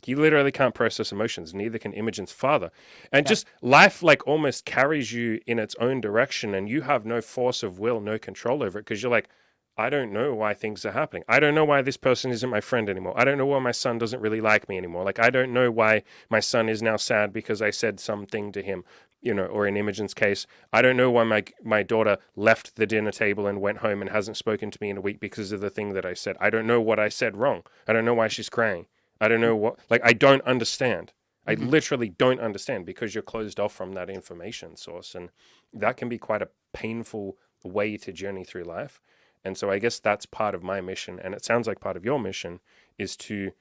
he literally can't process emotions. Neither can Imogen's father. And Yeah. just life like almost carries you in its own direction, and you have no force of will, no control over it, because you're like, I don't know why things are happening. I don't know why this person isn't my friend anymore. I don't know why my son doesn't really like me anymore. Like, I don't know why my son is now sad because I said something to him, or in Imogen's case, I don't know why my daughter left the dinner table and went home and hasn't spoken to me in a week because of the thing that I said. I don't know what I said wrong. I don't know why she's crying. I don't know what, like, I don't understand. I literally don't understand, because you're closed off from that information source. And that can be quite a painful way to journey through life. And so I guess that's part of my mission. And it sounds like part of your mission is to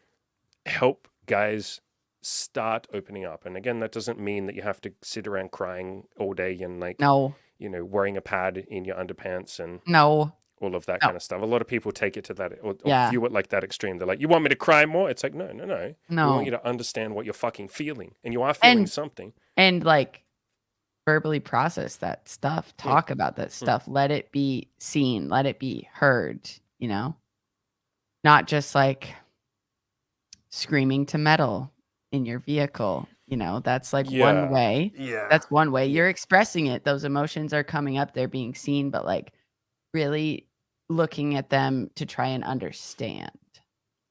help guys start opening up. And again, that doesn't mean that you have to sit around crying all day and like, No, wearing a pad in your underpants and no, all of that no. kind of stuff. A lot of people take it to that or Yeah. view it like that extreme. They're like, you want me to cry more? It's like, no. We want No. you to understand what you're fucking feeling. And you are feeling something. And like verbally process that stuff, talk about that stuff, let it be seen, let it be heard, not just like screaming to metal in your vehicle. That's like one way. Yeah. That's one way you're expressing it. Those emotions are coming up, they're being seen, but like really looking at them to try and understand.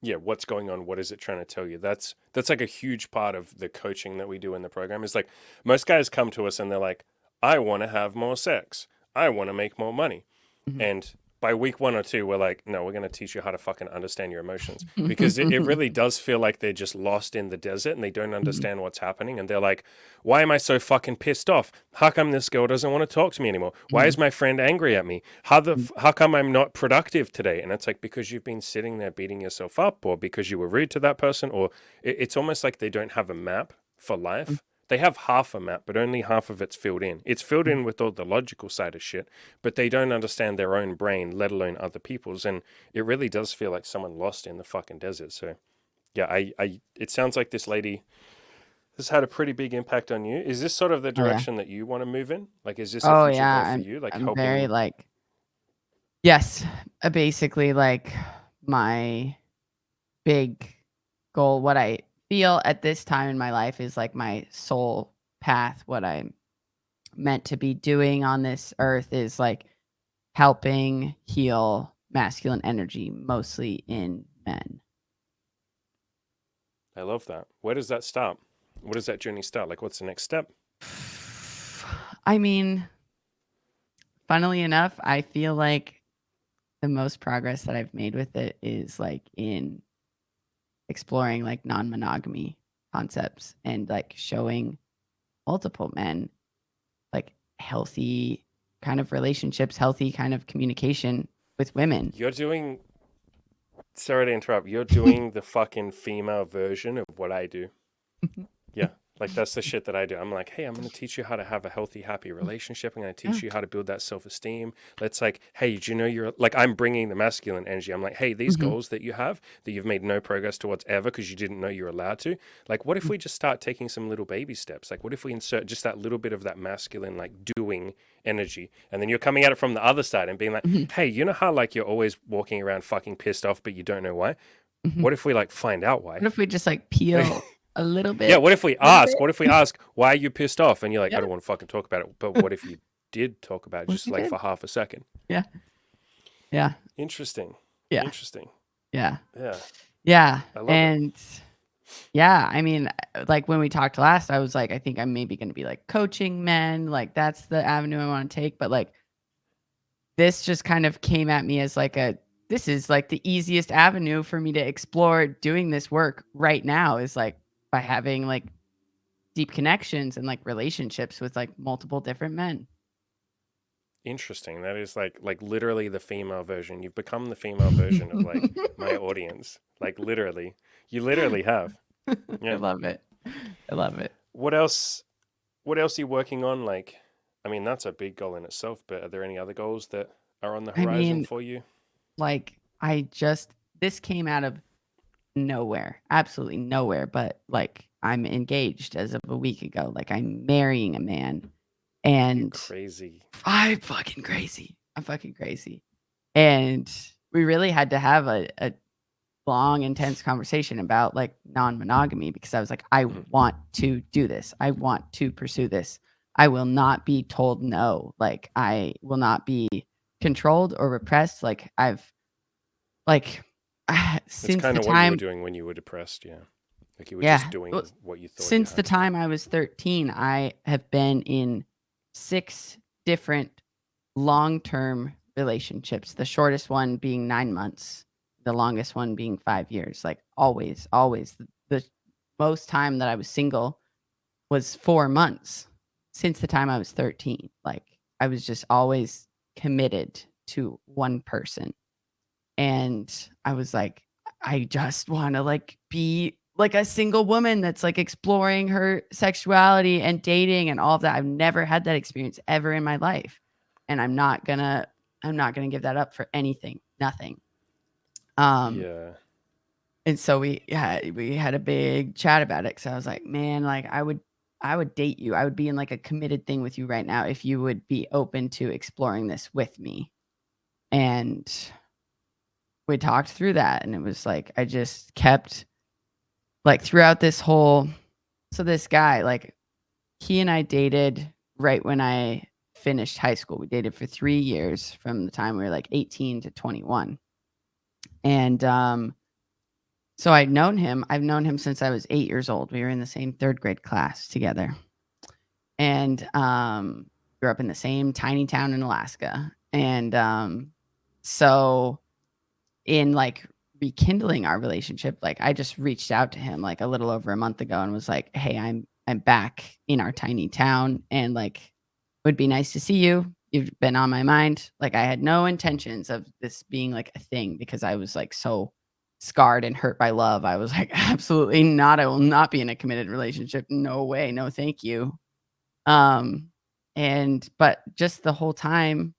Yeah, what's going on? What is it trying to tell you? That's like a huge part of the coaching that we do in the program. Is like, most guys come to us and they're like, I want to have more sex. I want to make more money. And by week 1 or 2, we're like, no, we're going to teach you how to fucking understand your emotions, because it really does feel like they're just lost in the desert and they don't understand what's happening. And they're like, why am I so fucking pissed off? How come this girl doesn't want to talk to me anymore? Why is my friend angry at me? How come I'm not productive today? And it's like, because you've been sitting there beating yourself up, or because you were rude to that person, or it's almost like they don't have a map for life. They have half a map, but only half of it's filled in. It's filled in with all the logical side of shit, but they don't understand their own brain, let alone other people's. And it really does feel like someone lost in the fucking desert. So, yeah, it sounds like this lady has had a pretty big impact on you. Is this sort of the direction that you want to move in? Like, is this a future goal for you? Like, I'm helping? very like, yes, basically like my big goal, what I feel at this time in my life is like my soul path, what I'm meant to be doing on this earth is like helping heal masculine energy, mostly in men. I love that. Where does that start? Where does that journey start? Like, what's the next step? I mean, funnily enough, I feel like the most progress that I've made with it is like in exploring like non-monogamy concepts and like showing multiple men like healthy kind of relationships, healthy kind of communication with women. You're doing, sorry to interrupt, you're doing the fucking female version of what I do. Yeah. Like, that's the shit that I do. I'm like, hey, I'm going to teach you how to have a healthy, happy relationship. I'm going to teach you how to build that self-esteem. Let's like, hey, do you know you're like, I'm bringing the masculine energy. I'm like, hey, these goals that you have that you've made no progress towards ever because you didn't know you're allowed to. Like, what if we just start taking some little baby steps? Like, what if we insert just that little bit of that masculine, like doing energy? And then you're coming at it from the other side and being like, hey, you know how like you're always walking around fucking pissed off, but you don't know why? What if we like find out why? What if we just like peel a little bit? Yeah, what if we ask, why are you pissed off? And you're like, I don't want to fucking talk about it. But what if you did talk about it just like for half a second? Yeah. Yeah. Interesting. Yeah. Interesting. Yeah. Yeah. Yeah. I love it. Yeah, I mean, like when we talked last, I was like, I think I'm maybe going to be like coaching men. Like that's the avenue I want to take. But like this just kind of came at me as like a this is like the easiest avenue for me to explore doing this work right now is like by having like deep connections and like relationships with like multiple different men. Interesting. That is like literally the female version. You've become the female version of like my audience. Like literally. You literally have. I Yeah. love it. I love it. What else what else are you working on? Like, I mean, that's a big goal in itself, but are there any other goals that are on the I horizon mean, for you? like, this came out of nowhere, absolutely nowhere, but like, I'm engaged as of a week ago. Like, I'm marrying a man, You and crazy. I'm fucking crazy. I'm fucking crazy. And we really had to have a long, intense conversation about like non-monogamy because I was like, I Mhm. want to do this. I want to pursue this. I will not be told no. Like I will not be controlled or repressed. Like I've like It's since kind the of what you were time, doing when you were depressed, yeah. Like you were just yeah, doing what you thought you since the had to. time I was 13, I have been in 6 different long-term relationships, the shortest one being 9 months, the longest one being 5 years, like, always, always. The most time that I was single was 4 months since the time I was 13, like, I was just always committed to one person, and I was like, "I just wanna, like, be, like, a single woman that's, like, exploring her sexuality and dating and all of that." I've never had that experience ever in my life, and I'm not gonna give that up for anything, nothing. Um, Yeah. and so we had a big chat about it because I was like, "Man, like, I would date you. I would be in, like, a committed thing with you right now if you would be open to exploring this with me." And we talked through that, and it was like I just kept like, throughout this whole so this guy, like, he and I dated right when I finished high school. We dated for 3 years from the time we were, like, 18 to 21, and, so I've known him since I was 8 years old. We were in the same 3rd grade class together, and, grew up in the same tiny town in Alaska, and, so in, like, rekindling our relationship, like, I just reached out to him, like, a little over a month ago and was like, "Hey, I'm back in our tiny town, and, like, would be nice to see you. You've been on my mind." Like, I had no intentions of this being, like, a thing because I was, like, so scarred and hurt by love. I was like, "Absolutely not. I will not be in a committed relationship. No way. No, thank you." Um, but just the whole time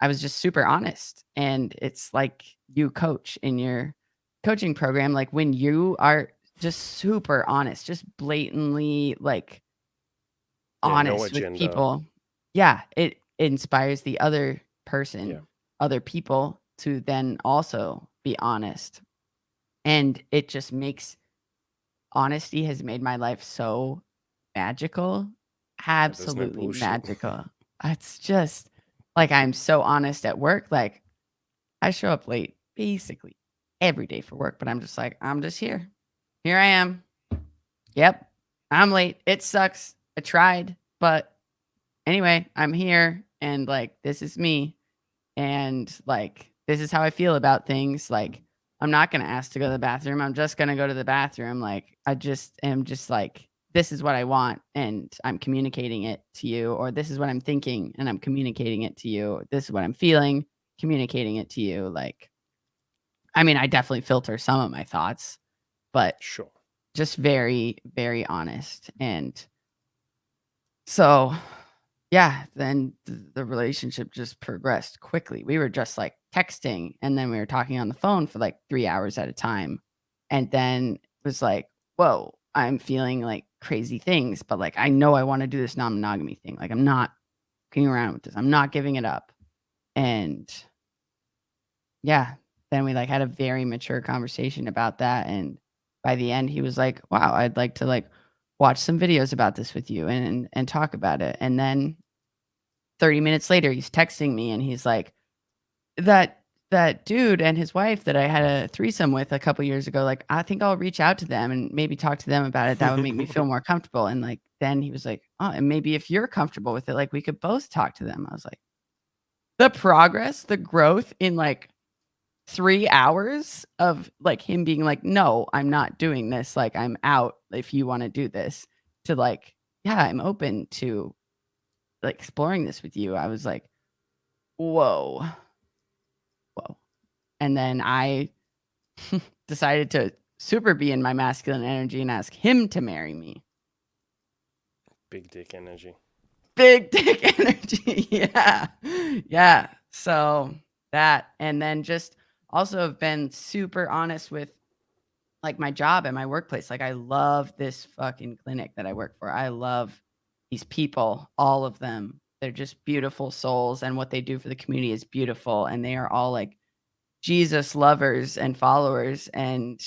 I was just super honest, and it's like you coach in your coaching program, like, when you are just super honest, just blatantly, like, Yeah, no honest with agenda. people, yeah, it inspires the other Yeah. person, other people to then also be honest, and it just makes honesty has made my life so magical, Yeah, there's no absolutely bullshit. magical. It's just like, I'm so honest at work, like I show up late basically every day for work, but I'm just like, "I'm just here. Here I am. Yep, I'm late. It sucks. I tried, but anyway, I'm here and, like, this is me, and, like, this is how I feel about things, like, I'm not gonna ask to go to the bathroom. I'm just gonna go to the bathroom, like, I just am just like, this is what I want, and I'm communicating it to you, or this is what I'm thinking, and I'm communicating it to you. This is what I'm feeling, communicating it to you." Like, I mean, I definitely filter some of my thoughts, but Sure. just very, very honest. And so, yeah, then the relationship just progressed quickly. We were just like texting and then we were talking on the phone for like 3 hours at a time. And then it was like, whoa, I'm feeling like crazy things, but like I know I want to do this non monogamy thing. Like I'm not fucking around with this, I'm not giving it up. And yeah. Then we, like, had a very mature conversation about that, and by the end, he was like, "Wow, I'd like to, like, watch some videos about this with you and talk about it." And then 30 minutes later, he's texting me, and he's like, "That dude and his wife that I had a threesome with a couple years ago, like, I think I'll reach out to them and maybe talk to them about it. That would make me feel more comfortable." And, like, then he was like, "Oh, and maybe if you're comfortable with it, like, we could both talk to them." I was like, the progress, the growth in, like, 3 hours of like him being like, no, I'm not doing this. Like, I'm out if you want to do this. To like, yeah, I'm open to like exploring this with you. I was like, whoa, whoa. And then I decided to super be in my masculine energy and ask him to marry me. Big dick energy. Big dick energy. Yeah. Yeah. So that, and then just also have been super honest with like my job and my workplace. Like, I love this fucking clinic that I work for. I love these people, all of them. They're just beautiful souls, and what they do for the community is beautiful. And they are all like Jesus lovers and followers. And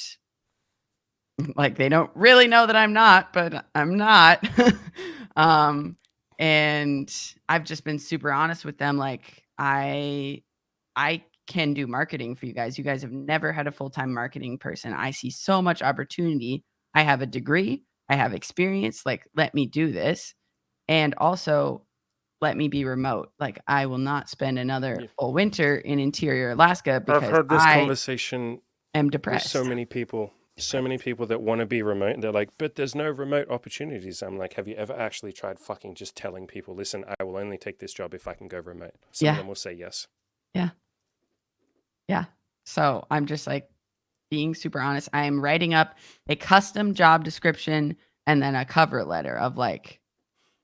like, they don't really know that I'm not, but I'm not. um, and I've just been super honest with them. Like, I can do marketing for you guys. You guys have never had a full-time marketing person. I see so much opportunity. I have a degree. I have experience. Like, let me do this. And also let me be remote. Like, I will not spend another Yeah. full winter in interior Alaska I've because had this I conversation am with so depressed. many people. So many people that want to be remote, and they're like, but there's no remote opportunities. I'm like, have you ever actually tried fucking just telling people, listen, I will only take this job if I can go remote? Some of Yeah. them will say yes. Yeah. Yeah. So I'm just like being super honest. I am writing up a custom job description and then a cover letter of like,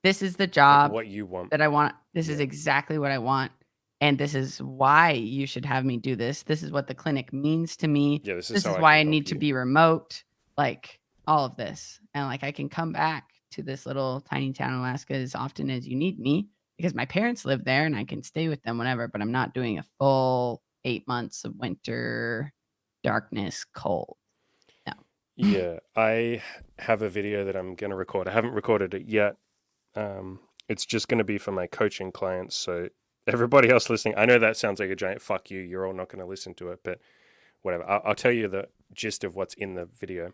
this is the Like job what you want. that I want. This is Yeah. exactly what I want. And this is why you should have me do this. This is what the clinic means to me. Yeah, this is This how is I why can I help need to you. be remote. Like, all of this. And like, I can come back to this little tiny town in Alaska as often as you need me because my parents live there and I can stay with them whenever, but I'm not doing a full 8 months of winter, darkness, cold. No. Yeah, I have a video that I'm going to record. I haven't recorded it yet. It's just going to be for my coaching clients. So everybody else listening, I know that sounds like a giant fuck you. You're all not going to listen to it, but whatever. I'll tell you the gist of what's in the video.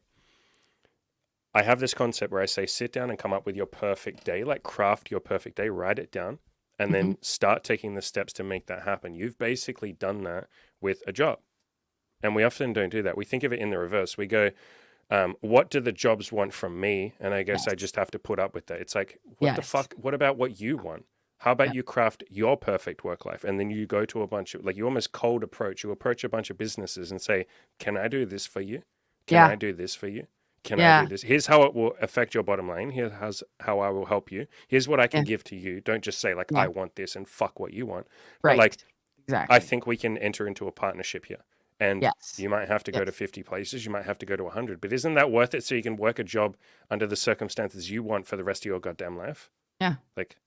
I have this concept where I say, sit down and come up with your perfect day, like craft your perfect day, write it down, and Mhm. then start taking the steps to make that happen. You've basically done that with a job. And we often don't do that. We think of it in the reverse. We go, what do the jobs want from me? And I guess I Yes. just have to put up with that. It's like, what the Yes. fuck? What about what you want? How about Yep. you craft your perfect work life? And then you go to a bunch of, like, you almost cold approach, you approach a bunch of businesses and say, can I do this for you? Can Yeah. I do this for you? Can I do Yeah. this? Here's how it will affect your bottom line. Here's how I will help you. Here's what I can Yeah. give to you. Don't just say, like, I Yeah. want this and fuck what you want. But, Right. like, I Exactly. think we can enter into a partnership here. And Yes. you might have to go to Yes. 50 places, you might have to go to 100, but isn't that worth it so you can work a job under the circumstances you want for the rest of your goddamn life? Yeah. Like,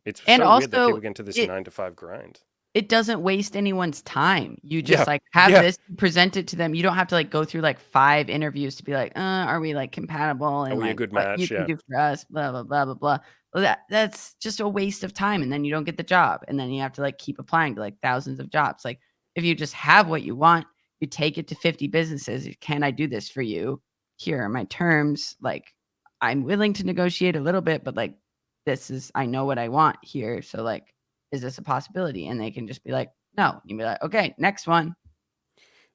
it's And so weird that also people get into this it 9 to 5 grind. it doesn't waste anyone's time. You just Yeah, like have yeah. this, present it to them. You don't have to like go through like 5 interviews to be like, are we like compatible Are and we a like good what you match? can Yeah. do for us, blah blah blah blah blah. Well, that's just a waste of time. And then you don't get the job. And then you have to like keep applying to like thousands of jobs. Like, if you just have what you want, you take it to 50 businesses. Can I do this for you? Here are my terms. Like, I'm willing to negotiate a little bit, but like, this is, I know what I want here. So like, is this a possibility? And they can just be like, no. You'd be like, okay, next one.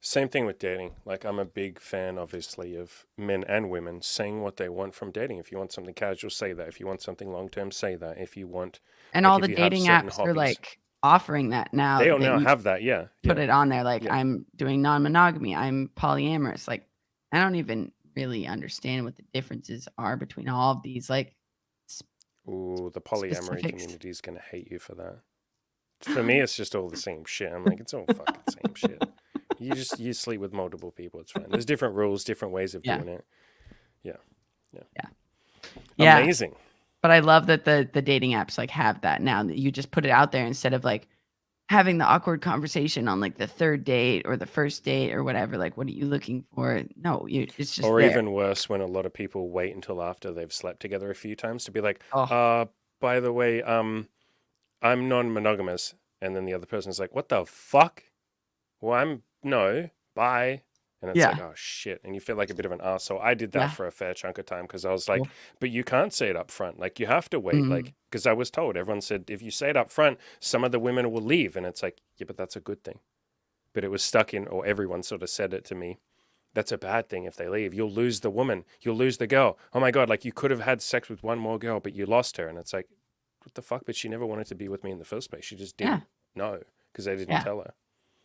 Same thing with dating. Like, I'm a big fan, obviously, of men and women saying what they want from dating. If you want something casual, say that. If you want something long term, say that. If you want, And like, all if the you have dating certain apps are hobbies, like offering that now they all that now you have that. Yeah. put Yeah. it on there. Like, Yeah. I'm doing non monogamy, I'm polyamorous. Like, I don't even really understand what the differences are between all of these like Ooh, the polyamory specifics. community is going to hate you for that. For me, it's just all the same shit. I'm like, it's all fucking same shit. You sleep with multiple people. It's fine. There's different rules, different ways of Yeah. doing it. Yeah. Yeah. Yeah. Yeah. Amazing. But I love that the dating apps like have that now, that you just put it out there instead of like having the awkward conversation on like the third date or the first date or whatever. Like, what are you looking for? No, it's just Or there. even worse, when a lot of people wait until after they've slept together a few times to be like, Oh, by the way, I'm non-monogamous. And then the other person's like, what the fuck? Well, no, bye. And it's like, yeah. oh shit. And you feel like a bit of an asshole. I did that Yeah. for a fair chunk of time because I was like, Cool. but you can't say it up front. Like, you have to wait. Mm. Like, because I was told, everyone said, if you say it up front, some of the women will leave. And it's like, yeah, but that's a good thing. but it was stuck in, or everyone sort of said it to me. That's a bad thing if they leave. You'll lose the woman. You'll lose the girl. Oh my God, like you could have had sex with one more girl, but you lost her. And it's like, what the fuck? But she never wanted to be with me in the first place. She just Yeah. didn't know because they didn't Yeah. tell her.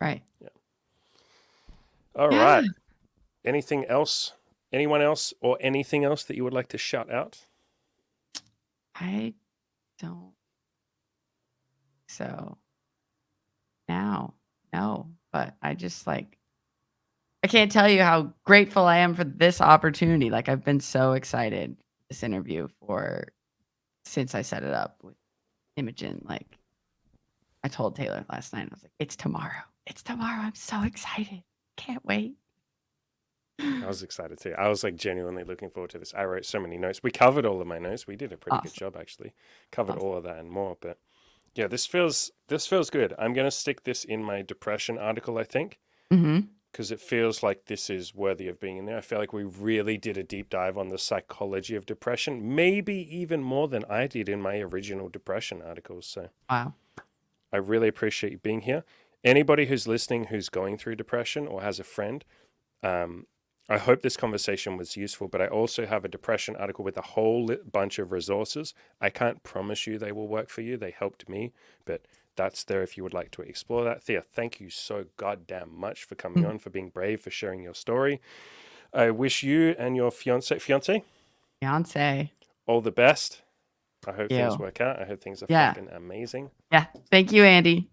Right. Yeah. All Yeah. right. Anything else? Anyone else or anything else that you would like to shout out? I don't. So now, no, but I just like, I can't tell you how grateful I am for this opportunity. Like I've been so excited this interview for since I set it up with Imogen. Like I told Taylor last night, I was like, it's tomorrow. It's tomorrow. I'm so excited. Can't wait. I was excited too. I was like genuinely looking forward to this. I wrote so many notes. We covered all of my notes. We did a pretty good Awesome. job actually. Covered Awesome. all of that and more. But yeah, this feels good. I'm gonna stick this in my depression article, I think, Mm-hmm. because it feels like this is worthy of being in there. I feel like we really did a deep dive on the psychology of depression, maybe even more than I did in my original depression articles. So Wow. I really appreciate you being here. Anybody who's listening who's going through depression or has a friend, I hope this conversation was useful, but I also have a depression article with a whole bunch of resources. I can't promise you they will work for you. They helped me, but that's there if you would like to explore that. Thea, thank you so goddamn much for coming on, for being brave, for sharing your story. I wish you and your fiance all the best. I hope things work out. I hope things are fucking amazing. Yeah. Thank you, Andy.